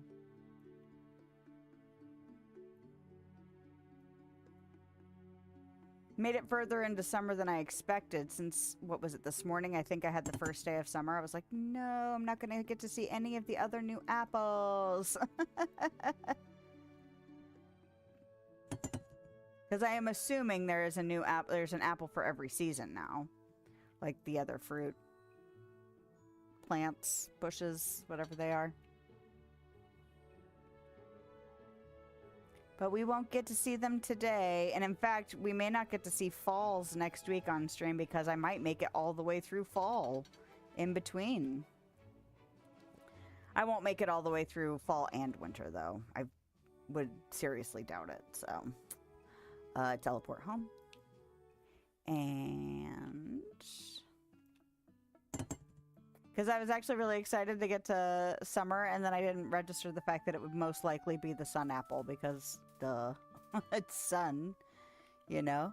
Made it further into summer than I expected since, what was it, this morning? I think I had the first day of summer. I was like, no, I'm not going to get to see any of the other new apples. Because I am assuming there is a new app. There's an apple for every season now. Like the other fruit. Plants, bushes, whatever they are. But we won't get to see them today. And in fact, we may not get to see falls next week on stream because I might make it all the way through fall in between. I won't make it all the way through fall and winter, though. I would seriously doubt it. So, teleport home. And Because I was actually really excited to get to summer, and then I didn't register the fact that it would most likely be the sun apple because it's sun, you know?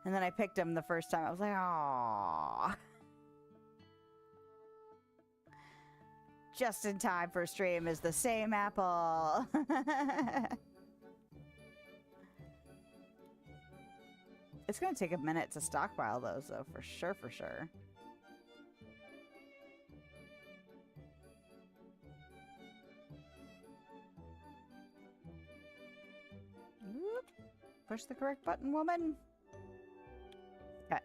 And then I picked him the first time. I was like, aww. Just in time for stream is the same apple. It's going to take a minute to stockpile those, though, for sure, for sure. Whoop. Push the correct button, woman. Okay.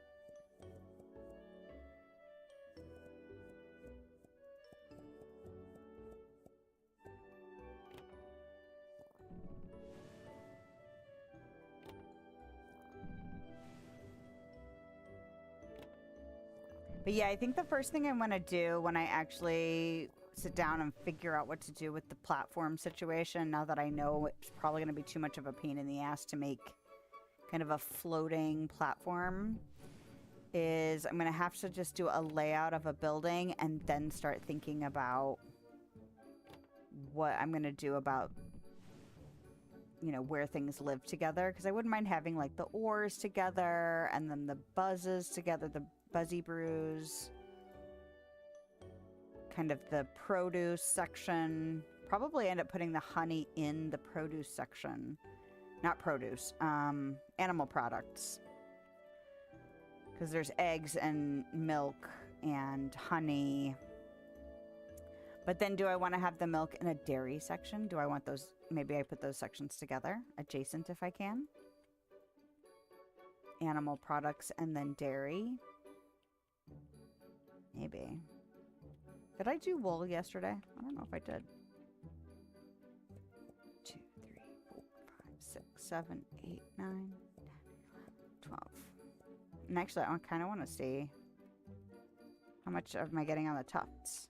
But yeah, I think the first thing I want to do when I actually sit down and figure out what to do with the platform situation, now that I know it's probably going to be too much of a pain in the ass to make kind of a floating platform, is I'm going to have to just do a layout of a building and then start thinking about what I'm going to do about, you know, where things live together. Because I wouldn't mind having like the ores together and then the buzzes together, the Buzzy Brews, kind of the produce section. Probably end up putting the honey in the produce section. Not produce, animal products. Because there's eggs and milk and honey. But then do I want to have the milk in a dairy section? Do I want those? Maybe I put those sections together, adjacent if I can. Animal products and then dairy. Maybe. Did I do wool yesterday? I don't know if I did. 2, 3, 4, 5, 6, 7, 8, 9, 10, 11, 12. And actually, I kind of want to see how much am I getting on the tufts.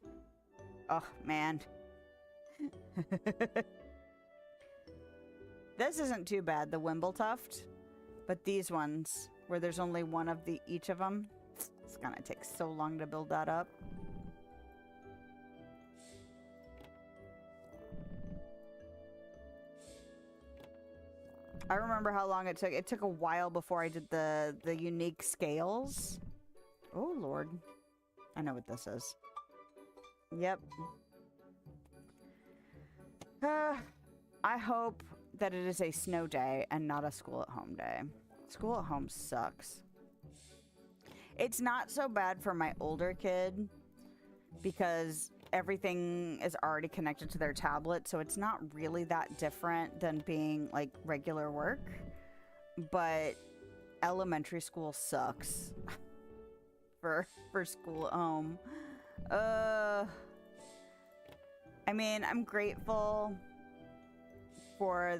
Oh, man. This isn't too bad, the Wimble tuft. But these ones, where there's only one of each of them, it's gonna take so long to build that up. I remember how long it took. It took a while before I did the unique scales. Oh, Lord. I know what this is. Yep. I hope that it is a snow day and not a school at home day. School at home sucks. It's not so bad for my older kid because everything is already connected to their tablet, so it's not really that different than being like regular work. But elementary school sucks for school at home. I mean, I'm grateful for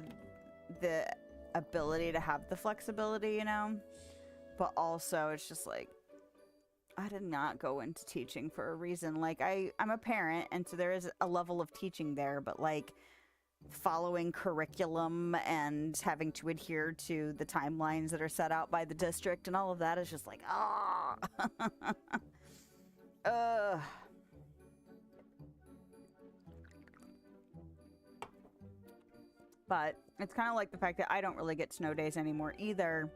the ability to have the flexibility, you know, but also it's just like, I did not go into teaching for a reason. Like, I'm a parent, and so there is a level of teaching there, but like following curriculum and having to adhere to the timelines that are set out by the district and all of that is just like, ah. But it's kind of like the fact that I don't really get snow days anymore either.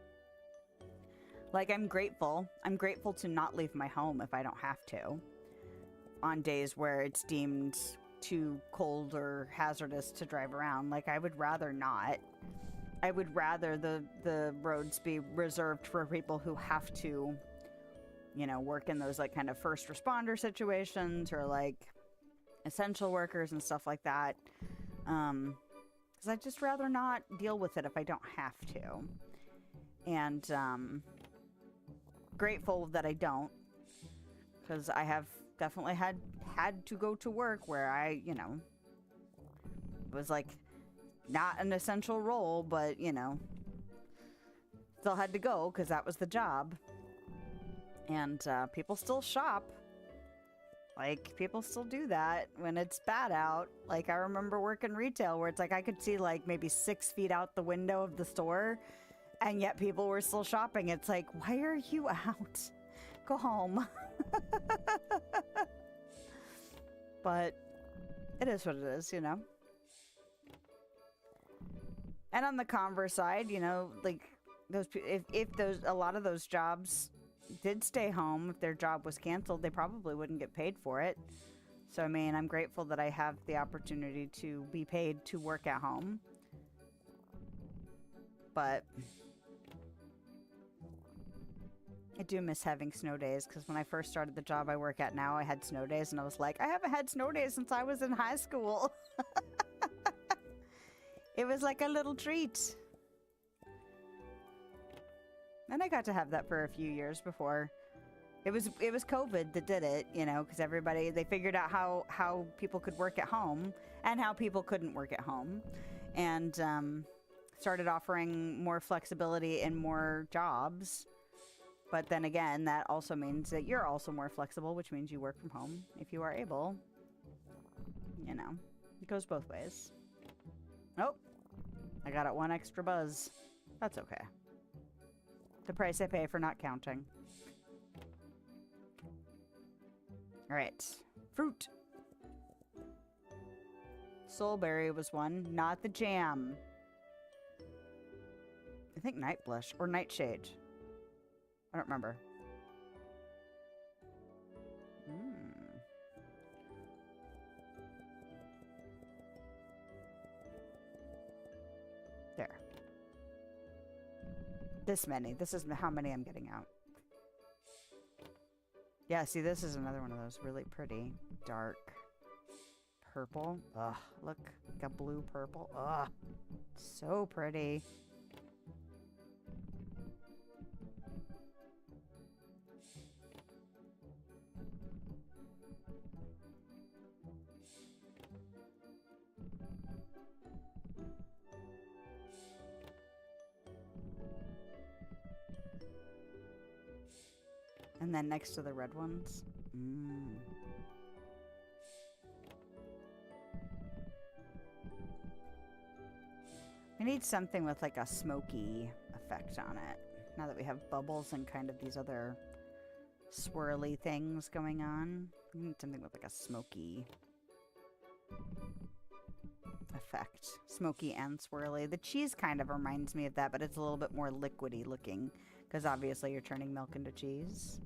Like, I'm grateful. I'm grateful to not leave my home if I don't have to. On days where it's deemed too cold or hazardous to drive around. Like, I would rather not. I would rather the roads be reserved for people who have to, you know, work in those, like, kind of first responder situations or, like, essential workers and stuff like that. Because I'd just rather not deal with it if I don't have to. And, grateful that I don't, because I have definitely had to go to work where I, you know, was like not an essential role, but, you know, still had to go because that was the job. And people still shop. Like, people still do that when it's bad out. Like, I remember working retail where it's like I could see like maybe 6 feet out the window of the store, and yet people were still shopping. It's like, why are you out? Go home. But it is what it is, you know? And on the converse side, you know, like if a lot of those jobs did stay home, if their job was canceled, they probably wouldn't get paid for it. So I mean, I'm grateful that I have the opportunity to be paid to work at home. But I do miss having snow days, because when I first started the job I work at now, I had snow days, and I was like, I haven't had snow days since I was in high school. It was like a little treat. And I got to have that for a few years before. It was COVID that did it, you know, because they figured out how people could work at home and how people couldn't work at home. And started offering more flexibility and more jobs. But then again, that also means that you're also more flexible, which means you work from home if you are able. You know, it goes both ways. Oh, I got it one extra buzz. That's okay. The price I pay for not counting. Alright. Fruit. Soulberry was one, not the jam. I think Night Blush or Nightshade. I don't remember. There. This many. This is how many I'm getting out. Yeah, see, this is another one of those really pretty dark purple. Ugh, look, like a blue purple. Ugh, so pretty. And then next to the red ones. We need something with like a smoky effect on it. Now that we have bubbles and kind of these other swirly things going on. We need something with like a smoky effect. Smoky and swirly. The cheese kind of reminds me of that, but it's a little bit more liquidy looking. Because obviously you're turning milk into cheese.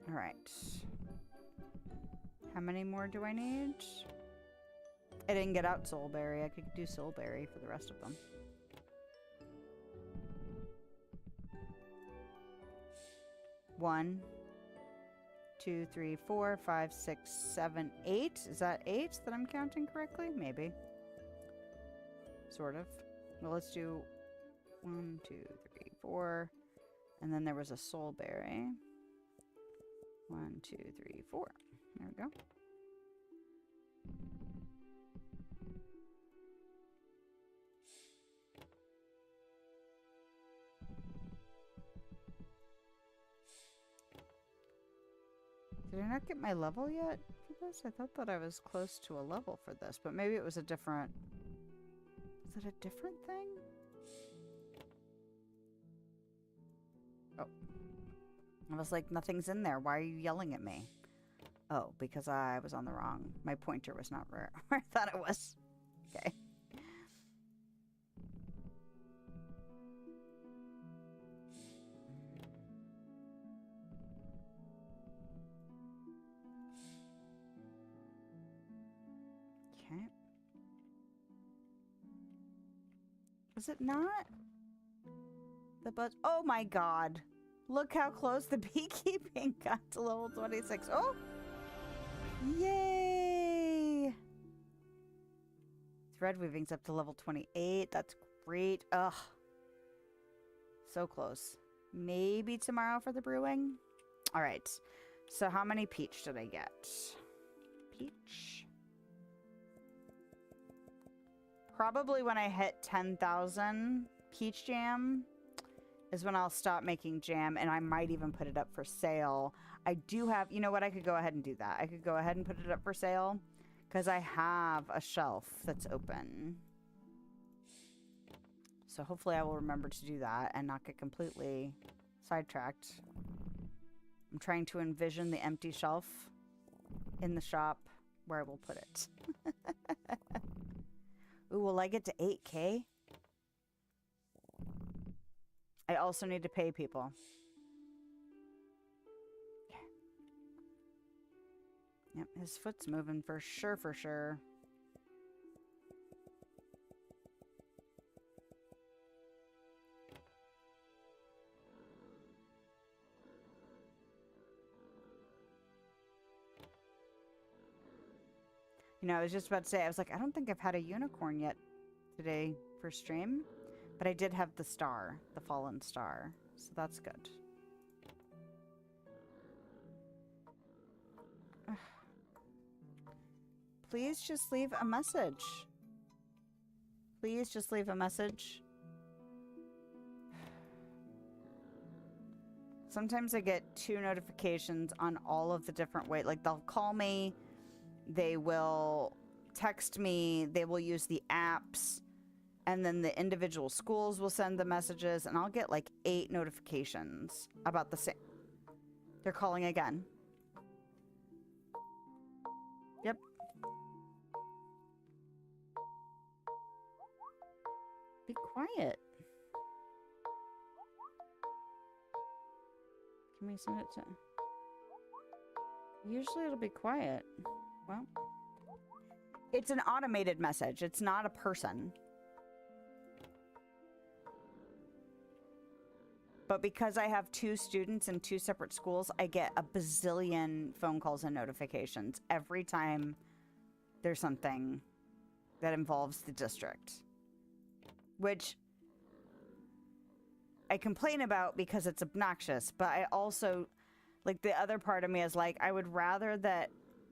Alright. How many more do I need? I didn't get out Soulberry. I could do Soulberry for the rest of them. One. 2, 3, 4, 5, 6, 7, 8. Is that 8 that I'm counting correctly? Maybe. Sort of. Well, let's do 1, 2, 3, 4. And then there was a Soulberry. 1, 2, 3, 4. There we go. Did I not get my level yet for this? I thought that I was close to a level for this, but maybe it was a different... Is it a different thing? Oh. I was like, nothing's in there. Why are you yelling at me? Oh, because I was on the wrong... My pointer was not where I thought it was. Okay. Was it not? The buzz. Oh my god. Look how close the beekeeping got to level 26. Oh! Yay! Thread weaving's up to level 28. That's great. Ugh. So close. Maybe tomorrow for the brewing? Alright. So how many peach did I get? Peach? Probably when I hit 10,000 peach jam is when I'll stop making jam, and I might even put it up for sale. I do have, you know what, I could go ahead and do that. I could go ahead and put it up for sale because I have a shelf that's open. So hopefully I will remember to do that and not get completely sidetracked. I'm trying to envision the empty shelf in the shop where I will put it. Ooh, will I get to 8K? I also need to pay people. Yep, his foot's moving for sure, for sure. You know, I was just about to say, I was like, I don't think I've had a unicorn yet today for stream, but I did have the star, the fallen star, so that's good. Please just leave a message. Please just leave a message. Sometimes I get 2 notifications on all of the different ways. Like, they'll call me, they will text me, they will use the apps, and then the individual schools will send the messages, and I'll get like 8 notifications about the same. They're calling again. Yep. Be quiet. Can we send it to... Usually it'll be quiet. Well, it's an automated message. It's not a person. But because I have 2 students in 2 separate schools, I get a bazillion phone calls and notifications every time there's something that involves the district. Which I complain about because it's obnoxious, but I also, like, the other part of me is like, I would rather that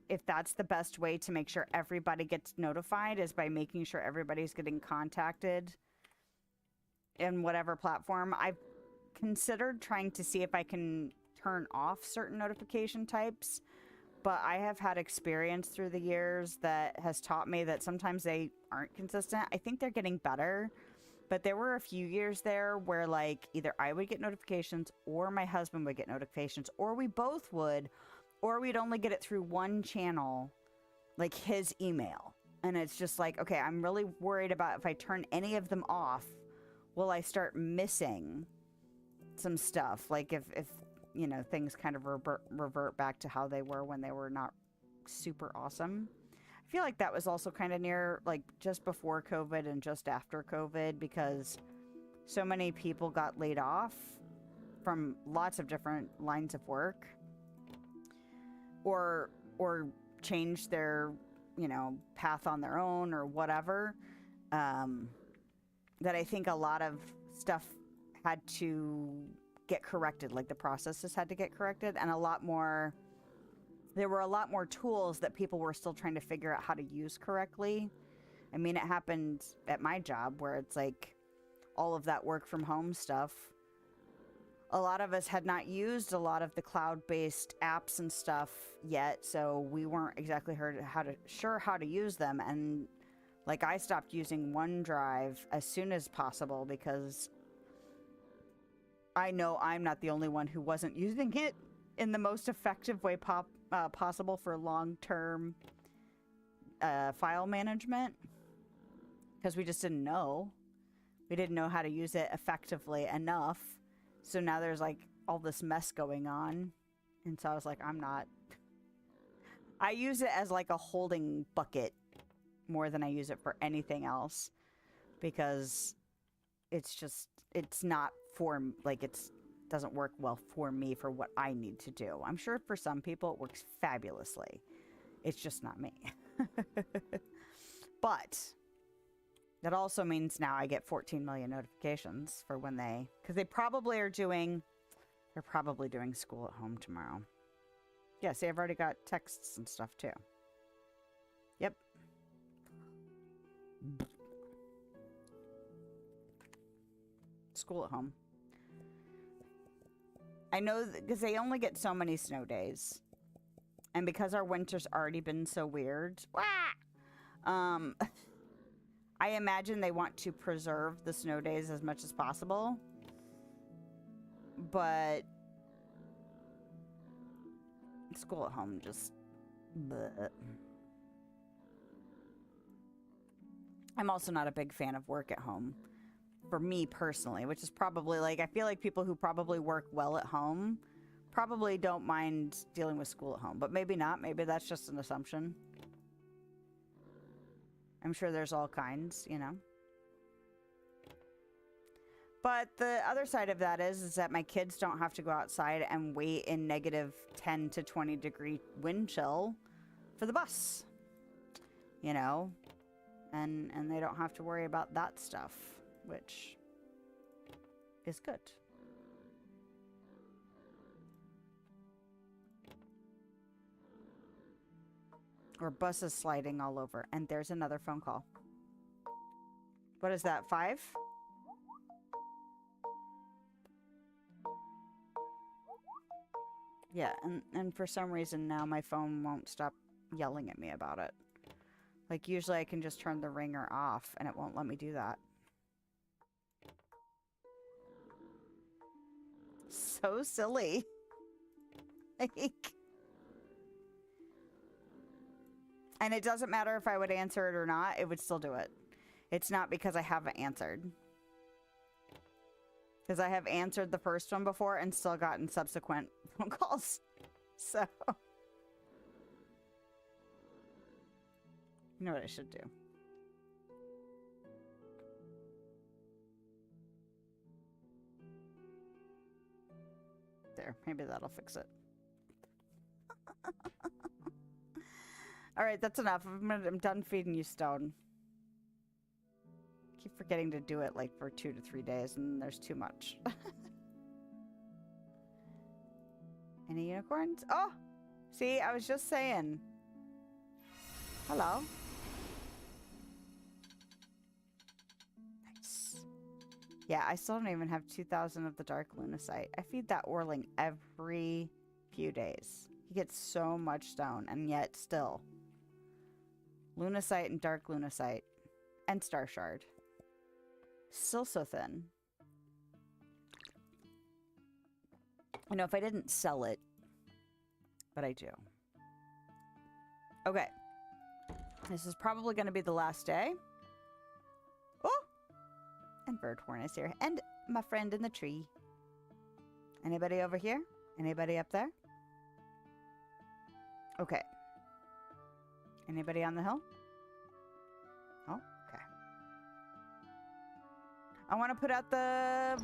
if that's the best way to make sure everybody gets notified is by making sure everybody's getting contacted in whatever platform. I've considered trying to see if I can turn off certain notification types, but I have had experience through the years that has taught me that sometimes they aren't consistent. I think they're getting better, but there were a few years there where, like, either I would get notifications or my husband would get notifications, or we both would, or we'd only get it through one channel, like his email. And it's just like, okay, I'm really worried about if I turn any of them off, will I start missing some stuff? Like if you know, things kind of revert back to how they were when they were not super awesome. I feel like that was also kind of near, like, just before COVID and just after COVID, because so many people got laid off from lots of different lines of work, or changed their, you know, path on their own or whatever, that I think a lot of stuff had to get corrected, like the processes had to get corrected, and there were a lot more tools that people were still trying to figure out how to use correctly. I mean, it happened at my job where it's like all of that work from home stuff. A lot of us had not used a lot of the cloud-based apps and stuff yet, so we weren't exactly sure how to use them. And like, I stopped using OneDrive as soon as possible because I know I'm not the only one who wasn't using it in the most effective way possible for long-term file management, because we just didn't know. We didn't know how to use it effectively enough. So now there's like all this mess going on. And so I was like, I use it as like a holding bucket more than I use it for anything else, because it's not for, like, it doesn't work well for me for what I need to do. I'm sure for some people it works fabulously. It's just not me. But that also means now I get 14 million notifications for when because they're probably doing school at home tomorrow. Yeah, see, I've already got texts and stuff too. Yep. School at home. I know because they only get so many snow days. And because our winter's already been so weird, I imagine they want to preserve the snow days as much as possible. But school at home just... bleh. I'm also not a big fan of work at home. For me personally, which is probably like... I feel like people who probably work well at home probably don't mind dealing with school at home. But maybe not. Maybe that's just an assumption. I'm sure there's all kinds, you know. But the other side of that is that my kids don't have to go outside and wait in negative 10 to 20 degree wind chill for the bus. You know? And they don't have to worry about that stuff, which is good. Or buses sliding all over. And there's another phone call. What is that, 5? Yeah, and for some reason now my phone won't stop yelling at me about it. Like, usually I can just turn the ringer off and it won't let me do that. So silly. Like... And it doesn't matter if I would answer it or not, it would still do it. It's not because I haven't answered. Because I have answered the first one before and still gotten subsequent phone calls. So. You know what I should do? There, maybe that'll fix it. All right, that's enough. I'm done feeding you stone. Keep forgetting to do it like for 2 to 3 days, and there's too much. Any unicorns? Oh, see, I was just saying. Hello. Nice. Yeah, I still don't even have 2,000 of the dark lunacite. I feed that Orling every few days. He gets so much stone, and yet still. Lunacite and dark lunacite. And star shard. Still so thin. You know, if I didn't sell it, but I do. Okay. This is probably going to be the last day. Oh! And Birdhorn is here. And my friend in the tree. Anybody over here? Anybody up there? Okay. Anybody on the hill? Oh, okay. I want to put out the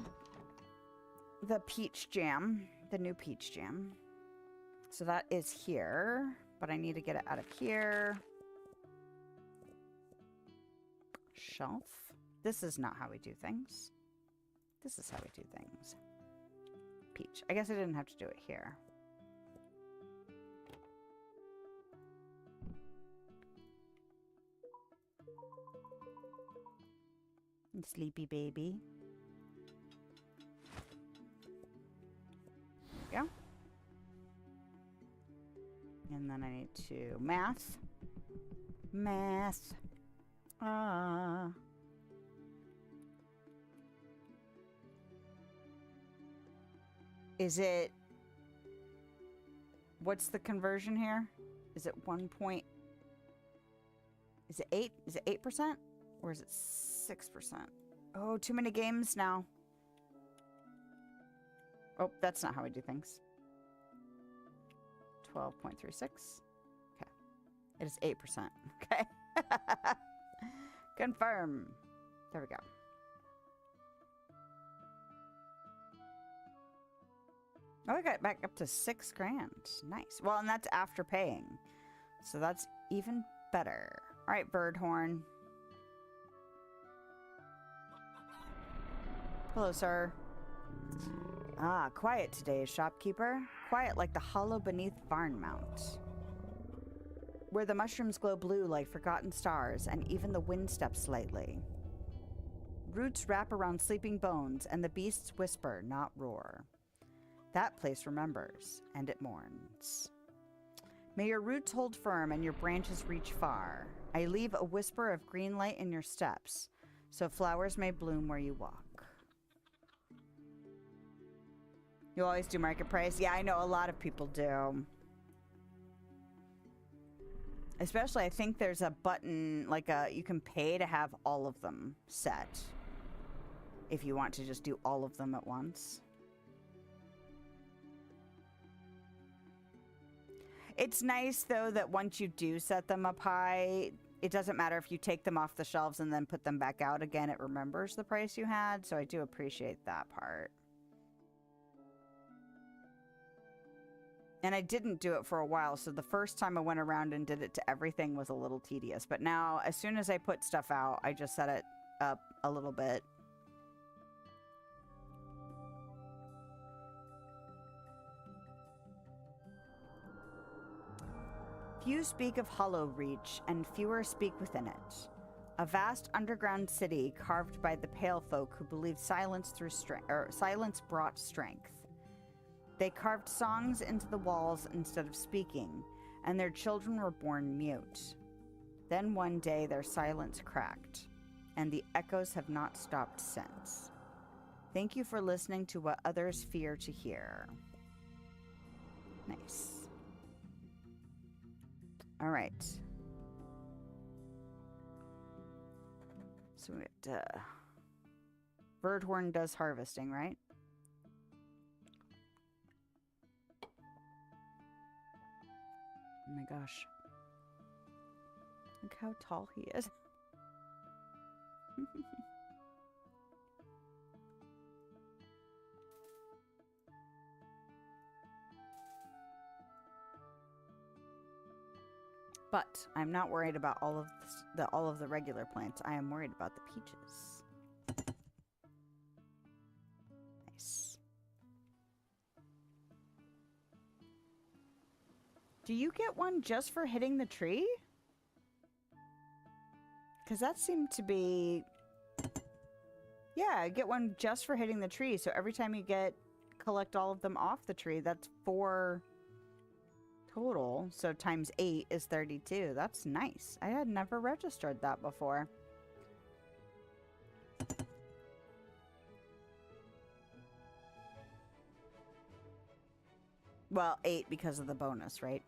peach jam, the new peach jam. So that is here, but I need to get it out of here. Shelf. This is not how we do things. This is how we do things. Peach. I guess I didn't have to do it here. Sleepy baby. Yeah. And then I need to math. Math. Is it... What's the conversion here? Is it 1 point... Is it 8? Is it 8%? Or is it 6%? Oh, too many games now. Oh, that's not how I do things. 12.36. Okay. It is 8%. Okay. Confirm. There we go. Oh, I got back up to 6 grand. Nice. Well, and that's after paying. So that's even better. All right, Birdhorn. Hello, sir. Ah, quiet today, shopkeeper. Quiet like the hollow beneath Varnmount. Where the mushrooms glow blue like forgotten stars, and even the wind steps lightly. Roots wrap around sleeping bones, and the beasts whisper, not roar. That place remembers, and it mourns. May your roots hold firm and your branches reach far. I leave a whisper of green light in your steps, so flowers may bloom where you walk. You always do market price? Yeah, I know a lot of people do. Especially, I think there's a button, like you can pay to have all of them set. If you want to just do all of them at once. It's nice, though, that once you do set them up high, it doesn't matter if you take them off the shelves and then put them back out again. It remembers the price you had, so I do appreciate that part. And I didn't do it for a while, so the first time I went around and did it to everything was a little tedious. But now, as soon as I put stuff out, I just set it up a little bit. Few speak of Hollow Reach, and fewer speak within it. A vast underground city carved by the Pale Folk who believed silence brought strength. They carved songs into the walls instead of speaking, and their children were born mute. Then one day their silence cracked, and the echoes have not stopped since. Thank you for listening to what others fear to hear. Nice. All right. So Birdhorn does harvesting, right? Oh my gosh. Look how tall he is. But I'm not worried about all of the regular plants. I am worried about the peaches. Nice. Do you get one just for hitting the tree? Because that seemed to be... Yeah, I get one just for hitting the tree. So every time you collect all of them off the tree, that's 4 total. So times 8 is 32. That's nice. I had never registered that before. Well, 8 because of the bonus, right?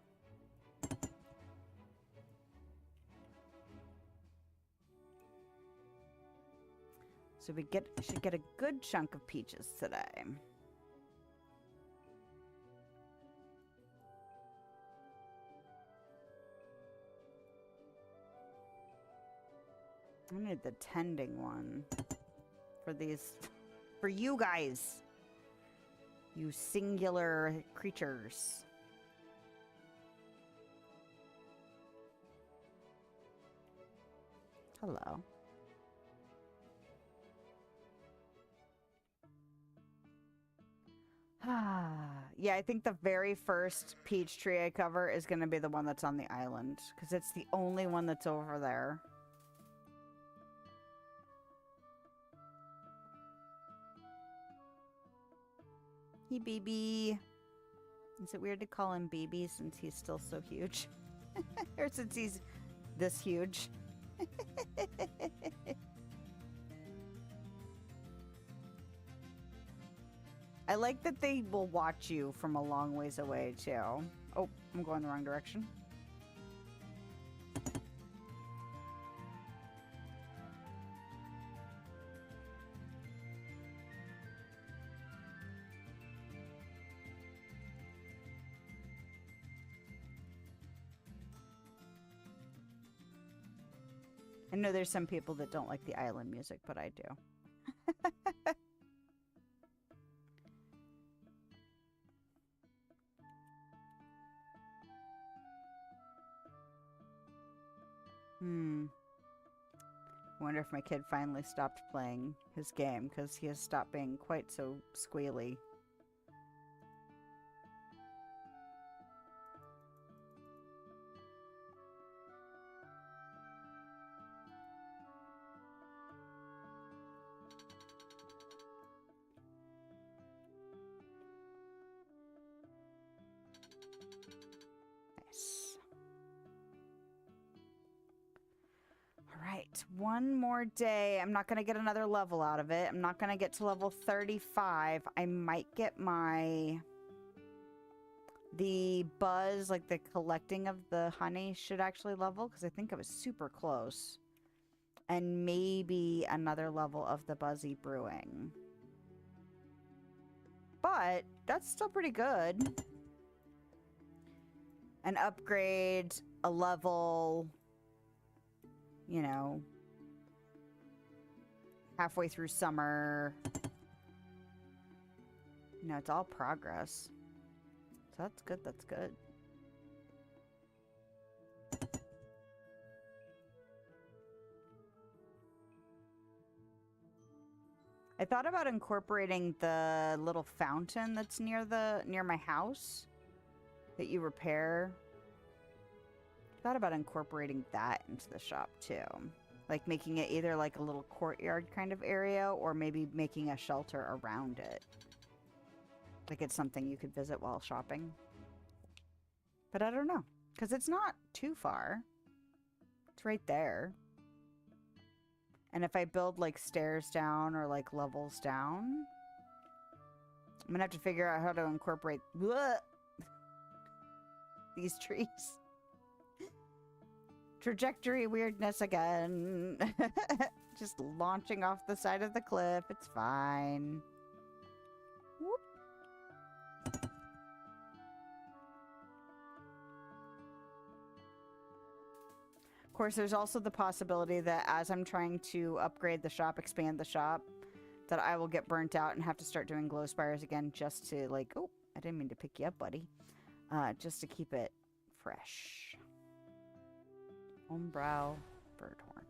So we should get a good chunk of peaches today. I need the tending one for these, for you guys, you singular creatures. Hello. Yeah, I think the very first peach tree I cover is going to be the one that's on the island, because it's the only one that's over there. Hey, BB. Is it weird to call him BB since he's still so huge? Or since he's this huge? I like that they will watch you from a long ways away, too. Oh, I'm going the wrong direction. I know there's some people that don't like the island music, but I do. I wonder if my kid finally stopped playing his game, because he has stopped being quite so squealy. It's one more day. I'm not going to get another level out of it. I'm not going to get to level 35. I might get the buzz, like the collecting of the honey should actually level, because I think I was super close. And maybe another level of the buzzy brewing. But that's still pretty good. An upgrade, a level, you know, halfway through summer. You know, it's all progress. So that's good, that's good. I thought about incorporating the little fountain that's near my house that you repair. Thought about incorporating that into the shop too. Like making it either like a little courtyard kind of area or maybe making a shelter around it. Like it's something you could visit while shopping. But I don't know, because it's not too far. It's right there. And if I build like stairs down or like levels down, I'm gonna have to figure out how to incorporate these trees. Trajectory weirdness again. Just launching off the side of the cliff. It's fine. Whoop. Of course, there's also the possibility that as I'm trying to upgrade the shop, expand the shop, that I will get burnt out and have to start doing glow spires again just to like, oh, I didn't mean to pick you up, buddy. Just to keep it fresh. Homebrow birdhorn.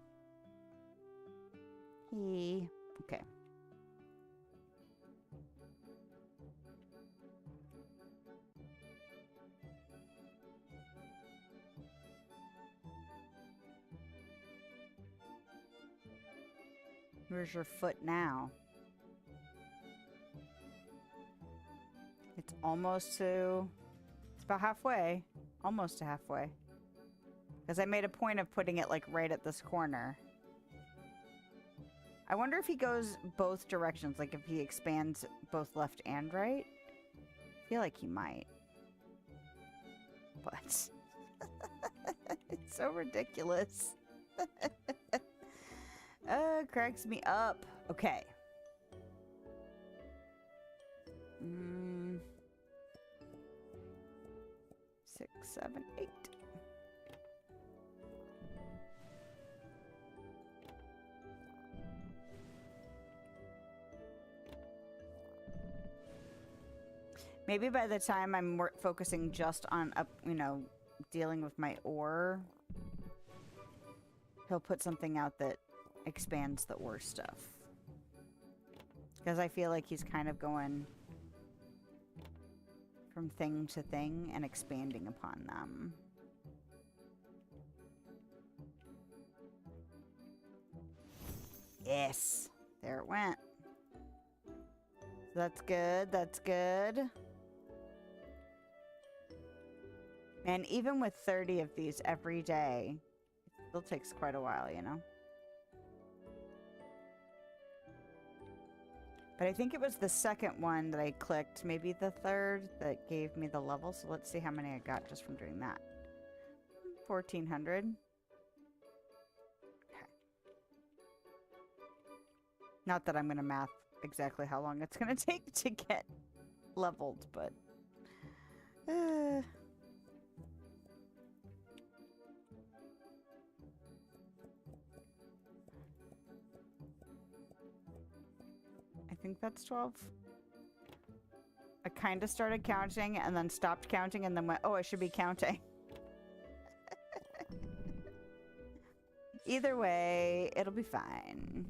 Okay. Where's your foot now? It's almost to... It's about halfway. Almost to halfway. Because I made a point of putting it, like, right at this corner. I wonder if he goes both directions. Like, if he expands both left and right. I feel like he might. But... it's so ridiculous. Cracks me up. Okay. 6, 7, 8. Maybe by the time I'm focusing just on dealing with my ore, he'll put something out that expands the ore stuff. Because I feel like he's kind of going from thing to thing and expanding upon them. Yes! There it went. That's good, that's good. And even with 30 of these every day, it still takes quite a while, you know? But I think it was the second one that I clicked, maybe the third, that gave me the level. So let's see how many I got just from doing that. 1,400. Okay. Not that I'm going to math exactly how long it's going to take to get leveled, but... I think that's 12. I kind of started counting and then stopped counting and then went, oh, I should be counting. Either way, it'll be fine.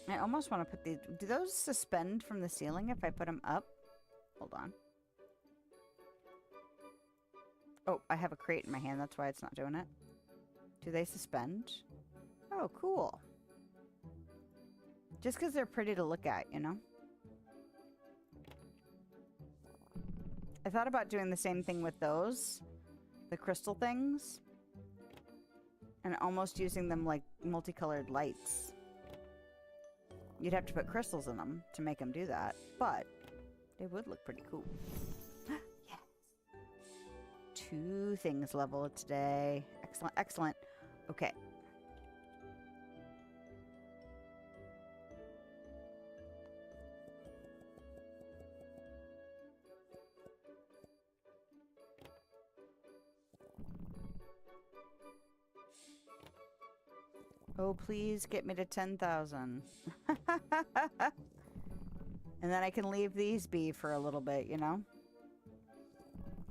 I almost want to put these... Do those suspend from the ceiling if I put them up? Hold on. Oh, I have a crate in my hand. That's why it's not doing it. Do they suspend? Oh, cool. Just because they're pretty to look at, you know? I thought about doing the same thing with those, the crystal things, and almost using them like multicolored lights. You'd have to put crystals in them to make them do that, but they would look pretty cool. Yes. 2 things leveled today. Excellent, excellent. Okay. Oh, please get me to 10,000. And then I can leave these be for a little bit, you know?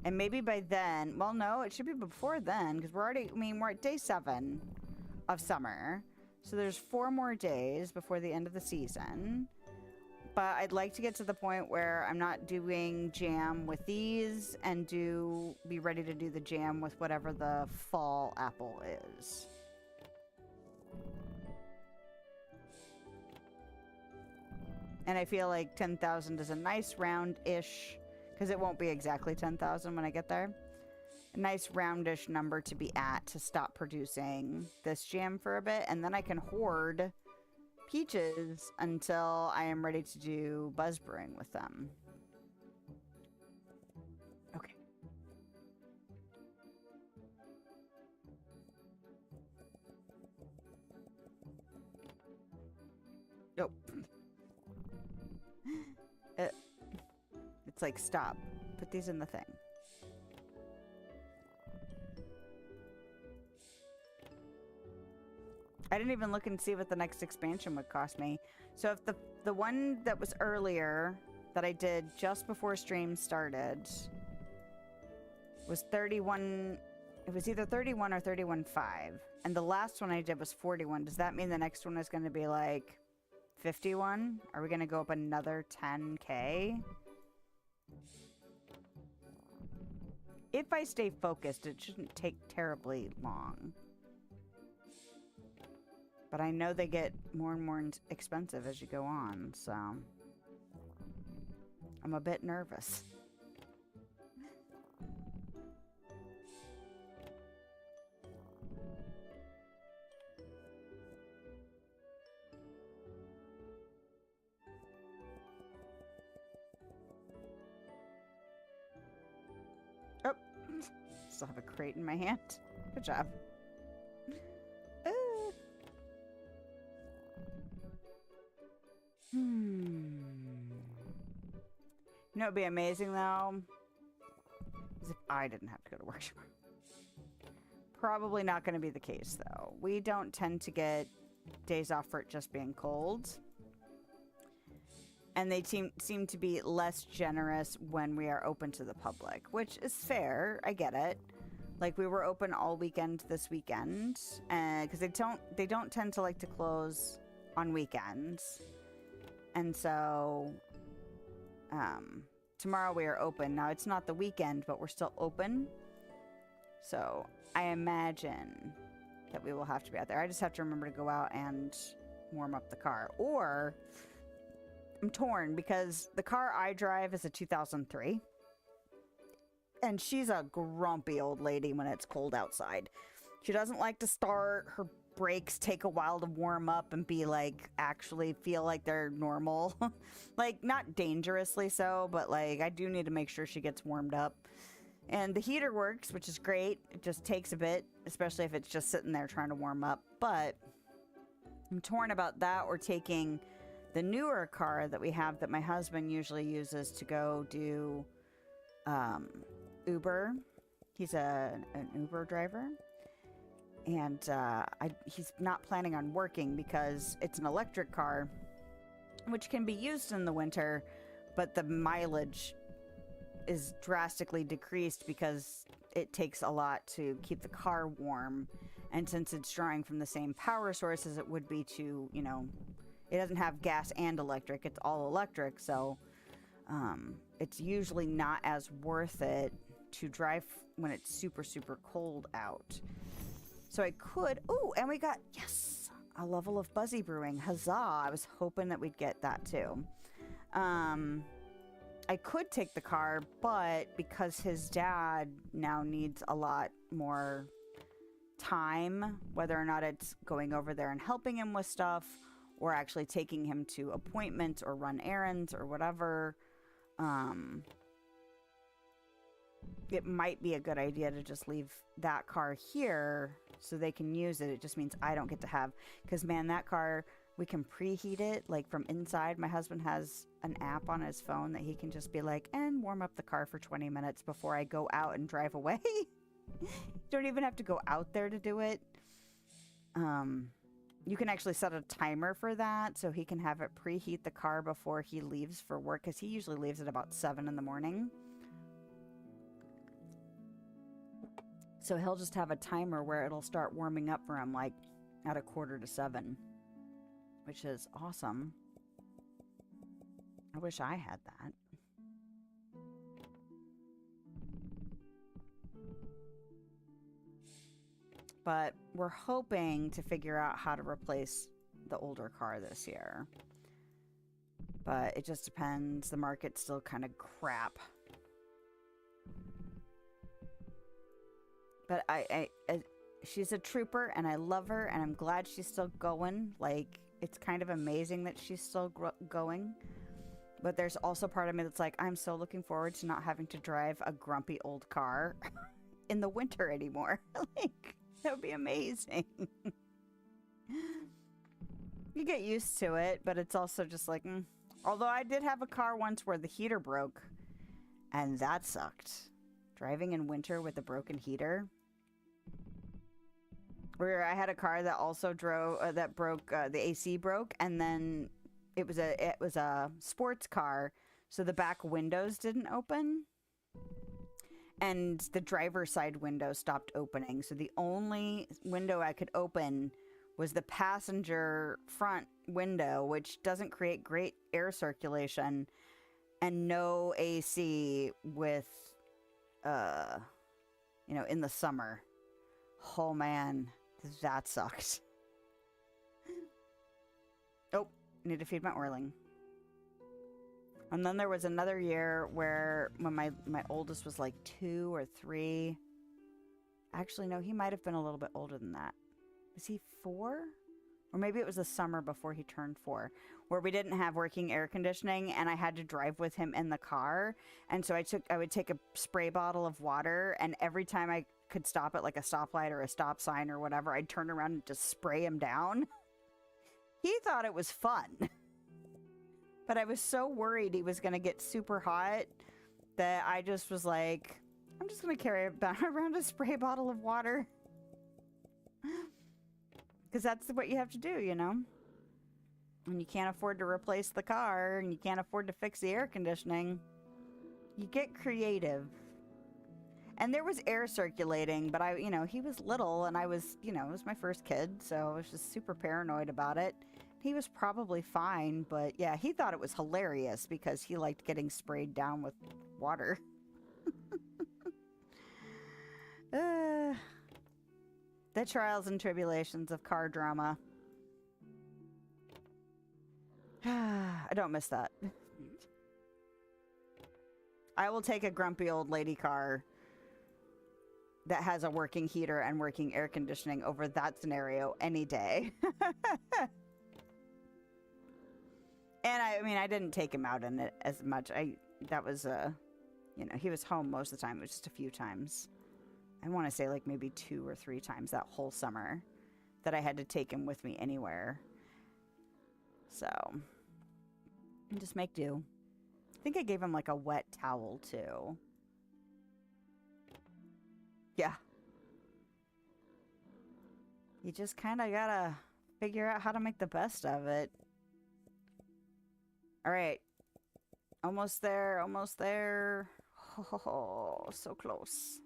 And maybe by then, well, no, it should be before then, because we're already, I mean, we're at day 7 of summer. So there's 4 more days before the end of the season. But I'd like to get to the point where I'm not doing jam with these and be ready to do the jam with whatever the fall apple is. And I feel like 10,000 is a nice round-ish, because it won't be exactly 10,000 when I get there. A nice roundish number to be at to stop producing this jam for a bit, and then I can hoard peaches until I am ready to do buzz brewing with them. Okay. Nope. It's like, stop. Put these in the thing. I didn't even look and see what the next expansion would cost me. So if the one that was earlier that I did just before stream started was 31, it was either 31 or 31.5. And the last one I did was 41. Does that mean the next one is going to be like 51? Are we going to go up another 10K? If I stay focused, it shouldn't take terribly long. But I know they get more and more expensive as you go on, so I'm a bit nervous. Oh, still have a crate in my hand. Good job. You know, it'd be amazing though, is if I didn't have to go to work tomorrow. Probably not going to be the case though. We don't tend to get days off for it just being cold. And they seem to be less generous when we are open to the public, which is fair. I get it. Like, we were open all weekend this weekend, because they don't tend to like to close on weekends. And so tomorrow we are open. Now, it's not the weekend, but we're still open. So I imagine that we will have to be out there. I just have to remember to go out and warm up the car. Or I'm torn because the car I drive is a 2003. And she's a grumpy old lady when it's cold outside. She doesn't like to start. Her brakes take a while to warm up and be like, actually feel like they're normal. Like, not dangerously so, but like, I do need to make sure she gets warmed up. And the heater works, which is great. It just takes a bit, especially if it's just sitting there trying to warm up. But I'm torn about that or taking the newer car that we have that my husband usually uses to go do Uber. He's an Uber driver. And he's not planning on working because it's an electric car, which can be used in the winter, but the mileage is drastically decreased because it takes a lot to keep the car warm. And since it's drawing from the same power source as it would be to, you know, it doesn't have gas and electric, it's all electric, so it's usually not as worth it to drive when it's super, super cold out. So I could, oh, and we got, yes, a level of Buzzy Brewing. Huzzah. I was hoping that we'd get that too. I could take the car, but because his dad now needs a lot more time, whether or not it's going over there and helping him with stuff or actually taking him to appointments or run errands or whatever, it might be a good idea to just leave that car here so they can use it. It just means I don't get to have, because man, that car, we can preheat it like from inside. My husband has an app on his phone that he can just be like, and warm up the car for 20 minutes before I go out and drive away. You don't even have to go out there to do it. You can actually set a timer for that so he can have it preheat the car before he leaves for work, because he usually leaves at about 7 in the morning. So he'll just have a timer where it'll start warming up for him like at 6:45, which is awesome. I wish I had that. But we're hoping to figure out how to replace the older car this year. But it just depends. The market's still kind of crap. But she's a trooper, and I love her, and I'm glad she's still going. Like, it's kind of amazing that she's still going. But there's also part of me that's like, I'm so looking forward to not having to drive a grumpy old car in the winter anymore. Like, that would be amazing. You get used to it, but it's also just like, Although I did have a car once where the heater broke, and that sucked. Driving in winter with a broken heater. Where I had a car that also drove that broke, the AC broke, and then it was a sports car, so the back windows didn't open, and the driver's side window stopped opening. So the only window I could open was the passenger front window, which doesn't create great air circulation, and no AC with, in the summer. Oh man. That sucked. Oh, need to feed my Orling. And then there was another year where when my oldest was like 2 or 3. Actually, no, he might have been a little bit older than that. Was he 4? Or maybe it was the summer before he turned 4, where we didn't have working air conditioning and I had to drive with him in the car. And so I would take a spray bottle of water, and every time I could stop at like a stoplight or a stop sign or whatever, I'd turn around and just spray him down. He thought it was fun. But I was so worried he was going to get super hot that I just was like, I'm just going to carry around a spray bottle of water. Because that's what you have to do, you know? When you can't afford to replace the car and you can't afford to fix the air conditioning, you get creative. And there was air circulating, but he was little, and I was, it was my first kid, so I was just super paranoid about it. He was probably fine, but yeah, he thought it was hilarious because he liked getting sprayed down with water. The trials and tribulations of car drama. I don't miss that. I will take a grumpy old lady car that has a working heater and working air conditioning over that scenario any day. And I didn't take him out in it as much. He was home most of the time. It was just a few times. I want to say like maybe 2 or 3 times that whole summer that I had to take him with me anywhere. So, just make do. I think I gave him like a wet towel too. Yeah. You just kind of gotta figure out how to make the best of it. All right. Almost there, almost there. Oh, so close.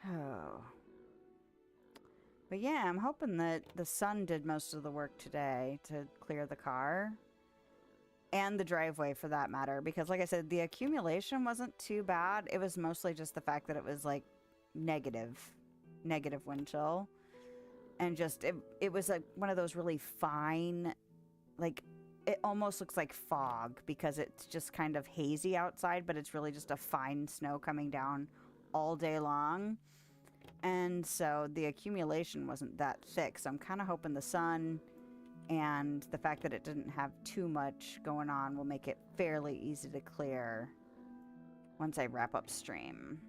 Oh. But yeah, I'm hoping that the sun did most of the work today to clear the car. And the driveway, for that matter. Because, like I said, the accumulation wasn't too bad. It was mostly just the fact that it was, like, negative wind chill. and just it was like one of those really fine, like it almost looks like fog because it's just kind of hazy outside, but it's really just a fine snow coming down all day long. And so the accumulation wasn't that thick. So I'm kind of hoping the sun and the fact that it didn't have too much going on will make it fairly easy to clear once I wrap up stream.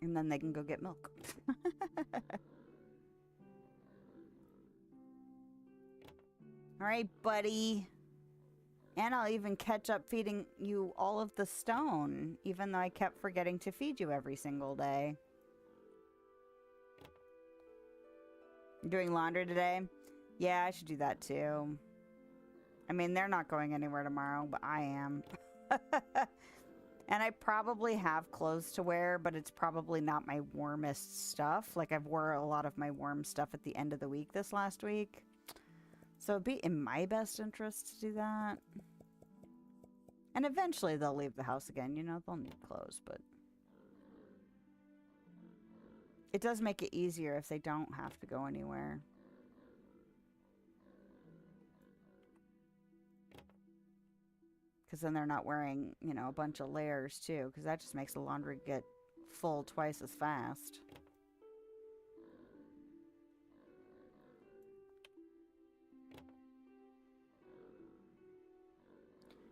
And then they can go get milk. All right, buddy. And I'll even catch up feeding you all of the stone, even though I kept forgetting to feed you every single day. You're doing laundry today? Yeah, I should do that too. I mean, they're not going anywhere tomorrow, but I am. And I probably have clothes to wear, but it's probably not my warmest stuff. Like, I've wore a lot of my warm stuff at the end of the week this last week. So it'd be in my best interest to do that. And eventually they'll leave the house again. You know, they'll need clothes, but it does make it easier if they don't have to go anywhere. Because then they're not wearing, you know, a bunch of layers too. Because that just makes the laundry get full twice as fast.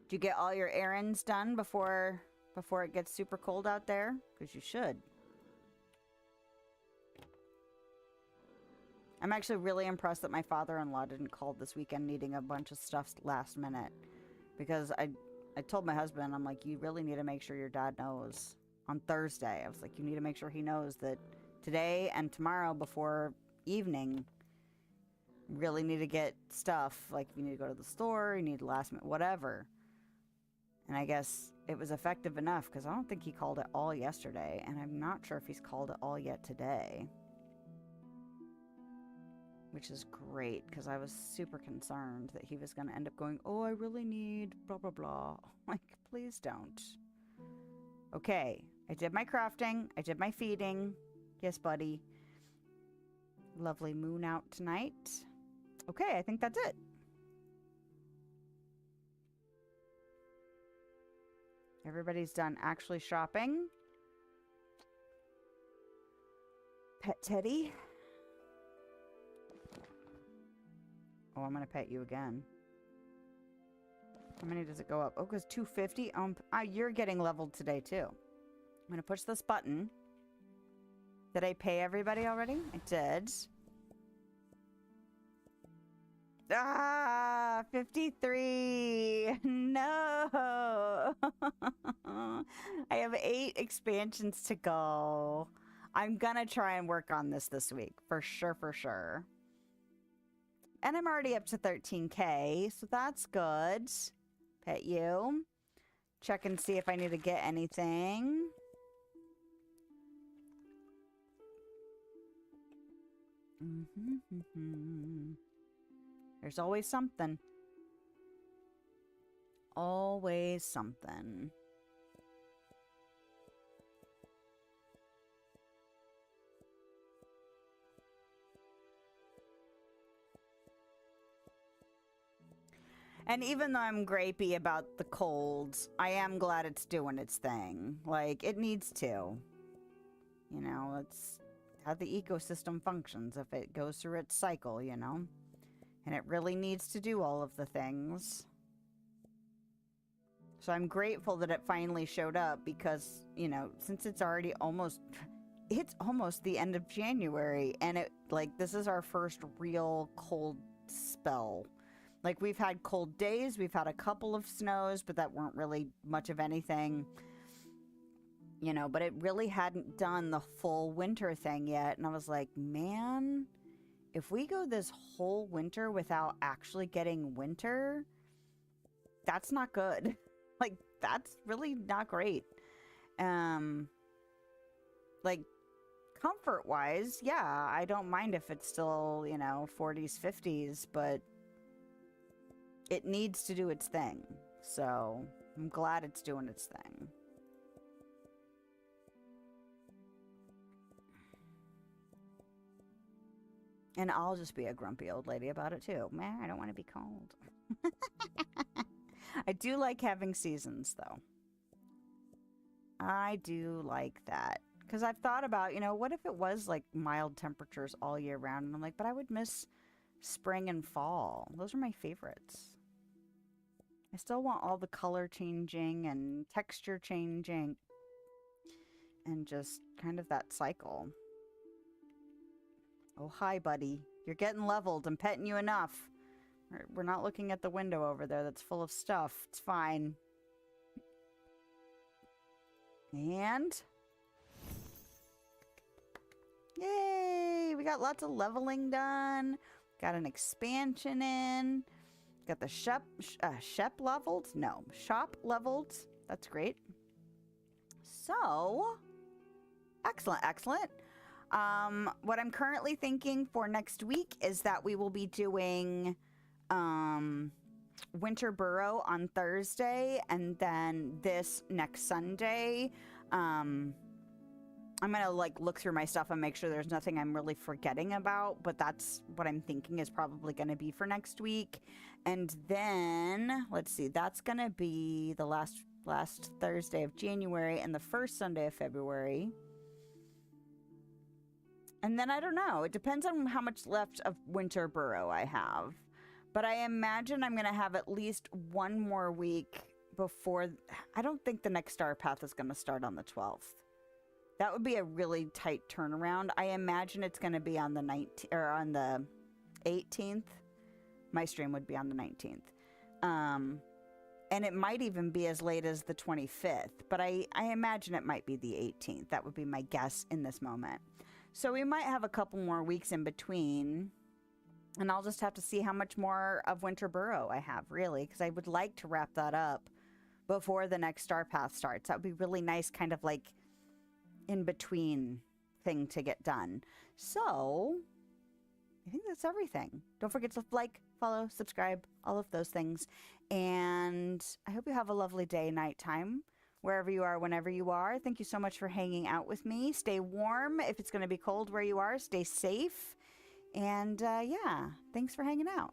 Do you get all your errands done before it gets super cold out there? Because you should. I'm actually really impressed that my father-in-law didn't call this weekend needing a bunch of stuff last minute. Because I told my husband, I'm like, you really need to make sure your dad knows on Thursday. I was like, you need to make sure he knows that today and tomorrow before evening, you really need to get stuff. Like, you need to go to the store, you need last minute, whatever. And I guess it was effective enough because I don't think he called it all yesterday. And I'm not sure if he's called it all yet today. Which is great because I was super concerned that he was going to end up going, oh, I really need blah, blah, blah. Like, please don't. Okay, I did my crafting. I did my feeding. Yes, buddy. Lovely moon out tonight. Okay, I think that's it. Everybody's done actually shopping. Pet Teddy. Oh, I'm going to pet you again. How many does it go up? Oh, it goes 250. You're getting leveled today, too. I'm going to push this button. Did I pay everybody already? I did. Ah, 53. No. I have 8 expansions to go. I'm going to try and work on this week. For sure, for sure. And I'm already up to 13K, so that's good. Pet you. Check and see if I need to get anything. There's always something. Always something. And even though I'm grapey about the colds, I am glad it's doing its thing. Like, it needs to. You know, it's how the ecosystem functions if it goes through its cycle, you know? And it really needs to do all of the things. So I'm grateful that it finally showed up because, you know, since it's already almost... It's almost the end of January, and this is our first real cold spell. Like, we've had cold days, we've had a couple of snows, but that weren't really much of anything. You know, but it really hadn't done the full winter thing yet. And I was like, man, if we go this whole winter without actually getting winter, that's not good. Like, that's really not great. Like, comfort-wise, yeah, I don't mind if it's still, you know, 40s, 50s, but... it needs to do its thing. So, I'm glad it's doing its thing. And I'll just be a grumpy old lady about it too. Man, I don't want to be cold. I do like having seasons, though. I do like that. Because I've thought about, you know, what if it was like mild temperatures all year round? And I'm like, but I would miss spring and fall. Those are my favorites. I still want all the color changing and texture changing. And just kind of that cycle. Oh, hi, buddy. You're getting leveled. I'm petting you enough. We're not looking at the window over there that's full of stuff. It's fine. And... yay! We got lots of leveling done. Got an expansion in. Got the shop leveled? No, shop leveled. That's great. So, excellent, excellent. What I'm currently thinking for next week is that we will be doing Winter Burrow on Thursday, and then this next Sunday, I'm gonna like look through my stuff and make sure there's nothing I'm really forgetting about, but that's what I'm thinking is probably gonna be for next week. And then let's see, that's gonna be the last Thursday of January and the first Sunday of February. And then I don't know, it depends on how much left of Winter Burrow I have, but I imagine I'm gonna have at least one more week before. I don't think the next Star Path is gonna start on the 12th. That would be a really tight turnaround. I imagine it's going to be on the 19th or on the 18th. My stream would be on the 19th. And it might even be as late as the 25th, but I imagine it might be the 18th. That would be my guess in this moment. So we might have a couple more weeks in between, and I'll just have to see how much more of Winter Burrow I have, really, because I would like to wrap that up before the next Star Path starts. That would be really nice, kind of like in between thing to get done. So I think that's everything. Don't forget to like, follow, subscribe, all of those things. And I hope you have a lovely day, nighttime, wherever you are, whenever you are. Thank you so much for hanging out with me. Stay warm. If it's going to be cold where you are, stay safe. And yeah, thanks for hanging out.